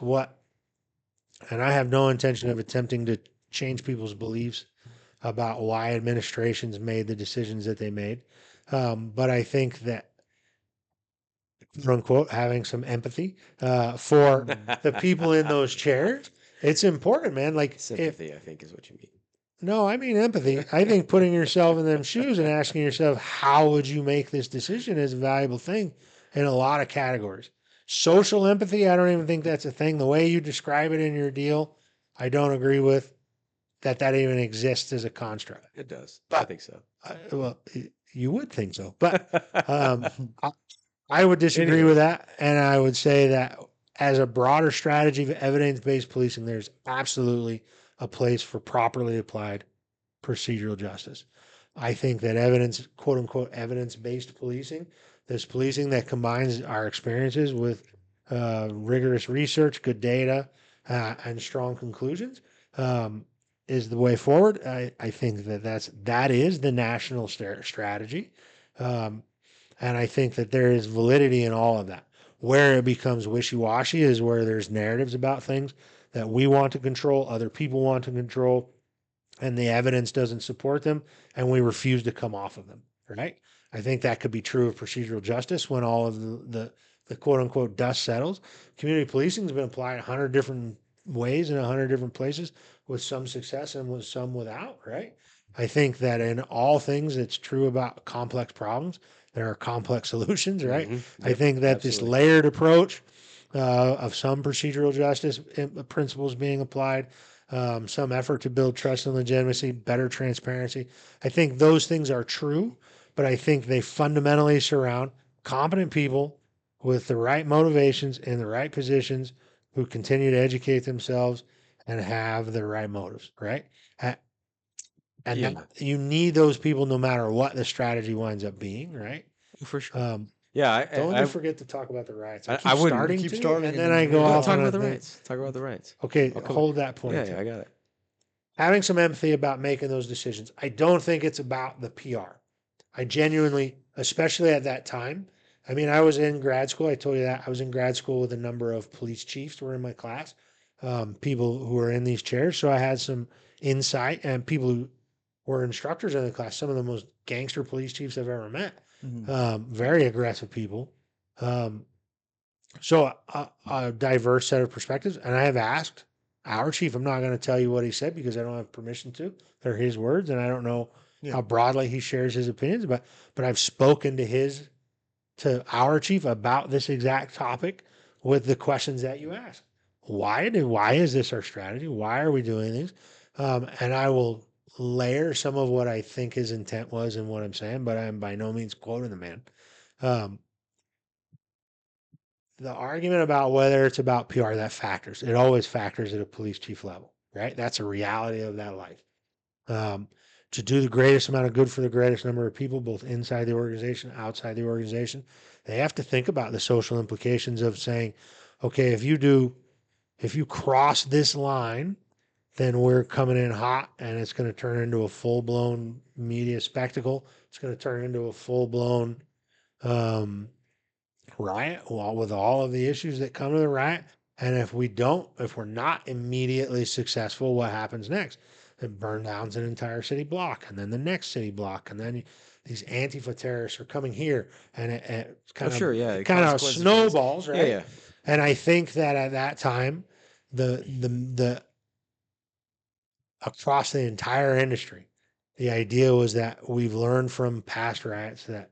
and I have no intention of attempting to change people's beliefs about why administrations made the decisions that they made. But I think that, quote unquote, having some empathy for the people in those chairs, it's important, man. Like, if Sympathy, I think, is what you mean. no, I mean empathy. I think putting yourself in them shoes and asking yourself, how would you make this decision is a valuable thing in a lot of categories. Social empathy, I don't even think that's a thing. The way you describe it in your deal, I don't agree with that even exists as a construct. It does. I But think so. You would think so, but I, I would disagree Anyway. with that, and I would say that as a broader strategy of evidence-based policing, there's absolutely a place for properly applied procedural justice. I think that evidence, quote unquote, evidence-based policing, this policing that combines our experiences with rigorous research, good data, and strong conclusions, is the way forward. I think that is the national strategy. Um, and I think that there is validity in all of that. Where it becomes wishy washy is where there's narratives about things that we want to control, other people want to control, and the evidence doesn't support them, and we refuse to come off of them. Right? I think that could be true of procedural justice when all of the quote unquote dust settles. Community policing has been applied 100 different ways in 100 different places with some success and with some without. Right? I think that in all things, it's true about complex problems. There are complex solutions, right? I Yep, think that this absolutely. layered approach of some procedural justice principles being applied, some effort to build trust and legitimacy, better transparency. I think those things are true, but I think they fundamentally surround competent people with the right motivations in the right positions who continue to educate themselves and have the right motives, right? And Yeah, you need those people no matter what the strategy winds up being, right? for sure. Um, Yeah, don't ever forget to talk about the riots. I I keep wouldn't. starting Keep to, starting and and then then I you go go off Talk on a about the thing. rights. Talk about the rights. Okay, I'll come- hold that point. Yeah, until- yeah, I got it. Having some empathy about making those decisions. I don't think it's about the PR. I genuinely, especially at that time, I mean, I was in grad school. I told you that I was in grad school with a number of police chiefs who were in my class, people who were in these chairs. So I had some insight, and people who were instructors in the class, some of the most gangster police chiefs I've ever met, very aggressive people. Um, so a diverse set of perspectives. And I have asked our chief, I'm not going to tell you what he said because I don't have permission to. They're his words, and I don't know Yeah. how broadly he shares his opinions, but I've spoken to our chief about this exact topic with the questions that you asked. Why is this our strategy? Why are we doing things? And I will layer some of what I think his intent was in what I'm saying, but I'm by no means quoting the man. Um, the argument about whether it's about PR, that factors. It always factors at a police chief level, right? That's a reality of that life. Um, to do the greatest amount of good for the greatest number of people, both inside the organization, outside the organization, they have to think about the social implications of saying, okay, if you cross this line, then we're coming in hot and it's going to turn into a full blown media spectacle. It's going to turn into a full blown um, riot, well, with all of the issues that come to the riot. And if we're not immediately successful, what happens next? It burn downs an entire city block, and then the next city block, and then these Antifa terrorists are coming here, and it kind sure, yeah, it kind of consequences for this. snowballs, Yeah, right? yeah. And I think that at that time, the across the entire industry. The idea was that we've learned from past riots that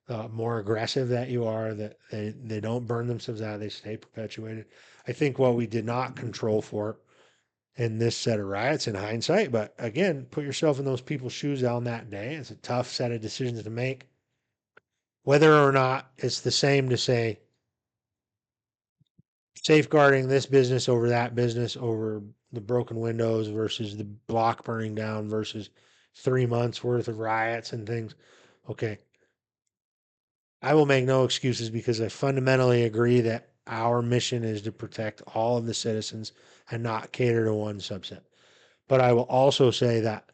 the more aggressive that you are, that they don't burn themselves out, they stay perpetuated. I think what we did not control for in this set of riots in hindsight, but again, put yourself in those people's shoes on that day. It's a tough set of decisions to make. Whether or not it's the same to say, safeguarding this business over that business, over the broken windows versus the block burning down versus 3 months worth of riots and things. Okay. I will make no excuses because I fundamentally agree that our mission is to protect all of the citizens and not cater to one subset. But I will also say that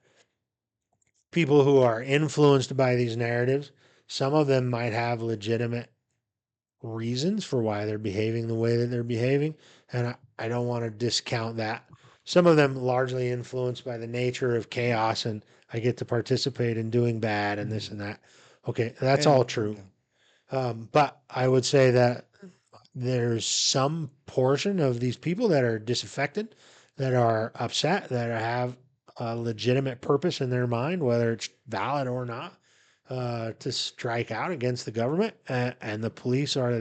people who are influenced by these narratives, some of them might have legitimate reasons for why they're behaving the way that they're behaving. And I don't want to discount that. Some of them largely influenced by the nature of chaos and I get to participate in doing bad and this and that. Okay, that's all true. But I would say that there's some portion of these people that are disaffected, that are upset, that have a legitimate purpose in their mind, whether it's valid or not, to strike out against the government, and the police are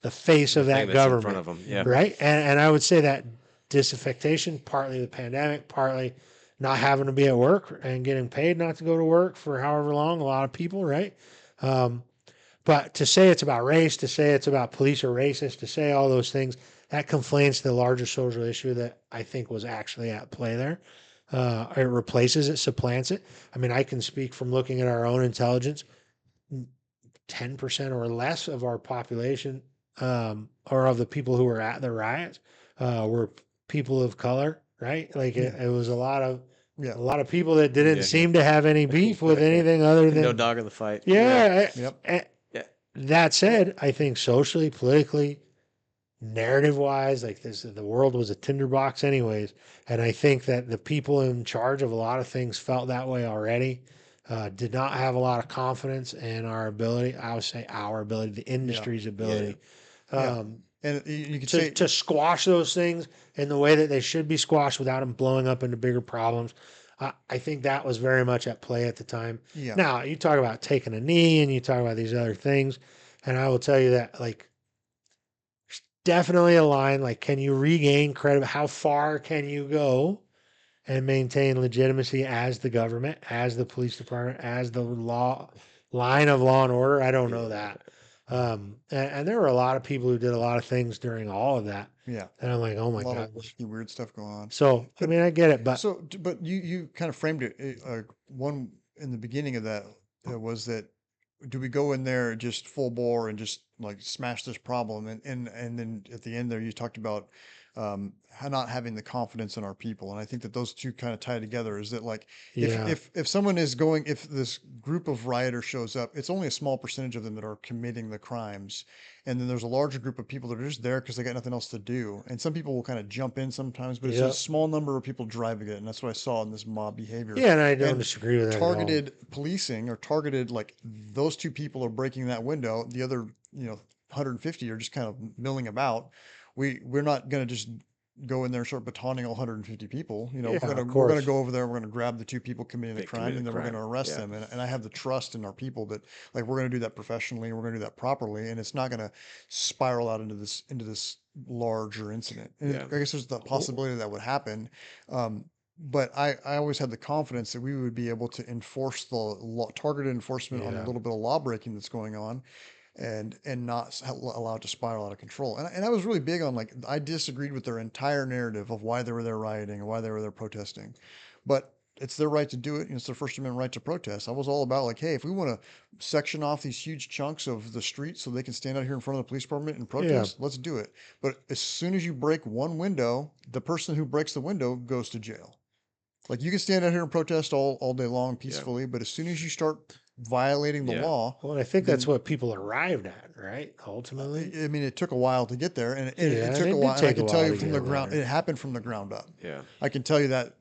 the face of The that thing that's in front government, of them. Yeah. right? And I would say that disaffection, partly the pandemic, partly not having to be at work and getting paid not to go to work for however long, a lot of people, right? But to say it's about race, to say it's about police are racist, to say all those things, that conflates the larger social issue that I think was actually at play there. It replaces it, supplants it. I mean, I can speak from looking at our own intelligence. 10% or less of our population, or of the people who were at the riots, were people of color, right? Like it was a lot of people that didn't Yeah. seem to have any beef with anything other than No dog in the fight. yeah. Yep. That said, I think socially, politically, narrative wise, like this, the world was a tinderbox, anyways. And I think that the people in charge of a lot of things felt that way already. Did not have a lot of confidence in our ability. I would say our ability, the industry's ability, And you could to, say, to squash those things in the way that they should be squashed without them blowing up into bigger problems. I think that was very much at play at the time. yeah, Now, you talk about taking a knee and you talk about these other things. And I will tell you that, like, there's definitely a line, like, can you regain credit? How far can you go and maintain legitimacy as the government, as the police department, as the line of law and order? I don't know that. And there were a lot of people who did a lot of things during all of that. yeah, And I'm like, oh a my lot God. of wacky, weird stuff going on. So, I mean, I get it, but But you kind of framed it. One in the beginning of that was that, do we go in there just full bore and just like smash this problem? And then at the end there, you talked about not having the confidence in our people. And I think that those two kind of tie together. Is that like yeah, if someone is going, if this group of rioters shows up, it's only a small percentage of them that are committing the crimes. And then there's a larger group of people that are just there because they got nothing else to do. And some people will kind of jump in sometimes, but it's yeah, a small number of people driving it. And that's what I saw in this mob behavior. yeah, and I don't And disagree with that at all. targeted policing, or targeted, like, those two people are breaking that window. The other, 150 are just kind of milling about. We're not going to just go in there and start batoning all 150 people. Yeah, We're of gonna course. go over there. We're gonna grab the two people committing the That crime, committed and then the we're gonna crime. arrest Yeah. them. And I have the trust in our people that, like, we're gonna do that professionally, and we're gonna do that properly, and it's not gonna spiral out into this larger incident. And Yeah. I guess there's the possibility that would happen. But I always had the confidence that we would be able to enforce the targeted enforcement on a Yeah. little bit of law breaking that's going on, and not allow it to spiral out of control. And I was really big on, like, I disagreed with their entire narrative of why they were there rioting and why they were there protesting, but it's their right to do it, and it's their First Amendment right to protest. I was all about, like, hey, if we want to section off these huge chunks of the street so they can stand out here in front of the police department and protest, let's do it. But as soon as you break one window, the person who breaks the window goes to jail. Like, you can stand out here and protest all day long peacefully, but as soon as you start violating the Yeah. law, Well, I think that's then what people arrived at, right? Ultimately. I mean, it took a while to get there, and it Yeah, took it a did while. And I take a can tell while you to from get the ground, there. it happened from the ground up. Yeah. I can tell you that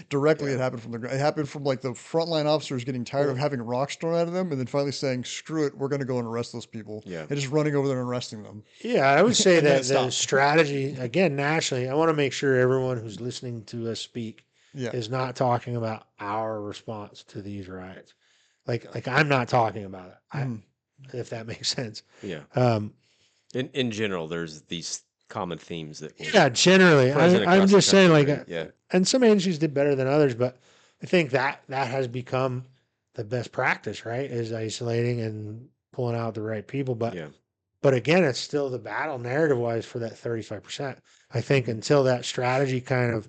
directly. It happened from the ground. It happened from, like, the frontline officers getting tired of having rocks thrown at them, and then finally saying, "Screw it, we're going to go and arrest those people." Yeah. And just running over there and arresting them. Yeah, I would say And then that it the stopped. strategy, again, nationally, I want to make sure everyone who's listening to us speak Yeah. is not talking about our response to these riots. Like I'm not talking about it. Mhm. If that makes sense. Yeah. Um, In general, there's these common themes that will yeah, generally, present I'm across the just saying, country, like, right? Yeah. and some agencies did better than others, but I think that has become the best practice, right? Is isolating and pulling out the right people. Yeah. But again, it's still the battle narrative wise for that 35%. I think until that strategy kind of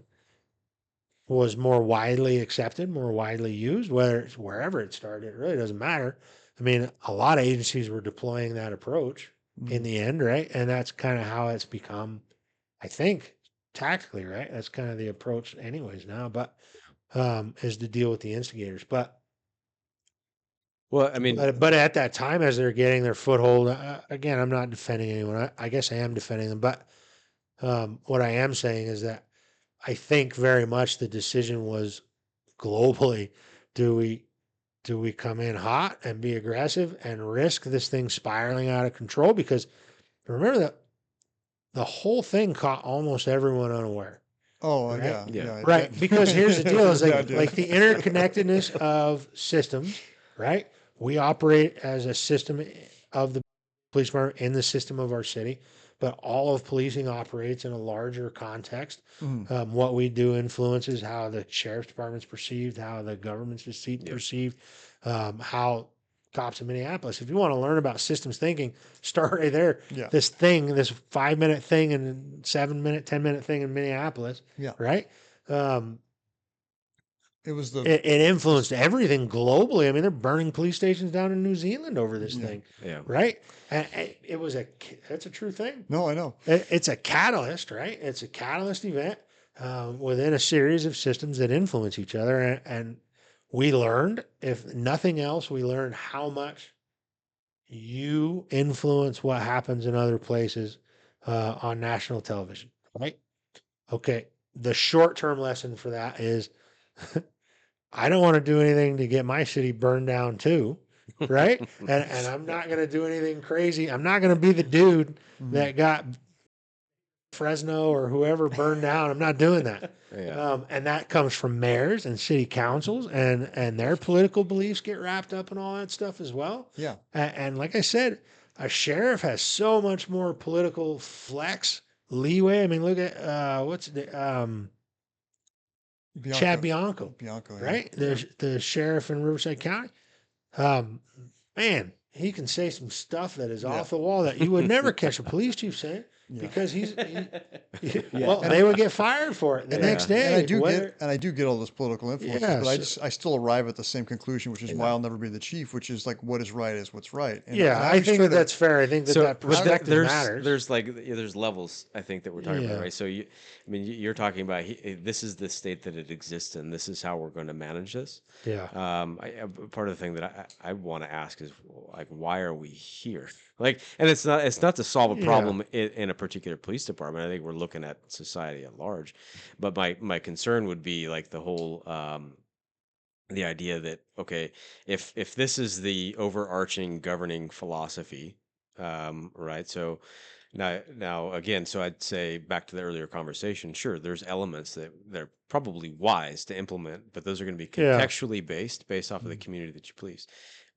was more widely accepted, more widely used, whether it's wherever it started, it really doesn't matter. I mean, a lot of agencies were deploying that approach in the end, right? And that's kind of how it's become, I think, tactically, right? That's kind of the approach, anyways, now, but is to deal with the instigators. Well, I mean, But at that time, as they're getting their foothold, again, I'm not defending anyone. I guess I am defending them, but what I am saying is that I think very much the decision was globally: do we come in hot and be aggressive and risk this thing spiraling out of control? Because remember that the whole thing caught almost everyone unaware. Oh, Right? yeah. Yeah. Yeah. Right. Because here's the deal is Yeah, it like did. the interconnectedness of systems, right? We operate as a system of the police department in the system of our city, but all of policing operates in a larger context. Mhm. What we do influences how the sheriff's department's perceived, how the government's Yep. perceived, how cops in Minneapolis. If you want to learn about systems thinking, start right there. Yeah. This thing, this 5 minute thing and 7 minute, 10 minute thing in Minneapolis, Yeah. right? Um, It was the, it influenced everything globally. I mean, they're burning police stations down in New Zealand over this Yeah. thing, yeah. right? And it was that's a true thing. no, I know. It's a catalyst, right? It's a catalyst event within a series of systems that influence each other. And we learned, if nothing else, we learned how much you influence what happens in other places on national television, right? Okay. The short term lesson for that is I don't want to do anything to get my city burned down too, right? And I'm not going to do anything crazy. I'm not going to be the dude Mhm. that got Fresno or whoever burned down. I'm not doing that. Yeah. And that comes from mayors and city councils, and their political beliefs get wrapped up in all that stuff as well. Yeah. And like I said, a sheriff has so much more political flex leeway. I mean, look at what's the Chad Bianco, Bianco, yeah. right? The sheriff in Riverside County. Um, man, he can say some stuff that is Yeah. off the wall that you would never catch a police chief saying Yeah. because Yeah. well, they would get fired for it the Yeah. next day. And I do whether- get all this political influence, Yeah, but so- I still arrive at the same conclusion, which is why Yeah. I'll never be the chief, which is like what is right is what's right. And yeah, I always think try that to- that's fair. I think that that but perspective there's matters. there's like there's levels I think that we're talking Yeah. about, right? So I mean, you're talking about this is the state that it exists in. This is how we're going to manage this. Yeah. Part of the thing that I want to ask is like, why are we here? Like, and it's not to solve a Yeah. problem in a particular police department. I think we're looking at society at large. But my concern would be like the whole the idea that, okay, if this is the overarching governing philosophy, right? So now again, so I'd say back to the earlier conversation, sure, there's elements that they're probably wise to implement, but those are going to be Yeah. contextually based off of the community that you please.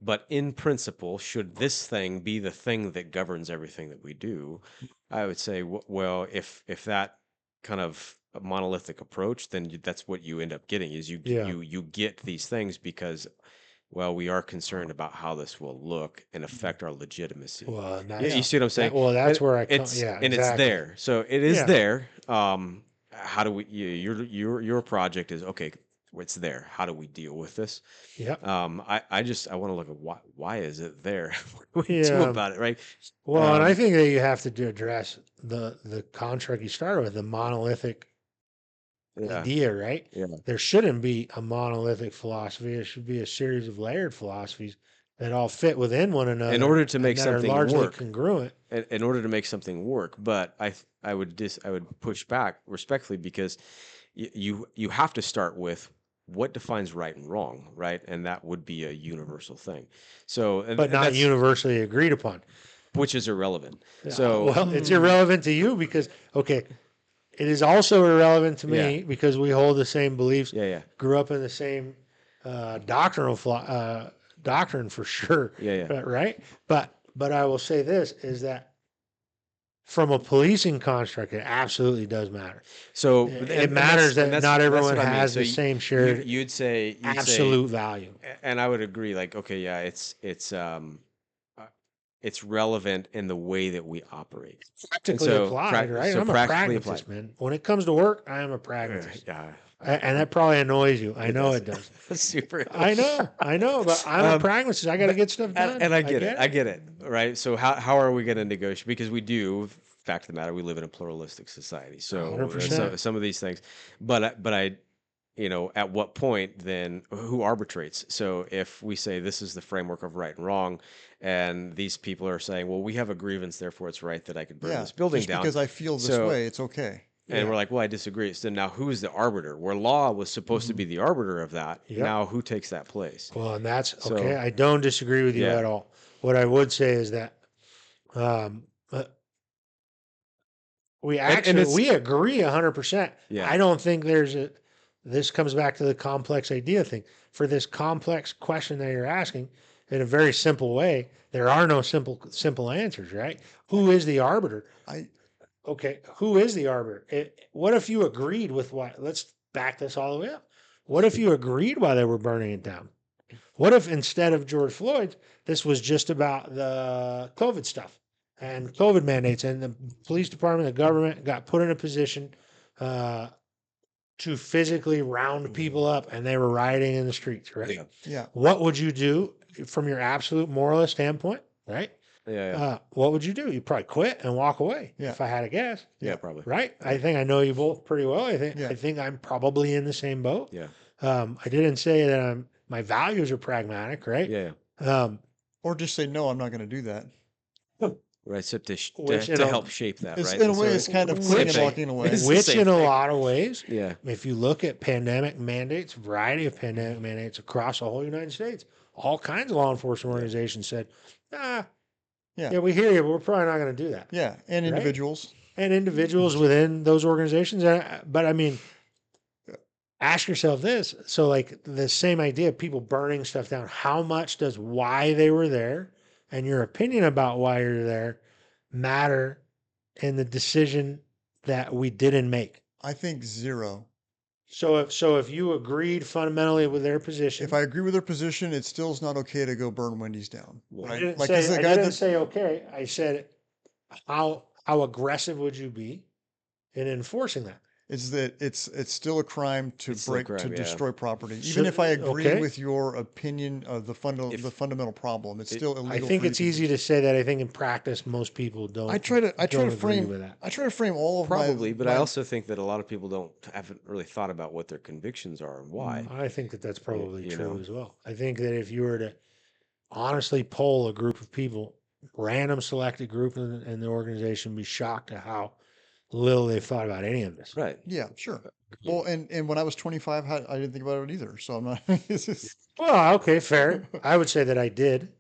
But in principle, should this thing be the thing that governs everything that we do? I would say, well, if that kind of a monolithic approach, then that's what you end up getting is Yeah. you get these things because, well, we are concerned about how this will look and affect our legitimacy. Well, and You that's, see what I'm saying? well, that's And where I come. it's Yeah, and exactly. it's there, so it is Yeah. there. How do we? Your project is okay. It's there. How do we deal with this? Yep. I want to look at why is it there? What do we do Yeah. about it, right? Well, and I Um, think that you have to address the contract you started with, the monolithic Yeah, idea, right? yeah. There shouldn't be a monolithic philosophy. It should be a series of layered philosophies that all fit within one another. In order to and make that are something largely work. congruent. In order to make something work. But I would push back respectfully because you have to start with what defines right and wrong, right? And that would be a universal thing. So, But and not that's universally agreed upon. which is irrelevant. Yeah, So, well, it's irrelevant to you because okay, it is also irrelevant to me Yeah. because we hold the same beliefs, yeah, grew up in the same doctrine for sure, yeah. right? But I will say this is that from a policing construct, it absolutely does matter. So It matters that not everyone has the same shared You'd say absolute value. and I would agree. Like, okay, yeah, it's it's relevant in the way that we operate. Practically so applied, right? so I'm a practically pragmatist, applied. man. When it comes to work, I am a pragmatist. Yeah, And that probably annoys you. I know it does. Super. I know, but I'm a pragmatist. I got to get stuff done. And I get it. I get it. Right. So how are we going to negotiate? Because we do, fact of the matter, we live in a pluralistic society. So 100%. some of these things, but I, at what point then who arbitrates? So if we say this is the framework of right and wrong, and these people are saying, well, we have a grievance, therefore it's right that I could burn Yeah. this building Just down. because I feel this So- way, it's okay. And we're like, well, I disagree. So now who's the arbiter? Where law was supposed to be the arbiter of that. Yep. Now who takes that place? Well, and that's So- okay. I don't disagree with you Yeah. at all. What I would say is that we actually it's- we agree 100%. Yeah. I don't think there's a. This comes back to the complex idea thing. For this complex question that you're asking, in a very simple way, there are no simple answers, right? Who is the arbiter? Okay, who is the arbiter? What if you agreed with what? Let's back this all the way up. What if you agreed while they were burning it down? What if instead of George Floyd's, this was just about the COVID stuff and COVID mandates, and the police department, the government got put in a position to physically round people up, and they were rioting in the streets, right? Yeah. Yeah. What would you do from your absolute moralist standpoint, right? Yeah. What would you do? You'd probably quit and walk away, Yeah. if I had to guess. Yeah, probably. Right? I think I know you both pretty well. I Yeah. think I'm probably in the same boat. Yeah. I didn't say that my values are pragmatic, right? Yeah. Or just say, no, I'm not going to do that. Right. So Which, to you know, help shape that, It's, right? in a So way, it's kind of which- quitting and walking away. It's the Which same in a thing. lot of ways, Yeah. if you look at pandemic mandates, variety of pandemic mandates across the whole United States, all kinds of law enforcement organizations said, Yeah. we hear you, but we're probably not going to do that. Yeah. And Right? individuals. And individuals within those organizations. But I mean, ask yourself this. So, like the same idea of people burning stuff down, how much does why they were there and your opinion about why you're there matter in the decision that we didn't make? I think 0. So if you agreed fundamentally with their position, If I agree with their position, it still is not okay to go burn Wendy's down. I Right? didn't Like, say, 'cause the I guy didn't that, say okay. I said how aggressive would you be in enforcing that? is that it's still a crime to It's still a break, to crime, yeah. destroy property. So- Even if I agree okay. with your opinion of the If- fundamental problem, it's still illegal. I think for you it's easy to say that. I think in practice, most people don't. I try to don't agree frame with that. I try to frame all of Probably, but I my- also think that a lot of people haven't really thought about what their convictions are and why. I think that that's probably you true know. as well. I think that if you were to honestly poll a group of people, random selected group in the organization, be shocked at how little they've thought about any of this. Right. Yeah, sure. Well, and when I was 25, I didn't think about it either. So I'm not. It's just, Well, okay, fair. I would say that I did.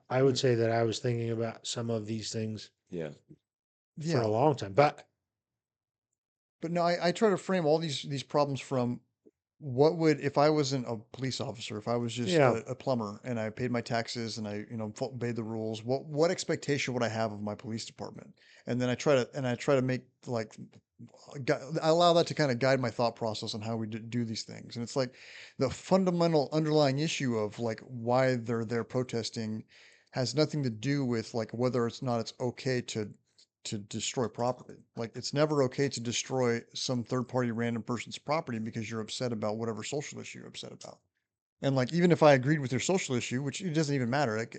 I would say that I was thinking about some of these things Yeah. for yeah, a long time, but but no, I try to frame all these problems from what would, if I wasn't a police officer, if I was just Yeah. a plumber and I paid my taxes and I obeyed the rules, what expectation would I have of my police department? And then I try to make like I allow that to kind of guide my thought process on how we do these things. And it's like the fundamental underlying issue of like why they're there protesting has nothing to do with like whether it's okay to destroy property. Like it's never okay to destroy some third party random person's property because you're upset about whatever social issue you're upset about. And like even if I agreed with your social issue, which it doesn't even matter, like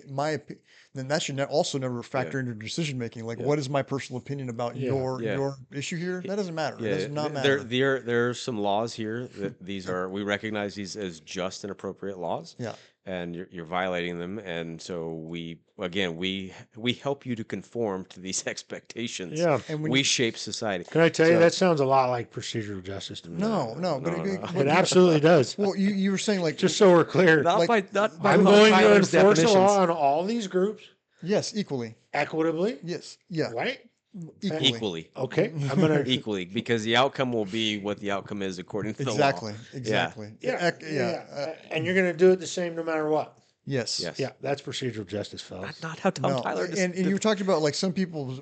then that should also never factor into decision making. Like, Yeah. what is my personal opinion about Yeah. your issue here? That doesn't matter. Yeah. It does not matter. There are some laws here that we recognize these as just and appropriate laws. Yeah. And you're violating them, and so we help you to conform to these expectations. yeah. And when We you, shape society. Can I tell you So- that sounds a lot like procedural justice to me? no, but It absolutely does. well, you were saying like Just so we're clear, Not by I'm going to Tyler's enforce the definitions. law on all these groups yes, equally, equitably, yes, yeah, right? equally. Okay, I'm gonna. Equally, because the outcome will be what the outcome is according to the law. exactly. And you're gonna do it the same no matter what. Yes. Yes. Yeah, that's procedural justice, fellas. Not how Tom No, Tyler. and you were talking about like some people's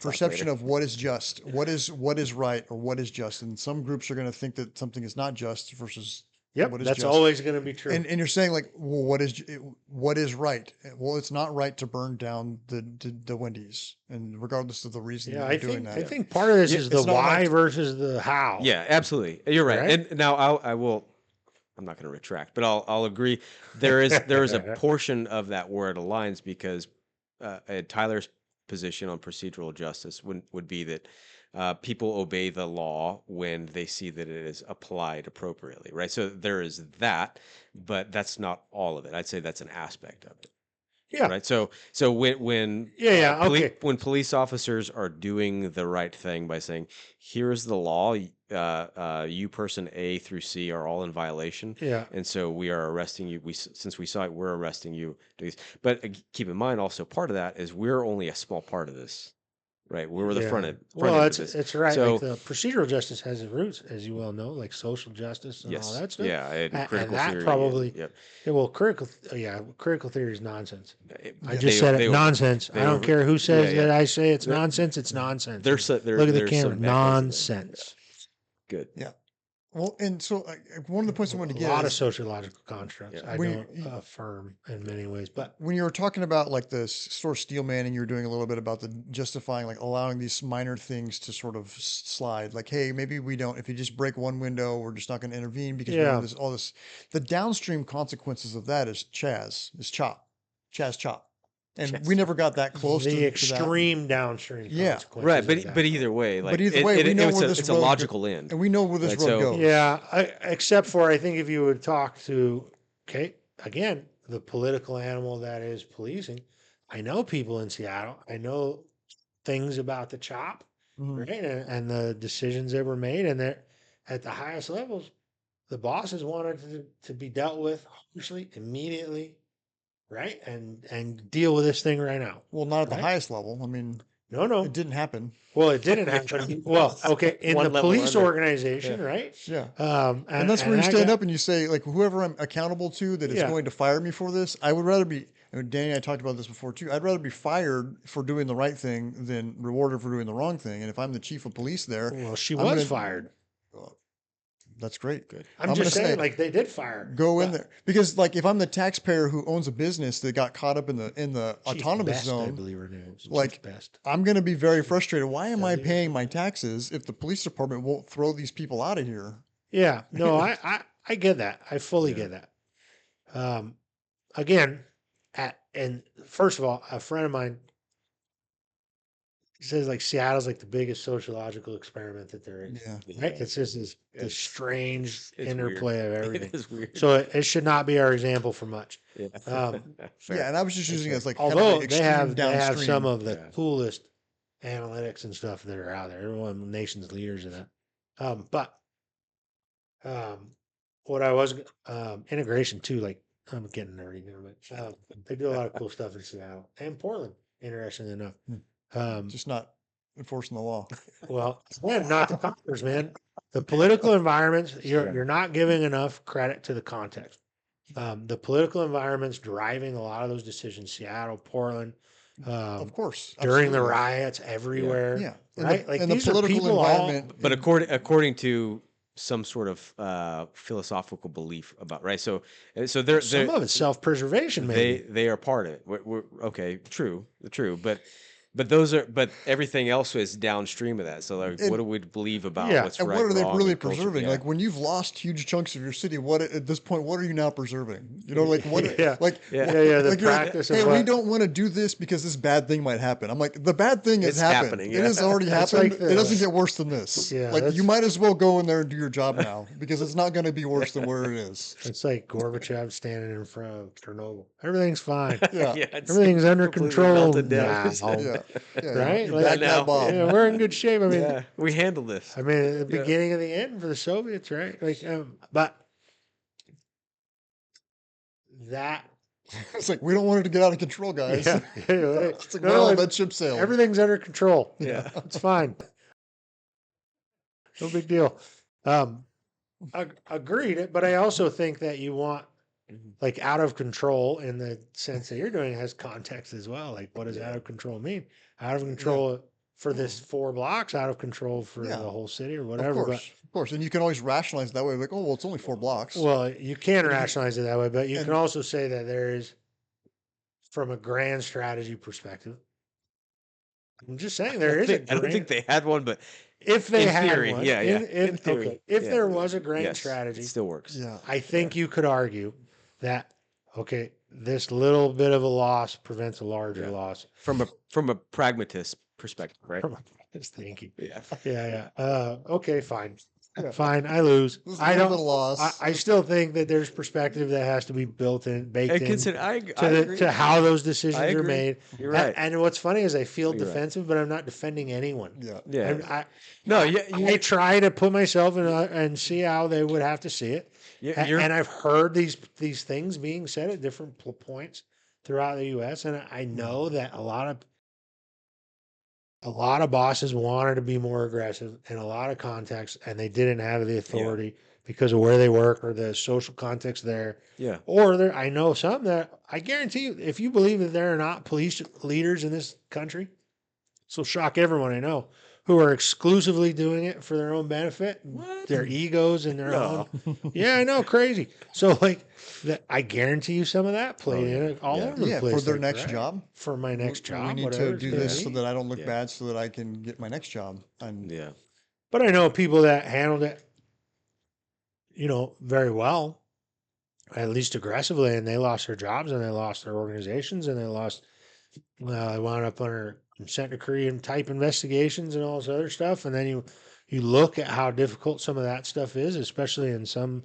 perception of what is just, what is right, or what is just, and some groups are going to think that something is not just versus Yep, what is that's just. always going to be true. And you're saying like, well, what is right? Well, it's not right to burn down the Wendy's, and regardless of the reason yeah, that I you're doing think that. I think part of this Yeah, is the it's not why right to- versus the how. Yeah, absolutely. You're right. Right? And now I will. I'm not going to retract, but I'll agree. There is a portion of that where it aligns because Tyler's position on procedural justice would be that people obey the law when they see that it is applied appropriately, right? So there is that, but that's not all of it. I'd say that's an aspect of it. Yeah. Right. So when Yeah, okay. when police officers are doing the right thing by saying, "Here's the law. You person A through C are all in violation, Yeah. and so we are arresting you. Since we saw it, we're arresting you." But keep in mind, also part of that is we're only a small part of this, right? We're the front Yeah. end. Well, Of this. it's right. So Like the procedural justice has its roots, as you well know, like social justice and all yes, that stuff. yeah, and And critical that theory. probably, Yep. yeah, well, critical theory is nonsense. I They- just said it, they- nonsense. they I don't over- care who says yeah. that I say it's There- nonsense. It's nonsense. There's Look at the there's camera. some echoes of it. Nonsense. Good. Well, and so one of the points I wanted to A get lot of is sociological constructs. Yeah. I When don't you- affirm in many ways, but when you were talking about like the store steel manning, you were doing a little bit about the justifying, like allowing these minor things to sort of slide. Like, hey, maybe we don't. If you just break one window, we're just not going to intervene because we Yeah. know this. All this, the downstream consequences of that is chop, and we never got that close the to that. extreme downstream Yeah. consequences. Right, of but that. but either way, like either way, we know where this it's a road go- logical end. And we know where this Right, road so- goes. Yeah, except for I think if you would talk to, okay, again, the political animal that is policing, I know people in Seattle. I know things about the CHOP, Mhm. right, and the decisions that were made, and they're at the highest levels. The bosses wanted to be dealt with harshly, immediately, right, and deal with this thing right now. Well, not at the Right? highest level. I mean, No. it didn't happen. Well, it didn't happen. Well, okay, in One the level police under. organization, right? Yeah. And that's where you that stand guy- up and you say, like, whoever I'm accountable to that is Yeah. going to fire me for this, I would rather be. I mean, Danny and I talked about this before too. I'd rather be fired for doing the right thing than rewarded for doing the wrong thing. And if I'm the chief of police there, Well, she I'm was gonna- fired. that's great. Good. I'm I'm just gonna saying, say, like they did fire. her. Go in But there because, like, if I'm the taxpayer who owns a business that got caught up in the Chief autonomous Best, I zone, believe her name is. Chief like, Best. I'm going to be very frustrated. Why am I Believe it. paying my taxes if the police department won't throw these people out of here? Yeah, no, I get that. I fully Yeah. get that. Again, and first of all, a friend of mine says like Seattle's like the biggest sociological experiment that there is. Yeah. Right? It's just this strange It's weird. interplay of It everything. is weird. So it should not be our example for much. Yeah. Fair. Yeah, and I was just using it as like kind of Although like they extreme have some downstream. of the Yeah. coolest analytics and stuff that are out there. They're one of the nation's leaders in that. But what I was integration too, like I'm getting nerdy here, but they do a lot of cool stuff in Seattle and Portland. Interestingly enough, Just not enforcing the law. well, again, not the Congress, man. The political environments, you're not giving enough credit to the context. The political environments driving a lot of those decisions. Seattle, Portland, Of course. during the absolutely. riots everywhere. Yeah. And right. The, Like and the these are political people all- environment. But according to some sort of philosophical belief about right, so they're some of it's self-preservation, maybe. they are part of it. We're okay, true, but everything else is downstream of that. So like, And- what do we believe about Yeah. what's and right? what are they wrong, really and culture? preserving? Yeah. Like when you've lost huge chunks of your city, what at this point, what are you now preserving? You know, like what? Yeah. Like Yeah. Yeah, the like you're like, practice hey, of we what, don't want to do this because this bad thing might happen. I'm like, the bad thing has It's happened. happening, It yeah. has already It's happened. like It doesn't this. get worse than this. Yeah, Like you that's- might as well go in there and do your job now because it's not going to be worse than where it is. it's like Gorbachev standing in front of Chernobyl. Everything's fine. Yeah. it's Everything's under completely control melted down. now. Yeah. Yeah. Right? You Like- back Now. that Bob. Yeah, we're in good shape. I mean, Yeah, we handle this. I mean, at the Yeah. beginning of the end for the Soviets, right? Like, but that, It's like we don't want it to get out of control, guys. yeah, It's like, no, well, it- that ship sailed. everything's under control. Yeah. It's fine. No big deal. Agreed, but I also think that you want like out of control in the sense that you're doing has context as well. Like, what does out of control mean? Out of control for this 4 blocks out of control for Yeah, the whole city or Of whatever. course. And you can always rationalize it that way. Like, oh, well, it's only 4 blocks. But well, you can But if you- rationalize it that way, but you can and- also say that there is, from a grand strategy perspective. I'm just saying there is a I don't grand. think they had one, but If they in had theory, one, yeah, yeah. In if theory, okay, if yeah. there was a grand yes, strategy, it still works. yeah. I think you could argue that okay, this little bit of a loss prevents a larger Yeah. loss. From a pragmatist perspective, right? From a thinking. Yeah. Yeah. Okay, fine. Yeah. Fine, I lose. This is a I little don't. bit of loss. I still think that there's perspective that has to be baked And in consider, I agree. to how those decisions are agree. made. You're right. And what's funny is I feel You're right. defensive, but I'm not defending anyone. Yeah. Yeah. No, yeah, I try to put myself in and see how they would have to see it. you're, And I've heard these things being said at different points throughout the U.S. And I know that a lot of bosses wanted to be more aggressive in a lot of contexts, and they didn't have the authority because of where they work or the social context there. yeah. Or I know some that I guarantee you, if you believe that there are not police leaders in this country, this will shock everyone I know, who are exclusively doing it for their own benefit, their egos and their own. Yeah, I know, crazy. So like, I guarantee you, some of that played in it all over the Yeah, place. for their like, next right? job. For my next job, We need whatever to it's do gonna this be. so that I don't look Yeah. bad, so that I can get my next job. And Yeah. But I know people that handled it, very well, at least aggressively, and they lost their jobs and they lost their organizations and they wound up under consent decree and type investigations and all this other stuff. And then you look at how difficult some of that stuff is, especially in some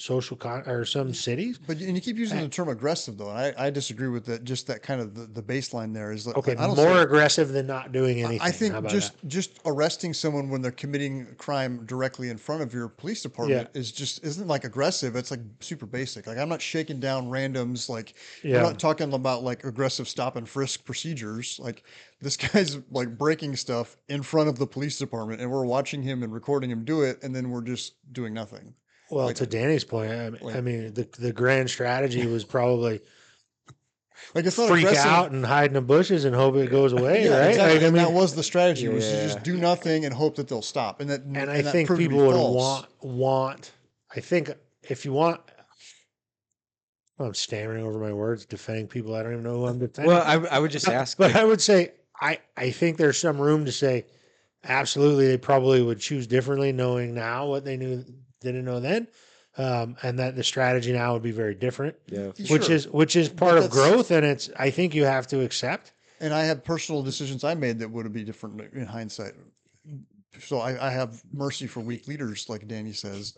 or some cities. But you keep using the term aggressive though, and I disagree with that. Just that kind of the baseline there is like, Okay, I don't more say, aggressive than not doing anything. I think How about just arresting someone when they're committing a crime directly in front of your police department isn't like aggressive. It's like super basic. Like I'm not shaking down randoms. Like Yeah. we're not talking about like aggressive stop and frisk procedures. Like this guy's like breaking stuff in front of the police department, and we're watching him and recording him do it, and then we're just doing nothing. Well, Like- to Danny's point, I mean, the grand strategy was probably Like it's not freak aggressive. out and hide in the bushes and hope it goes away, Yeah, right? exactly. Like, I And mean, that was the strategy, was to just Yeah. do nothing and hope that they'll stop. And and I that think proved to be people would false. want. I think if you want, I'm stammering over my words, defending people. I don't even know who I'm defending. Well, I would just ask. but like, I would say I think there's some room to say, absolutely, they probably would choose differently, knowing now what they didn't know then, and that the strategy now would be very different. yeah. Which is part of that's- growth, and I think you have to accept. And I have personal decisions I made that would be different in hindsight. So I have mercy for weak leaders, like Danny says.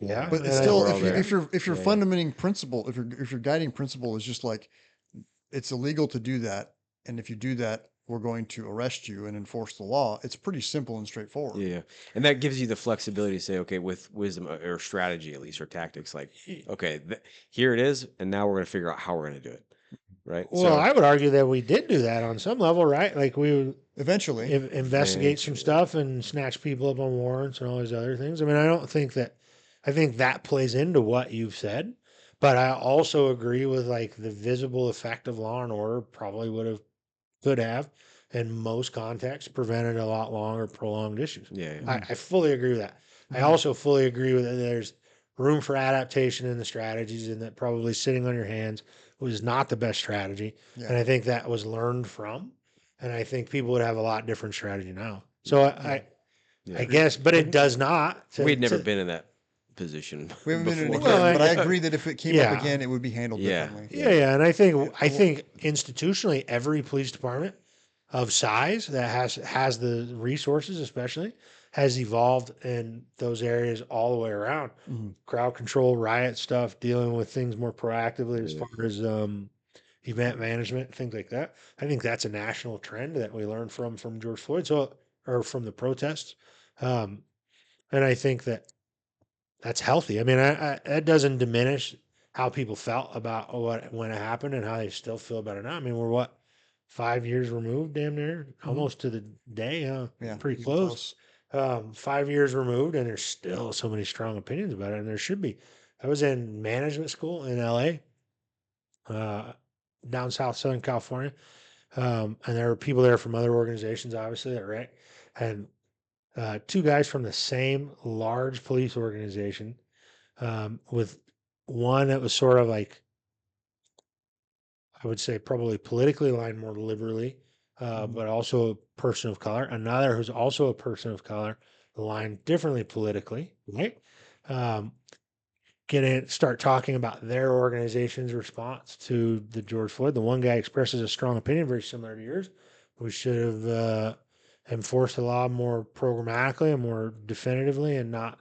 Yeah, But and it's I- still, we're all there. if your Yeah. fundamental principle, if your guiding principle is just like, it's illegal to do that, and if you do that, we're going to arrest you and enforce the law. It's pretty simple and straightforward. Yeah, and that gives you the flexibility to say, okay, with wisdom or strategy at least, or tactics, like, okay, here it is, and now we're going to figure out how we're going to do it, right? well, I would argue that we did do that on some level, right? Like we would Eventually, investigate some stuff and snatch people up on warrants and all these other things. I mean, I think that plays into what you've said, but I also agree with like the visible effect of law and order probably could have, in most contexts, prevented a lot longer prolonged issues. yeah, I fully agree with that. I also fully agree with that there's room for adaptation in the strategies, and that probably sitting on your hands was not the best strategy. Yeah. And I think that was learned from, and I think people would have a lot different strategy now. So I yeah. guess, but it does not. We'd never been in that position. we haven't been in it before. again, Well, but I agree that if it came Yeah. up again, it would be handled Yeah. differently. Yeah, and I think institutionally, every police department of size that has the resources, especially, has evolved in those areas all the way around. Mhm. Crowd control, riot stuff, dealing with things more proactively as Yeah. far as event management, things like that. I think that's a national trend that we learned from George Floyd, or from the protests, and I think that's healthy. I mean, that doesn't diminish how people felt about when it happened and how they still feel about it now. I mean, we're 5 years removed, damn near, almost to the day. Yeah, Pretty close. 5 years removed, and there's still so many strong opinions about it, and there should be. I was in management school in LA, down Southern California. And there were people there from other organizations, obviously, right? And two guys from the same large police organization, with one that was sort of like, I would say, probably politically aligned more liberally, but also a person of color. Another who's also a person of color, aligned differently politically, right? Um, start talking about their organization's response to the George Floyd. The one guy expresses a strong opinion, very similar to yours. We should have enforced the law more programmatically and more definitively, and not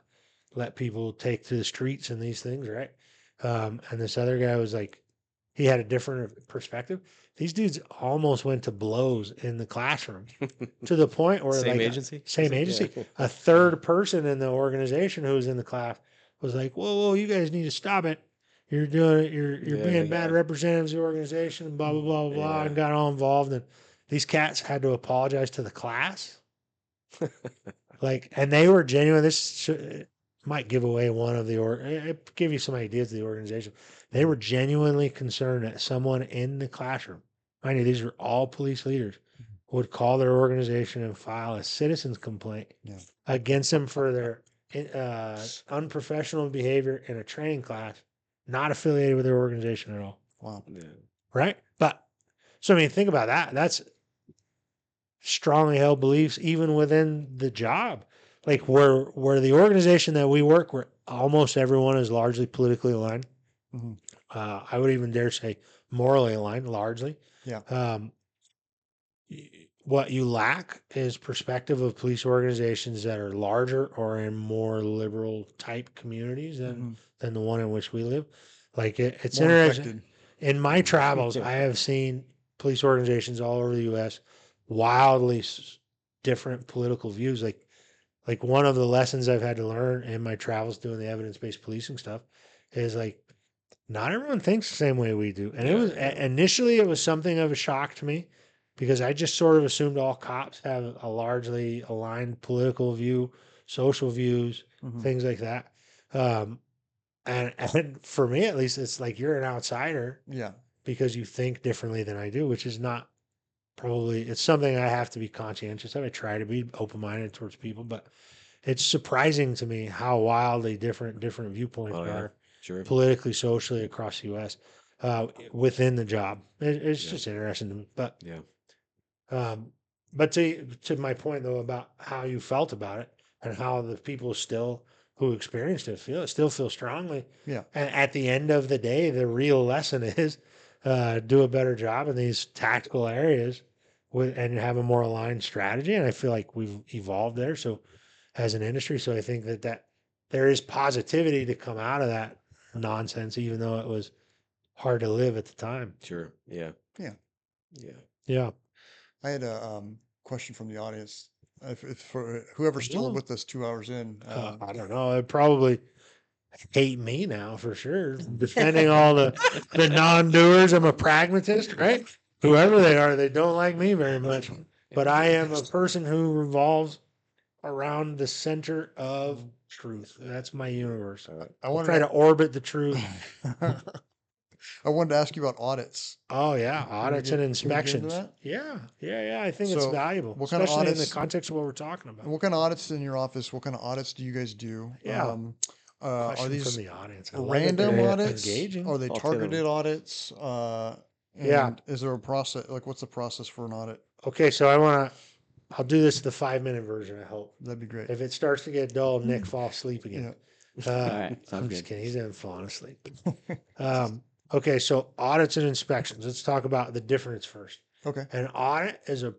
let people take to the streets and these things, right? And this other guy was like, he had a different perspective. These dudes almost went to blows in the classroom to the point where Same like agency? same Is it? agency, Yeah. a third person in the organization who was in the class was like, whoa, you guys need to stop it. You're doing it. You're Yeah, being bad yeah. representatives of the organization and blah, blah, blah, blah, blah, and got all involved. And these cats had to apologize to the class. Like, and they were genuine. Might give away one of the, give you some ideas of the organization. They were genuinely concerned that someone in the classroom, mind you, these were all police leaders, would call their organization and file a citizen's complaint Yeah. against them for their unprofessional behavior in a training class, not affiliated with their organization at all. Wow. Yeah. Right. But so, I mean, think about that. That's strongly held beliefs even within the job. Like where the organization that we work, where almost everyone is largely politically aligned. Mhm. I would even dare say morally aligned, largely. Yeah. What you lack is perspective of police organizations that are larger or in more liberal type communities than the one in which we live. Like it's More interesting. infected. In my travels, I have seen police organizations all over the U.S. wildly different political views. Like one of the lessons I've had to learn in my travels doing the evidence-based policing stuff is like not everyone thinks the same way we do. And it was initially it was something of a shock to me because I just sort of assumed all cops have a largely aligned political view, social views, things like that. And for me at least, it's like you're an outsider Yeah. because you think differently than I do, which is not probably it's something I have to be conscientious of. I try to be open minded towards people, but it's surprising to me how wildly different viewpoints Oh, yeah. are Sure. politically, socially across the U.S. Within the job. It's just interesting to me. Yeah. Um, but to my point though about how you felt about it and how the people still who experienced it still feel strongly. Yeah. And at the end of the day, the real lesson is do a better job in these tactical areas and have a more aligned strategy. And I feel like we've evolved there. So as an industry, so I think that there is positivity to come out of that nonsense, even though it was hard to live at the time. Sure. Yeah. Yeah. Yeah. Yeah. I had a question from the audience. If for whoever's still Oh. with us 2 hours in, I don't know. I'd probably hate me now for sure. Defending all the non-doers. I'm a pragmatist, right? Whoever they are, they don't like me very much. But I am a person who revolves around the center of truth. That's my universe. I I'll wanted try to orbit the truth. I wanted to ask you about audits. Oh yeah, Can we audits get- and can we get into inspections. that? Yeah. I think it's So, valuable, what kind of especially in the audits- context of what we're talking about. What kind of audits in your office? What kind of audits do you guys do? Yeah. Are Question these from the audience. I love that random they're audits? engaging. Are they I'll tell them. targeted audits? Yeah. And is there a process? Like, what's the process for an audit? Okay, so I'll do this the 5-minute version. I hope. That'd be great. If it starts to get dull, Nick fall asleep again. All right, I'm sounds just good. kidding. He's even falling asleep. Okay, so audits and inspections. Let's talk about the difference first. Okay. An audit is a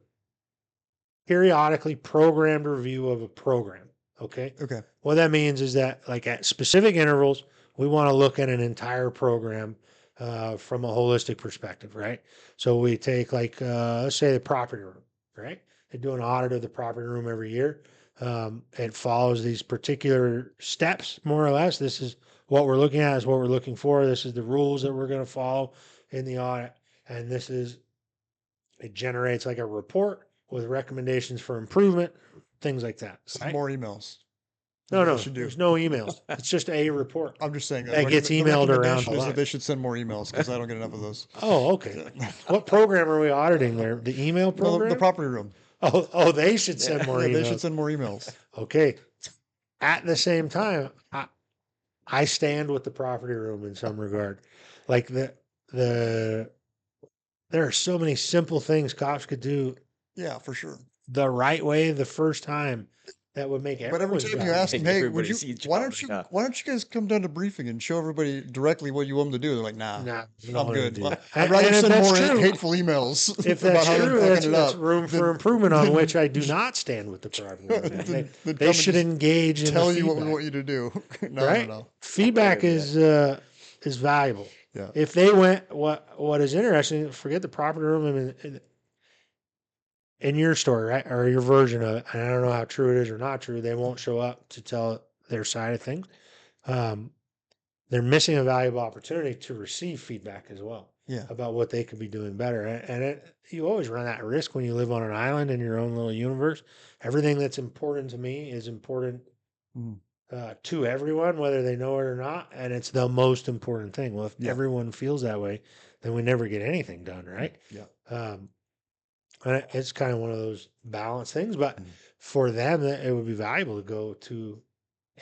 periodically programmed review of a program. Okay. Okay. What that means is that, like at specific intervals, we want to look at an entire program from a holistic perspective, right? So we take, like, let's say the property room, right? They do an audit of the property room every year. It follows these particular steps, more or less. This is what we're looking at, is what we're looking for. This is the rules that we're going to follow in the audit. And it generates like a report with recommendations for improvement, things like that. Some Right? more emails. No, They no, should do. there's no emails. It's just a report. I'm just saying That gets the emailed around recommendation a is lot. that they should send more emails because I don't get enough of those. Oh, okay. What program are we auditing there? The email No, program? the property room. Oh, they should send more Yeah, emails. they should send more emails. Okay. At the same time, I stand with the property room in some regard. Like the there are so many simple things cops could do Yeah, for sure. the right way the first time that would make But every everyone's time job you ask Make them, hey, would everybody you? see each Why other, don't you? yeah. Why don't you guys come down to briefing and show everybody directly what you want them to do? They're like, nah, Nah, I'm good. do Well, that. I'd rather And if send that's more true- hateful emails If about that's how they're true, fucking that's it up. room for than- improvement on than- which I do not stand with the property room. than- They, than they come and should just engage in tell the you what we feedback. want you to do. No, Right? no, no. Feedback Yeah. is valuable. Yeah. If they went, what is interesting, forget the property room in your story, right? Or your version of it. And I don't know how true it is or not true. They won't show up to tell their side of things. They're missing a valuable opportunity to receive feedback as well Yeah. about what they could be doing better. And you always run that risk when you live on an island in your own little universe. Everything that's important to me is important Mm. to everyone, whether they know it or not. And it's the most important thing. Well, if Yeah. everyone feels that way, then we never get anything done, right? Yeah. And it's kind of one of those balance things. But Mm. for them, it would be valuable to go to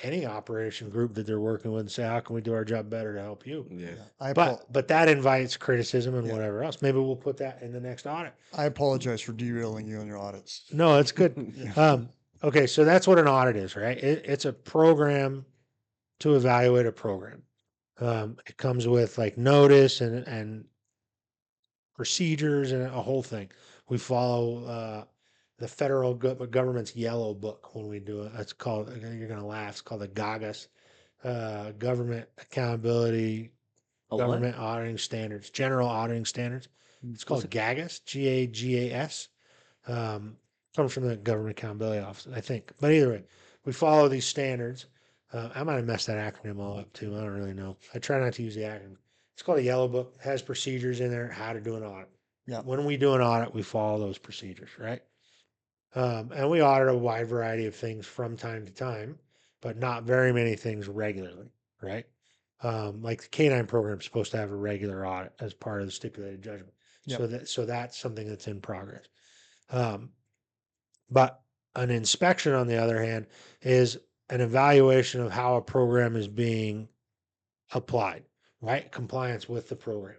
any operation group that they're working with and say, how can we do our job better to help you? Yeah. I But that invites criticism and Yeah. whatever else. Maybe we'll put that in the next audit. I apologize for derailing you on your audits. No, it's good. Yeah. Okay, so that's what an audit is, right? It's a program to evaluate a program. It comes with like notice and procedures and a whole thing. We follow the federal government's yellow book when we do it. It's called, you're going to laugh, it's called the GAGAS, Government Accountability, A what? Government Auditing Standards, General Auditing Standards. It's called GAGAS, GAGAS. Comes from the Government Accountability Office, I think. But either way, we follow these standards. I might have messed that acronym all up too. I don't really know. I try not to use the acronym. It's called a yellow book. It has procedures in there how to do an audit. Yeah. When we do an audit, we follow those procedures, right? And we audit a wide variety of things from time to time, but not very many things regularly, right? Like the K9 program is supposed to have a regular audit as part of the stipulated judgment. Yep. So that's something that's in progress. But an inspection, on the other hand, is an evaluation of how a program is being applied, right? Compliance with the program.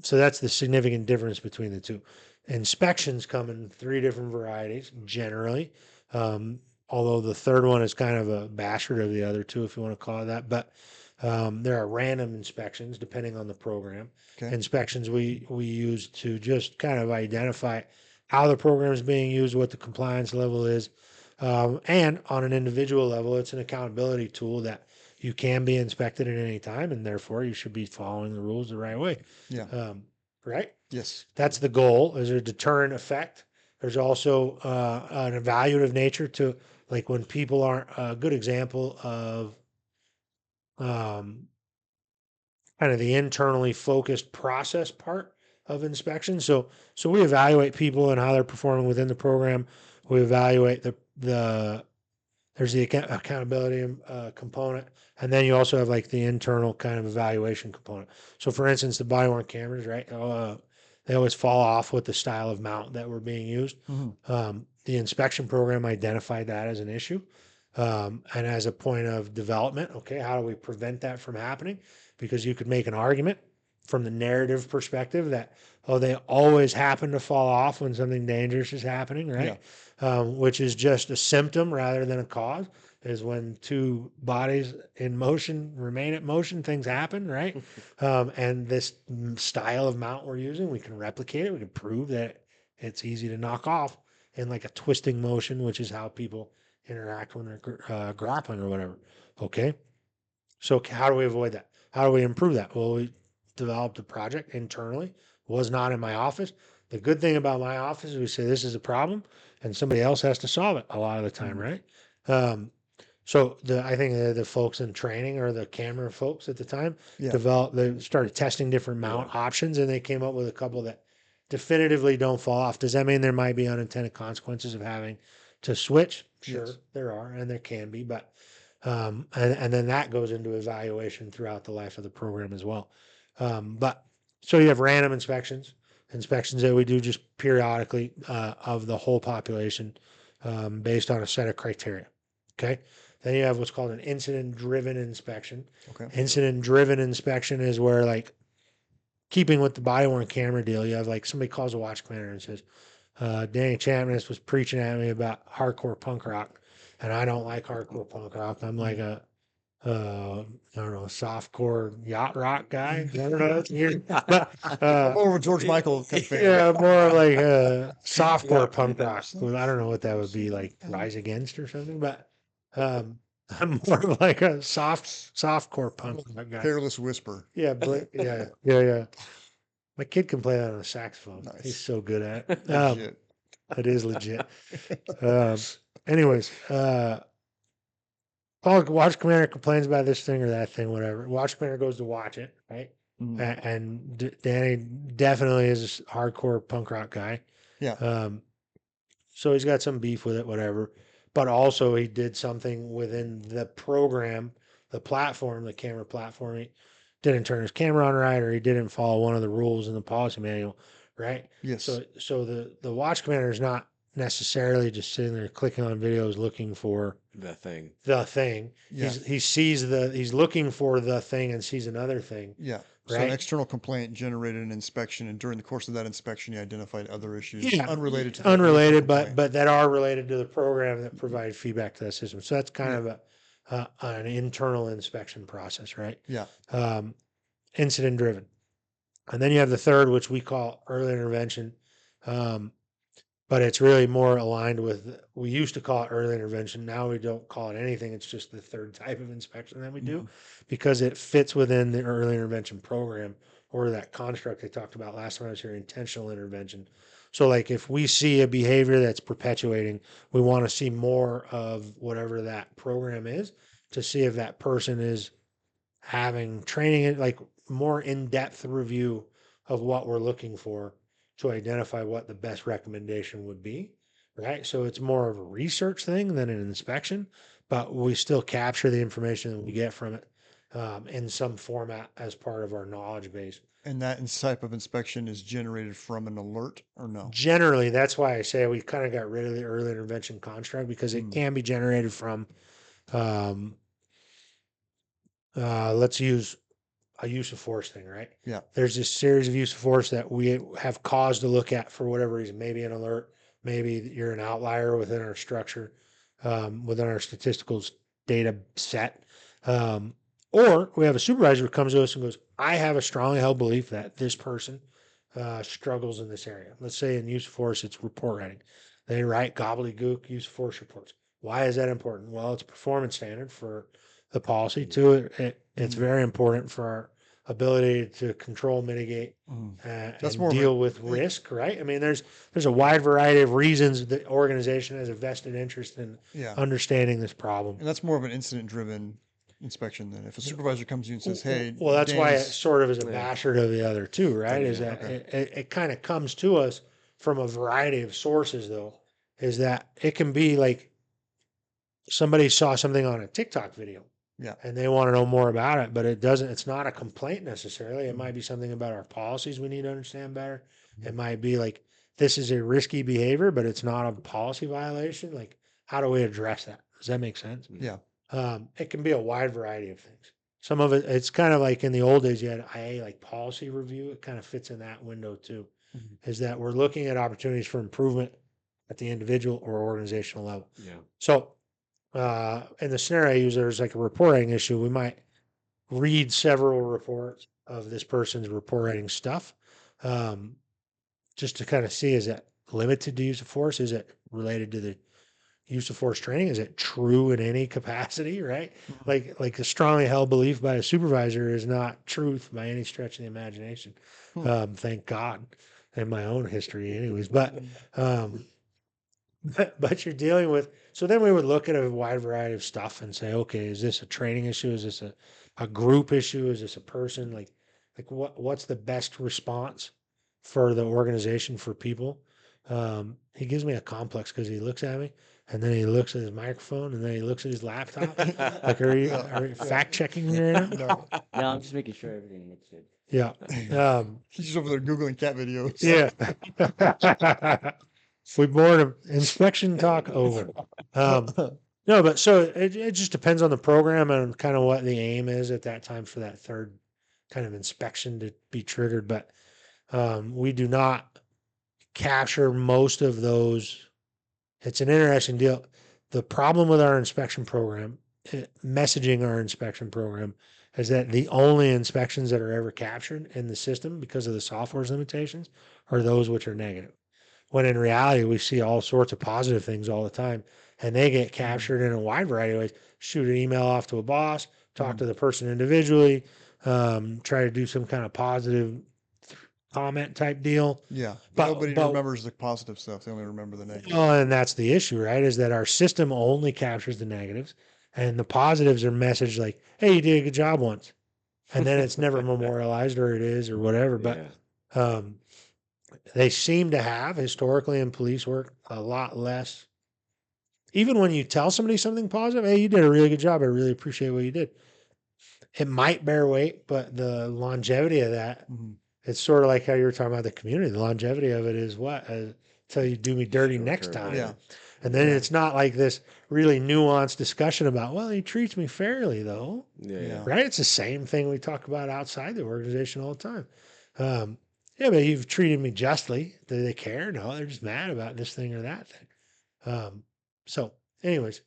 So that's the significant difference between the two. Inspections come in three different varieties generally, although the third one is kind of a bastard of the other two, if you want to call it that. But there are random inspections depending on the program. Okay. Inspections we use to just kind of identify how the program is being used, what the compliance level is, and on an individual level, it's an accountability tool that you can be inspected at any time, and therefore you should be following the rules the right way. Yeah. Right? Yes. That's the goal. There's a deterrent effect. There's also an evaluative nature to, like, when people aren't a good example of kind of the internally focused process part of inspection. So we evaluate people and how they're performing within the program. We evaluate there's the accountability component, and then you also have like the internal kind of evaluation component. So, for instance, the body worn cameras, right? They always fall off with the style of mount that were being used. The inspection program identified that as an issue, and as a point of development. Okay, how do we prevent that from happening? Because you could make an argument from the narrative perspective that, oh, they always happen to fall off when something dangerous is happening, right? Which is just a symptom rather than a cause. Is when two bodies in motion remain at motion, things happen, right? And this style of mount we're using, we can replicate it. We can prove that it's easy to knock off in like a twisting motion, which is how people interact when they're grappling or whatever. Okay. So how do we avoid that? How do we improve that? Well, we developed a project internally. Was not in my office. The good thing about my office is we say this is a problem, and somebody else has to solve it a lot of the time, right? So I think the folks in training or the camera folks at the time Yeah. they started testing different mount options, and they came up with a couple that definitively don't fall off. Does that mean there might be unintended consequences of having to switch? Sure, Yes. there are, and there can be, but and then that goes into evaluation throughout the life of the program as well. But so you have random inspections that we do just periodically of the whole population based on a set of criteria. Okay. Then you have what's called an incident driven inspection. Okay. Incident driven inspection is where, like, keeping with the body worn camera deal, you have like somebody calls a watch commander and says, Danny Champness was preaching at me about hardcore punk rock, and I don't like hardcore punk rock. I'm like a I don't know, softcore yacht rock guy. I don't know. That's weird. But More of a George Michael kind of fan. yeah, more like softcore punk rock. Well, I don't know what that would be, like Rise Against or something, but I'm more of like a softcore punk rock guy. Careless Whisper. Yeah, yeah. My kid can play that on a saxophone. Nice. He's so good at it. Legit. It is legit. Anyways, Paul, watch commander complains about this thing or that thing, whatever. Watch commander goes to watch it, right? Mhm. And Danny definitely is a hardcore punk rock guy. Yeah. So he's got some beef with it, whatever. But also he did something within the program, the platform, the camera platform. He didn't turn his camera on right, or he didn't follow one of the rules in the policy manual, right? Yes. So the watch commander is not necessarily just sitting there clicking on videos looking for The thing. the thing. Yeah. He's looking for the thing and sees another thing. Yeah. So Right. an external complaint generated an inspection, and during the course of that inspection, you identified other issues Yeah, unrelated to that initial unrelated, complaint. but that are related to the program that provide feedback to that system. So that's kind of an internal inspection process, right? Yeah. Incident driven. And then you have the third, which we call early intervention. But it's really more aligned with, we used to call it early intervention. Now we don't call it anything. It's just the third type of inspection that we do because it fits within the early intervention program, or that construct I talked about last time I was here, intentional intervention. So like if we see a behavior that's perpetuating, we want to see more of whatever that program is to see if that person is having training, like more in-depth review of what we're looking for to identify what the best recommendation would be, right? So it's more of a research thing than an inspection, but we still capture the information that we get from it in some format as part of our knowledge base. And that type of inspection is generated from an alert or no? Generally, that's why I say we kind of got rid of the early intervention construct, because it can be generated from, let's use a use of force thing, right? Yeah. There's this series of use of force that we have cause to look at for whatever reason. Maybe an alert, maybe you're an outlier within our structure, within our statistical data set. Or we have a supervisor who comes to us and goes, I have a strongly held belief that this person struggles in this area. Let's say in use of force, it's report writing. They write gobbledygook use of force reports. Why is that important? Well, it's a performance standard for the policy. Two, it's very important for our ability to control, mitigate, That's and more of a- deal with risk, right? I mean, there's a wide variety of reasons the organization has a vested interest in Yeah. understanding this problem. And that's more of an incident driven inspection than if a supervisor comes to you and says, hey, Well, that's why it Danny's- sort of is a basher to the other two, right? Is Yeah, that okay. it kind of comes to us from a variety of sources, though, is that it can be like somebody saw something on a TikTok video. Yeah. And they want to know more about it, but it's not a complaint necessarily. It might be something about our policies we need to understand better. It might be like, this is a risky behavior, but it's not a policy violation. Like, how do we address that? Does that make sense? Yeah. It can be a wide variety of things. Some of it, it's kind of like in the old days, you had IA, like policy review. It kind of fits in that window too, is that we're looking at opportunities for improvement at the individual or organizational level. Yeah. So, in the scenario I use, there's like a reporting issue. We might read several reports of this person's report writing stuff, just to kind of see, is it limited to use of force? Is it related to the use of force training? Is it true in any capacity? Right? Like a strongly held belief by a supervisor is not truth by any stretch of the imagination. Thank God, in my own history, anyways. But you're dealing with, so then we would look at a wide variety of stuff and say, okay, is this a training issue? Is this a group issue? Is this a person? Like what's the best response for the organization, for people? He gives me a complex because he looks at me and then he looks at his microphone and then he looks at his laptop. Like, are you fact checking me right now? No, No, I'm just making sure everything looks good. Yeah. he's just over there Googling cat videos. Yeah. We bored him. Inspection talk over. No, but so it just depends on the program and kind of what the aim is at that time for that third kind of inspection to be triggered. But we do not capture most of those. It's an interesting deal. The problem with our inspection program, messaging our inspection program, is that the only inspections that are ever captured in the system because of the software's limitations are those which are negative. When in reality, we see all sorts of positive things all the time, and they get captured in a wide variety of ways. Shoot an email off to a boss, talk to the person individually, try to do some kind of positive comment type deal. Yeah, But- nobody but- remembers the positive stuff. They only remember the negative. Well, and that's the issue, right? Is that our system only captures the negatives, and the positives are messaged like, "Hey, you did a good job once," and then it's never memorialized, or it is, or whatever. But Yeah. they seem to have historically in police work a lot less. Even when you tell somebody something positive, "Hey, you did a really good job. I really appreciate what you did." It might bear weight, but the longevity of that, Mhm. it's sort of like how you were talking about the community. The longevity of it is what? Till you do me dirty Short next term, time. Yeah. And then Yeah. it's not like this really nuanced discussion about, well, he treats me fairly though. Yeah. Yeah. Right? It's the same thing we talk about outside the organization all the time. Yeah, but you've treated me justly. Do they care? No, they're just mad about this thing or that thing. So anyways,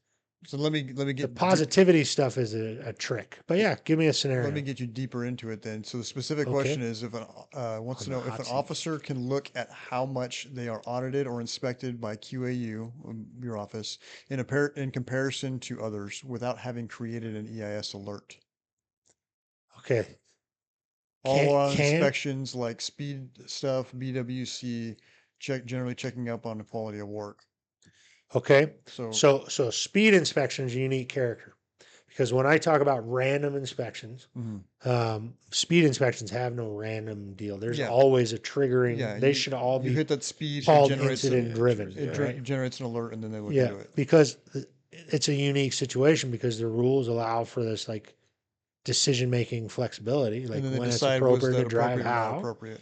So let me the get positivity stuff is a trick. But yeah, give me a scenario. let me get you deeper into it then. So the specific Okay. question is if wants On to the know if hot an seat. officer can look at how much they are audited or inspected by QAU, your office, in comparison to others without having created an EIS alert. Okay. All our Can inspections like speed stuff, BWC, generally checking up on the quality of work. okay. So, So speed inspection is a unique character because when I talk about random inspections, mhm. speed inspections have no random deal. There's Yeah. always a triggering. Yeah, They you- should all you be hit that speed, it called generates a- incident driven, it right? generates an alert and then they look Yeah, into it. because it's a unique situation because the rules allow for this like decision making flexibility, like And then they when it's decide was appropriate that to drive appropriate or not how. appropriate.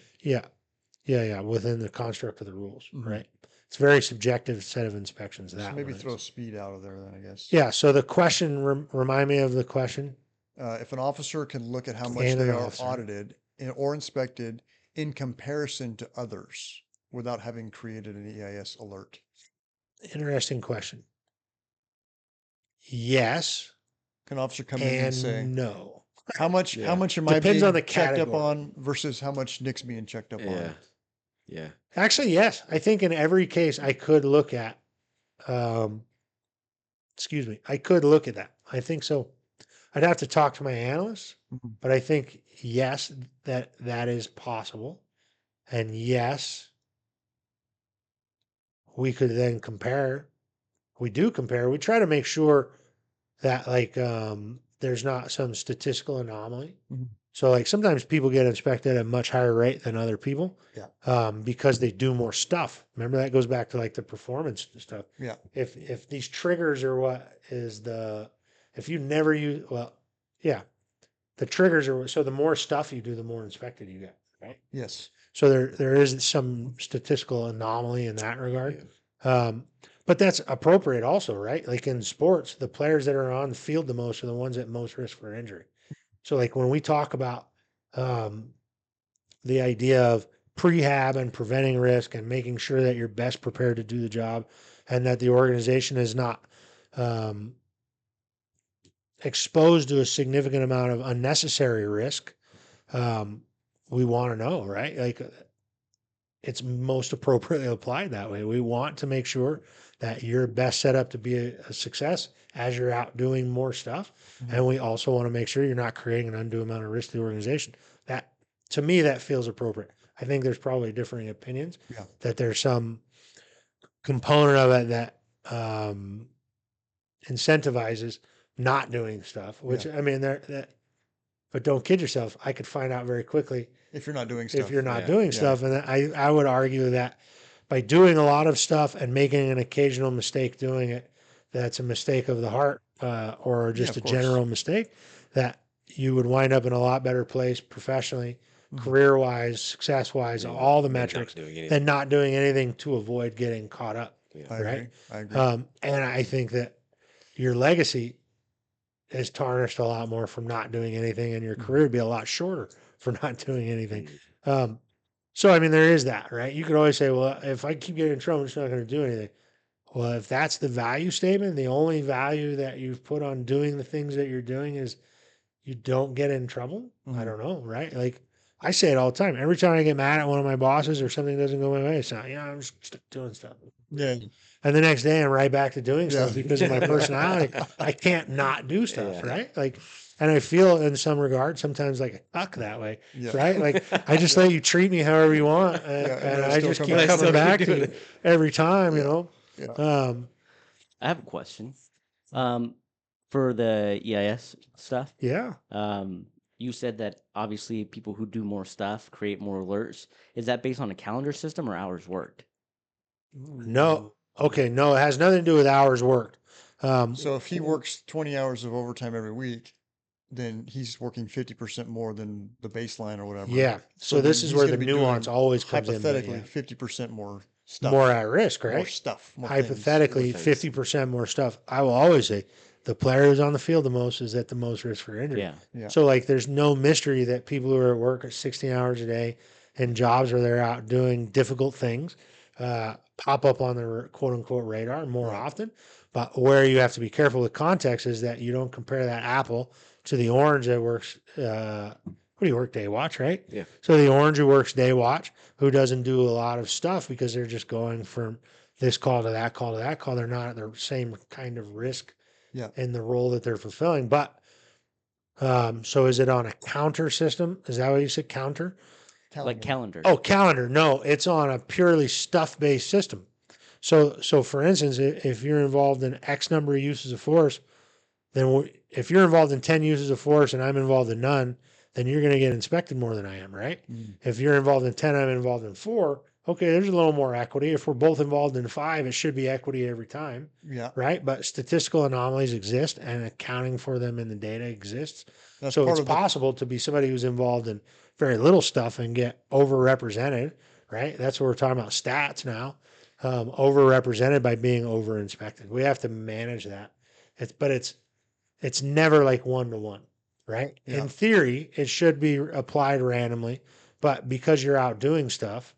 Yeah, within the construct of the rules, Mhm. right? It's a very subjective set of inspections. So That maybe one throw is. speed out of there then, I guess. Yeah. So the question, remind me of the question. If an officer can look at how much And they an are officer. audited or inspected in comparison to others without having created an EIS alert. Interesting question. Yes Can an officer come in and say, and no. how much Yeah. am I Depends being on the checked up category. on versus how much Nick's being checked up Yeah. on? Yeah. Actually, yes. I think in every case I could look at, excuse me, I could look at that. I think so. I'd have to talk to my analysts, Mhm. but I think yes, that is possible. And yes, we could then compare. We do compare. We try to make sure that like there's not some statistical anomaly. Mhm. So like sometimes people get inspected at a much higher rate than other people. Yeah. Because they do more stuff. Remember that goes back to like the performance stuff. Yeah. If these triggers are what is if you never use the triggers are so the more stuff you do, the more inspected you get, right? Yes. So there is some statistical anomaly in that regard. But that's appropriate also, right? Like in sports, the players that are on the field the most are the ones at most risk for injury. So like when we talk about the idea of prehab and preventing risk and making sure that you're best prepared to do the job and that the organization is not exposed to a significant amount of unnecessary risk, we want to know, right? Like it's most appropriately applied that way. We want to make sure that you're best set up to be a success as you're out doing more stuff. Mhm. And we also want to make sure you're not creating an undue amount of risk to the organization. That, to me, that feels appropriate. I think there's probably differing opinions. Yeah. That there's some component of it that incentivizes not doing stuff, which I mean, but don't kid yourself. I could find out very quickly If you're not doing stuff. if you're not Yeah, doing yeah. stuff. And I would argue that by doing a lot of stuff and making an occasional mistake doing it, that's a mistake of the heart, or Yeah, just a of course. general mistake, that you would wind up in a lot better place professionally, Mhm. career wise, success wise, Yeah, all the than not metrics, doing anything. than not doing anything to avoid getting caught up. Yeah. I right? agree. I agree. And I think that your legacy is tarnished a lot more from not doing anything, and your Mhm. career would be a lot shorter for not doing anything. Mm. So, I mean, there is that, right? You could always say, well, if I keep getting in trouble, I'm just not going to do anything. Well, if that's the value statement, the only value that you've put on doing the things that you're doing is you don't get in trouble. I Mhm. don't know, right? Like I say it all the time. Every time I get mad at one of my bosses or something doesn't go my way, it's not, I'm just doing stuff. Yeah. And the next day I'm right back to doing Yeah. stuff because of my personality. I can't not do stuff, Yeah. right? Like, and I feel in some regard sometimes like a cuck that way, Yeah. right? Like I just let you treat me however you want, and, Yeah, and and I I still just come keep back. coming Still keep back to doing you it. every time, Yeah. Yeah. I have a question. For the EIS stuff, Yeah. you said that obviously people who do more stuff create more alerts. Is that based on a calendar system or hours worked? No. Okay. No, it has nothing to do with hours worked. So if he works 20 hours of overtime every week, then he's working 50% more than the baseline or whatever. yeah. So then this is he's where gonna the be doing nuance always comes in. But hypothetically yeah. 50% more stuff. More at risk, More right? stuff. More things. Hypothetically, More things. 50% more stuff. I will always say the player who's on the field the most is at the most risk for injury. Yeah. Yeah. So, like, there's no mystery that people who are at work at 16 hours a day in jobs where they're out doing difficult things pop up on the quote unquote radar more Right. often. But where you have to be careful with context is that you don't compare that apple to the orange that works. What do you work day watch, right? Yeah. So the orange who works day watch, who doesn't do a lot of stuff because they're just going from this call to that call to that call. They're not at the same kind of risk Yeah. in the role that they're fulfilling. But so is it on a counter system? Is that what you said? Counter? Like calendar. Oh, calendar. No, it's on a purely stuff based system. So for instance, if you're involved in X number of uses of force, then if you're involved in 10 uses of force and I'm involved in none, then you're going to get inspected more than I am, right? Mm. If you're involved in 10, I'm involved in 4. Okay, there's a little more equity. If we're both involved in 5, it should be equity every time, Yeah. right? But statistical anomalies exist and accounting for them in the data exists. That's So part it's of the possible to be somebody who's involved in very little stuff and get overrepresented, right? That's what we're talking about stats now. Overrepresented by being over inspected. We have to manage that. It's never like 1-to-1, right? Yeah. In theory, it should be applied randomly, but because you're out doing stuff,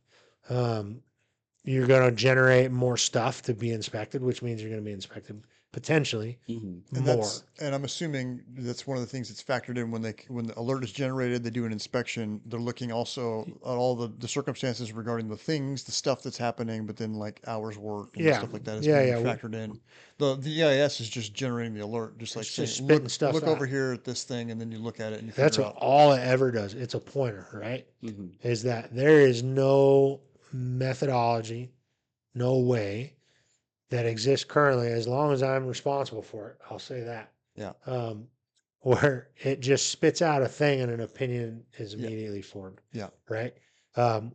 you're going to generate more stuff to be inspected, which means you're going to be inspected potentially Mhm. And more. and I'm assuming that's one of the things that's factored in when the alert is generated, they do an inspection. They're looking also at all the circumstances regarding the things, the stuff that's happening, but then like hours worked and Yeah. stuff like that is Yeah, being yeah. factored in. The EIS is just generating the alert, just like It's saying, just spitting look, stuff look over out. here at this thing, and then you look at it and you That's figure what out. all it ever does. It's a pointer, right? Mhm. Is that there is no methodology, no way that exists currently, as long as I'm responsible for it. I'll say that. Yeah. Where it just spits out a thing and an opinion is Yeah. immediately formed. Yeah. Right.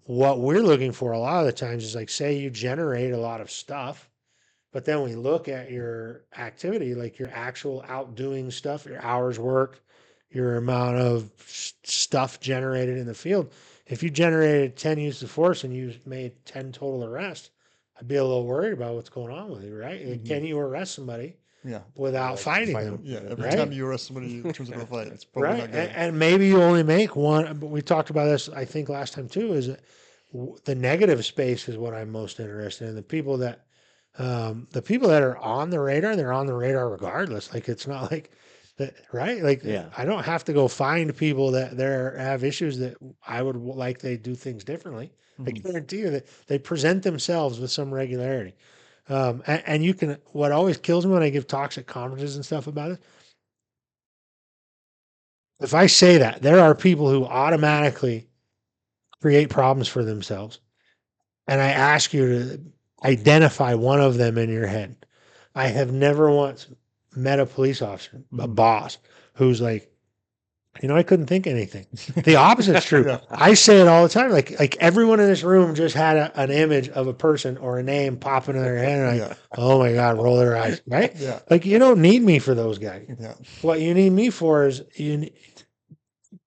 What we're looking for a lot of the times is like, say you generate a lot of stuff, but then we look at your activity, like your actual outdoing stuff, your hours worked, your amount of stuff generated in the field. If you generated 10 uses of force and you made 10 total arrests, I'd be a little worried about what's going on with you, right? Like, Mhm. can you arrest somebody Yeah. without Like, fighting fight them? them. Yeah. Every Right. time you arrest somebody, it turns into a fight. It's probably Right. not good. And maybe you only make one, but we talked about this, I think, last time too, is that the negative space is what I'm most interested in. The people that are on the radar, they're on the radar regardless. Like, it's not like that, right? Like, Yeah. I don't have to go find people that have issues that I would like they do things differently. I Mhm. guarantee you that they present themselves with some regularity. And you can, what always kills me when I give talks at conferences and stuff about it, if I say that, there are people who automatically create problems for themselves. And I ask you to identify one of them in your head. I have never once met a police officer, a Mhm. boss, who's like, I couldn't think of anything. The opposite's true. Yeah. I say it all the time. Like everyone in this room just had an image of a person or a name pop into their head. And Yeah. oh my God, roll their eyes, right? Yeah. Like you don't need me for those guys. Yeah. What you need me for is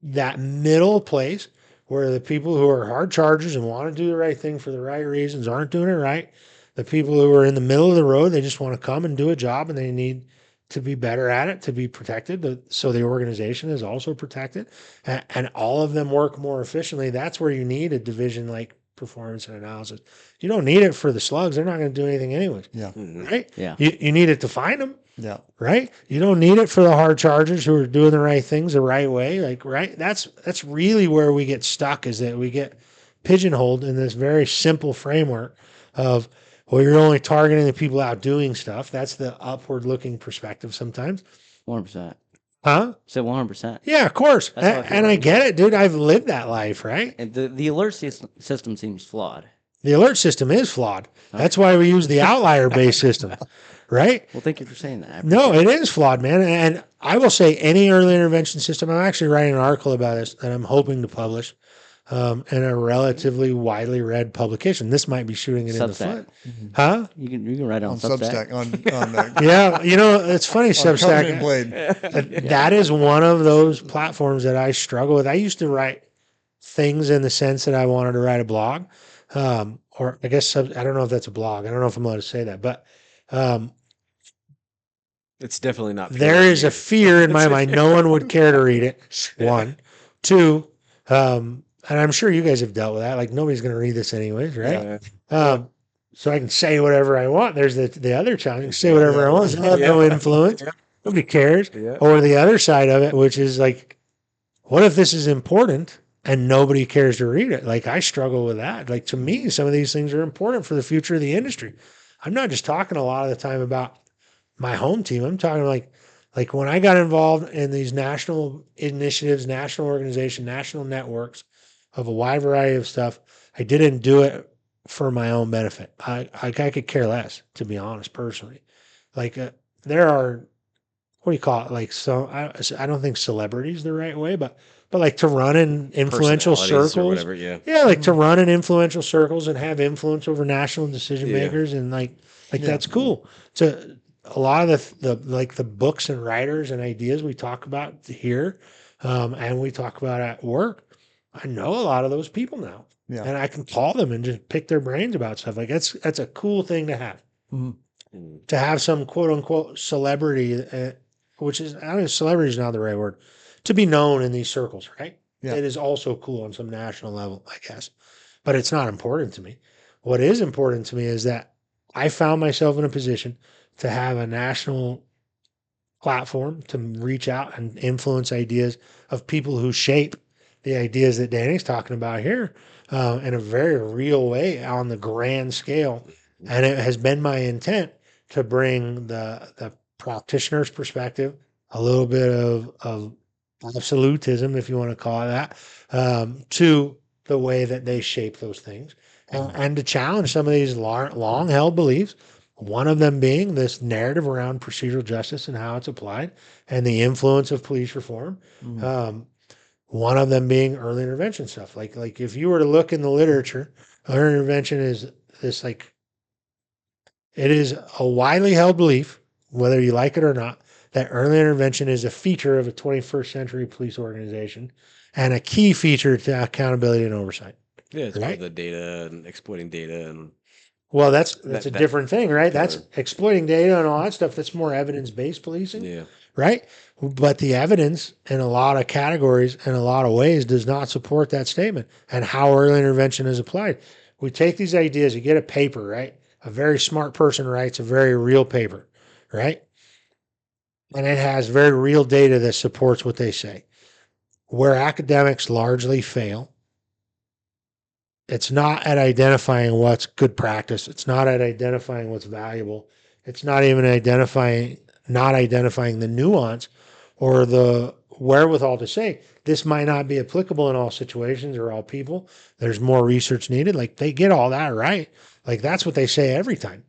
that middle place where the people who are hard chargers and want to do the right thing for the right reasons aren't doing it right. The people who are in the middle of the road, they just want to come and do a job and they need to be better at it, to be protected. So the organization is also protected and all of them work more efficiently. That's where you need a division like performance and analysis. You don't need it for the slugs. They're not going to do anything anyways. Yeah. Right. Yeah. You need it to find them. Yeah. Right. You don't need it for the hard chargers who are doing the right things the right way. Like, right. That's really where we get stuck, is that we get pigeonholed in this very simple framework of, well, you're only targeting the people out doing stuff. That's the upward looking perspective sometimes. 100%. Huh? Said 100%. Yeah, of course. That's how I feel And I right get it, dude. I've lived that life, right? And the alert system seems flawed. The alert system is flawed. That's why we use the outlier based system, right? Well, thank you for saying that. I No, appreciate it is flawed, man. And I will say any early intervention system, I'm actually writing an article about this that I'm hoping to publish in a relatively widely read publication. This might be shooting it in the Substack. foot. Huh? You can write it on On Substack. Substack. On Yeah. It's funny, on Covenant Substack. Blade. That is one of those platforms that I struggle with. I used to write things in the sense that I wanted to write a blog. Or I guess I don't know if that's a blog. I don't know if I'm allowed to say that, but It's definitely not. there is a fear in my mind no one would care to read it. One. Two, and I'm sure you guys have dealt with that. Like nobody's going to read this anyways, right? So I can say whatever I want. There's the other challenge. I can say whatever I want. I have no influence. Nobody cares. Yeah. Or the other side of it, which is like, what if this is important and nobody cares to read it? Like I struggle with that. Like to me, some of these things are important for the future of the industry. I'm not just talking a lot of the time about my home team. I'm talking like when I got involved in these national initiatives, national organization, national networks of a wide variety of stuff, I didn't do it for my own benefit. I could care less, to be honest, personally. Like there are, what do you call it? Like, so I don't think celebrity is the right way, but like to run in influential Personalities or circles. whatever, yeah. Yeah. Like to run in influential circles and have influence over national decision Yeah. makers. And like that's cool. To a lot of the books and writers and ideas we talk about here, and we talk about at work, I know a lot of those people now. Yeah. And I can call them and just pick their brains about stuff. Like that's a cool thing to have. Mhm. To have some quote unquote celebrity, which is, I don't know, celebrity is not the right word, to be known in these circles, right? Yeah. It is also cool on some national level, I guess, but it's not important to me. What is important to me is that I found myself in a position to have a national platform to reach out and influence ideas of people who shape the ideas that Danny's talking about here in a very real way on the grand scale. And it has been my intent to bring the practitioner's perspective, a little bit of absolutism, if you want to call it that, to the way that they shape those things, and to challenge some of these long held beliefs. One of them being this narrative around procedural justice and how it's applied and the influence of police reform. One of them being early intervention stuff. Like if you were to look in the literature, early intervention is this like, it is a widely held belief, whether you like it or not, that early intervention is a feature of a 21st century police organization and a key feature to accountability and oversight. Yeah, it's Right? about the data and exploiting data and Well, that's That- a that- different thing, right? that- That's exploiting data and all that stuff. That's more evidence-based policing, yeah. right? But the evidence in a lot of categories, in a lot of ways, does not support that statement and how early intervention is applied. We take these ideas, you get a paper, right? A very smart person writes a very real paper, right? And it has very real data that supports what they say. Where academics largely fail, it's not at identifying what's good practice. It's not at identifying what's valuable. It's not even not identifying the nuance or the wherewithal to say this might not be applicable in all situations or all people. There's more research needed. Like they get all that right. Like that's what they say every time,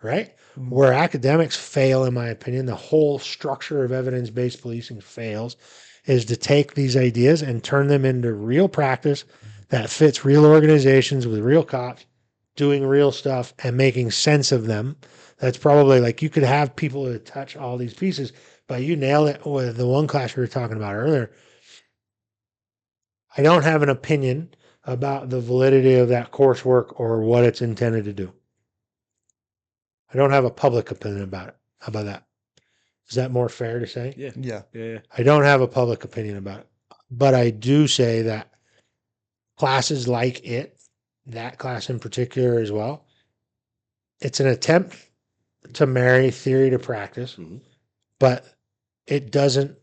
right? Where academics fail, in my opinion, the whole structure of evidence-based policing fails is to take these ideas and turn them into real practice that fits real organizations with real cops doing real stuff and making sense of them. That's probably like you could have people that touch all these pieces, but you nailed it with the one class we were talking about earlier. I don't have an opinion about the validity of that coursework or what it's intended to do. I don't have a public opinion about it. How about that? Is that more fair to say? Yeah. Yeah. Yeah. I don't have a public opinion about it, but I do say that classes like it, that class in particular as well, it's an attempt to marry theory to practice, Mhm. but it doesn't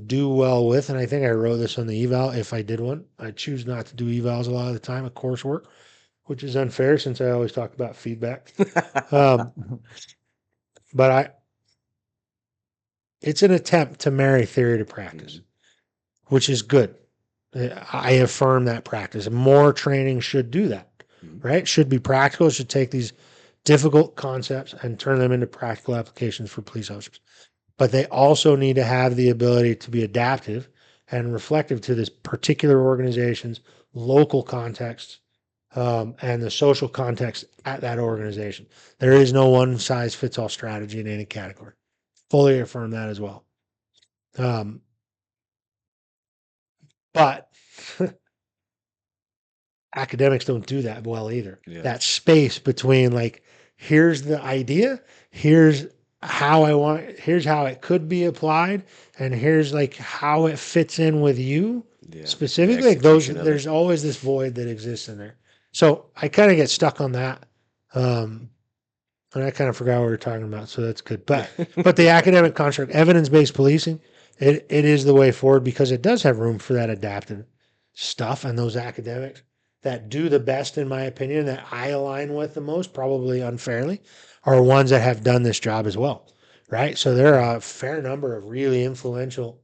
do well with, and I think I wrote this on the eval. If I did one, I choose not to do evals a lot of the time at coursework, which is unfair since I always talk about feedback. But it's an attempt to marry theory to practice, which is good. I affirm that practice. More training should do that, right? Should be practical. Should take these difficult concepts and turn them into practical applications for police officers. But they also need to have the ability to be adaptive and reflective to this particular organization's local context and the social context at that organization. There is no one size fits all strategy in any category. Fully affirm that as well. But academics don't do that well either. Yeah. That space between like, here's the idea, here's how here's how it could be applied, and here's like how it fits in with you Yeah. specifically. The Like those, execution of there's it. always this void that exists in there. So I kind of get stuck on that. And I kind of forgot what we were talking about, so that's good. But the academic construct, evidence-based policing, it is the way forward because it does have room for that adaptive stuff, and those academics that do the best, in my opinion, that I align with the most, probably unfairly, are ones that have done this job as well, right? So there are a fair number of really influential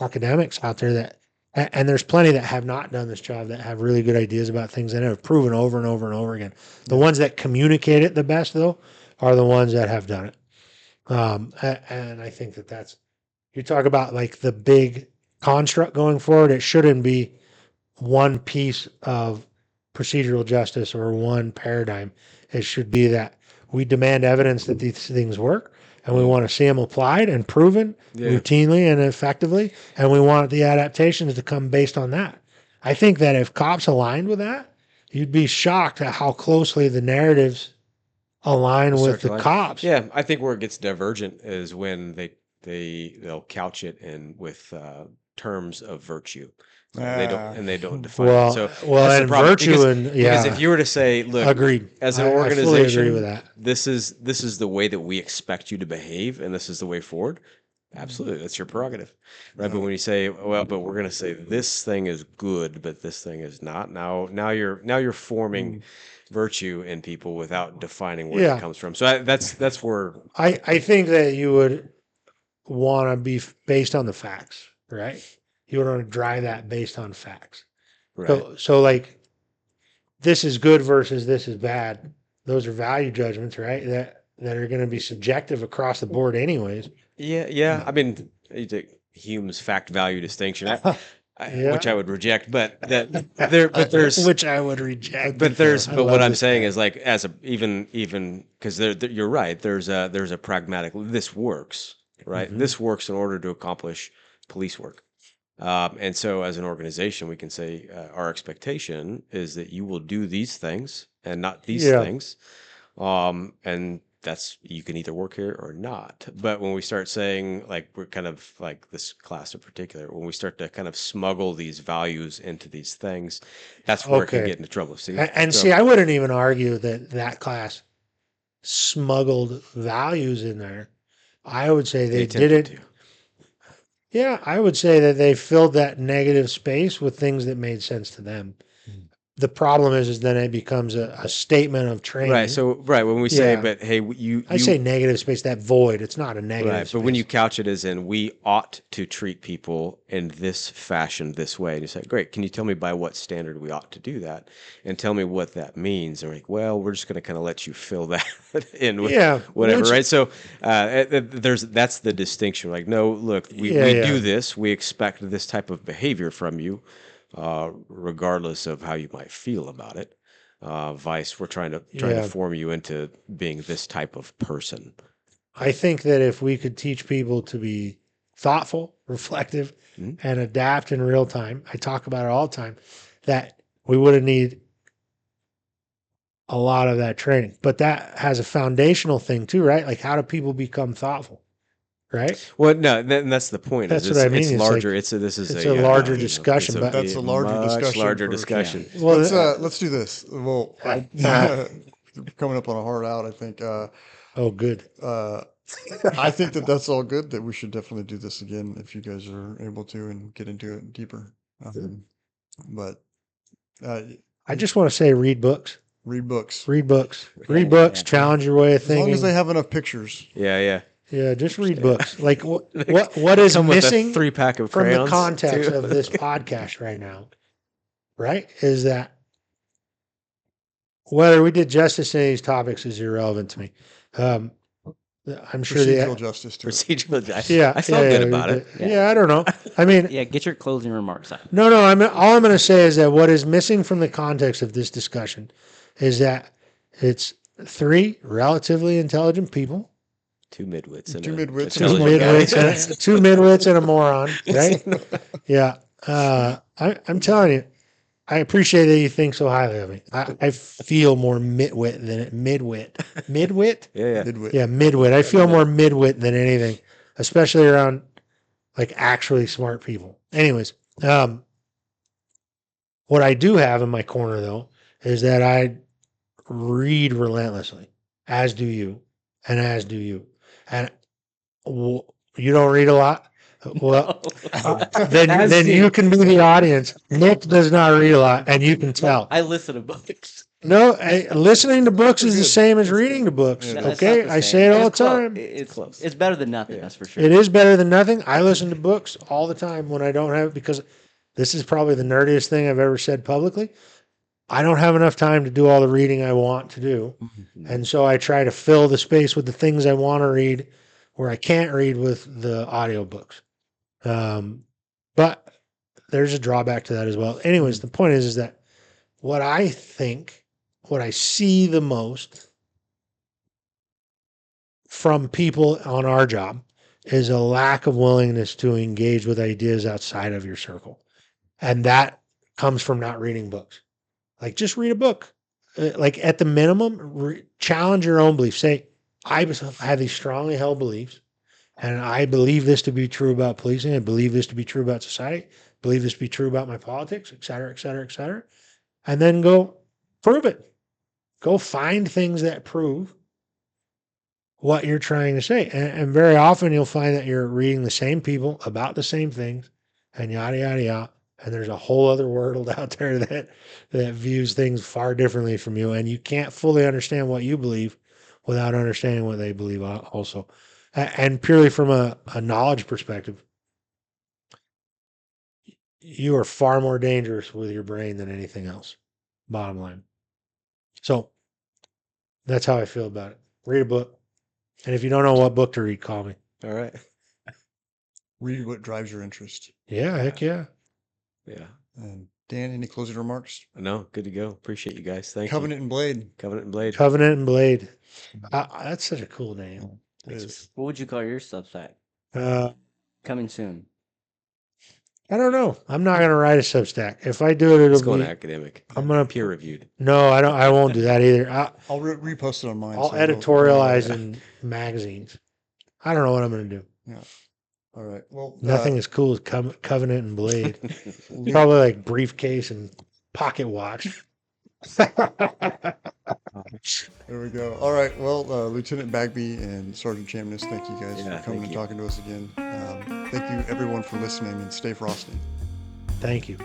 academics out there that, and there's plenty that have not done this job that have really good ideas about things and have proven over and over and over again. The ones that communicate it the best, though, are the ones that have done it. And I think that's, you talk about like the big construct going forward, it shouldn't be one piece of procedural justice or one paradigm. It should be that we demand evidence that these things work and we want to see them applied and proven routinely and effectively. And we want the adaptations to come based on that. I think that if cops aligned with that, you'd be shocked at how closely the narratives align with the cops. Yeah, I think where it gets divergent is when they'll couch it in with terms of virtue. So they don't define it. So that's the and problem. virtue Because if you were to say, look, agreed. as an I fully organization, agree with that. this is the way that we expect you to behave, and this is the way forward. Absolutely, that's your prerogative, right? But when you say, well, but we're going to say this thing is good, but this thing is not. Now you're forming virtue in people without defining where it comes from. So that's where I think that you would want to be based on the facts, right? You would want to drive that based on facts. right. So like this is good versus this is bad. Those are value judgments, right? That are going to be subjective across the board, anyways. Yeah. I mean, you take Hume's fact value distinction, which I would reject, but there's which I would reject. But I what love I'm this saying guy. is like as a even because you're right. There's a pragmatic. This works, right? This works in order to accomplish police work. And so, as an organization, we can say our expectation is that you will do these things and not these things. And that's, you can either work here or not. But when we start saying, like, we're kind of like this class in particular, when we start to kind of smuggle these values into these things, that's where it can get into trouble. See, see, I wouldn't even argue that class smuggled values in there. I would say they did attempted it. to. Yeah, I would say that they filled that negative space with things that made sense to them. the problem is then it becomes a statement of training. Right. So when we say, Yeah. but hey, I say negative space, that void. It's not a negative right. space. But when you couch it as in we ought to treat people in this fashion, this way, and you say, great, can you tell me by what standard we ought to do that, and tell me what that means? And we're like, well, we're just going to kind of let you fill that in with whatever, right? So that's the distinction. Like, no, look, we do this. We expect this type of behavior from you, regardless of how you might feel about it. We're trying to form you into being this type of person. I think that if we could teach people to be thoughtful, reflective, and adapt in real time, I talk about it all the time, that we wouldn't need a lot of that training. But that has a foundational thing too, right? Like, how do people become thoughtful? Right? Well, no, that's the point. That's what I mean. It's It's larger. like- it's a a larger discussion, but- That's a larger much discussion larger for- discussion. Well, Let's do this. Well, coming up on a hard out, I think. oh, good. I think that's all good. That we should definitely do this again if you guys are able to and get into it deeper. But I just want to say, read books. read books Read books. Read books. Yeah. Challenge your way of as thinking. long as they have enough pictures. Yeah. Yeah, just read books. Like what is Come with a missing 3-pack of from the crayons, context too. of this podcast right now, right? Is that whether we did justice to these topics is irrelevant to me. I'm sure Procedural justice to it. Procedural justice. Yeah, I felt good about it. Yeah, I don't know. I mean, Yeah, get your closing remarks out. no. All I'm going to say is that what is missing from the context of this discussion is that it's 3 relatively intelligent people. 2 midwits. And Two midwits Two and a midwits, two midwits and a moron, right? Yeah. I'm telling you, I appreciate that you think so highly of me. I feel more midwit than midwit. Midwit? Yeah. midwit. Yeah, midwit. I feel more midwit than anything, especially around like actually smart people. Anyways, what I do have in my corner though is that I read relentlessly, as do you, and as do you. And you don't read a lot. Well, then you can be the audience. Nick does not read a lot, and you can tell. I listen to books. No, listening to books is the same as reading the books. Yeah, That's Okay, not the I same. say it all the It's close. time. It's Close. It's better than nothing. That's for sure. It is better than nothing. I listen to books all the time when I don't have, because this is probably the nerdiest thing I've ever said publicly. I don't have enough time to do all the reading I want to do. And so I try to fill the space with the things I want to read where I can't read with the audiobooks. But there's a drawback to that as well. Anyways, the point is that what I see the most from people on our job is a lack of willingness to engage with ideas outside of your circle. And that comes from not reading books. Like, just read a book. Like, at the minimum, challenge your own beliefs. Say, I have these strongly held beliefs, and I believe this to be true about policing. I believe this to be true about society. I believe this to be true about my politics, et cetera, et cetera, et cetera. And then go prove it. Go find things that prove what you're trying to say. And very often you'll find that you're reading the same people about the same things and yada, yada, yada. And there's a whole other world out there that views things far differently from you. And you can't fully understand what you believe without understanding what they believe also. And purely from a knowledge perspective, you are far more dangerous with your brain than anything else. Bottom line. So that's how I feel about it. Read a book. And if you don't know what book to read, call me. All right. Read what drives your interest. Yeah, heck yeah. Yeah. And Dan, any closing remarks? No, good to go. Appreciate you guys. Thank Covenant and Blade. you. Covenant and Blade. Covenant and Blade. That's such a cool name. Is What would you call your Substack? Uh, Coming soon. I don't know. I'm not going to write a Substack. If I do it, It's it'll going be. academic. I'm gonna peer reviewed. No, I don't. I won't do that either. I'll repost it on mine. I'll so it'll- editorialize in magazines. I don't know what I'm going to do. All right. Well, Nothing as cool as Covenant and Blade. Probably like briefcase and pocket watch. There we go. All right. Well, Lieutenant Bagby and Sergeant Champness, thank you guys Yeah, for coming thank and you. talking to us again. Thank you, everyone, for listening, and stay frosty. Thank you.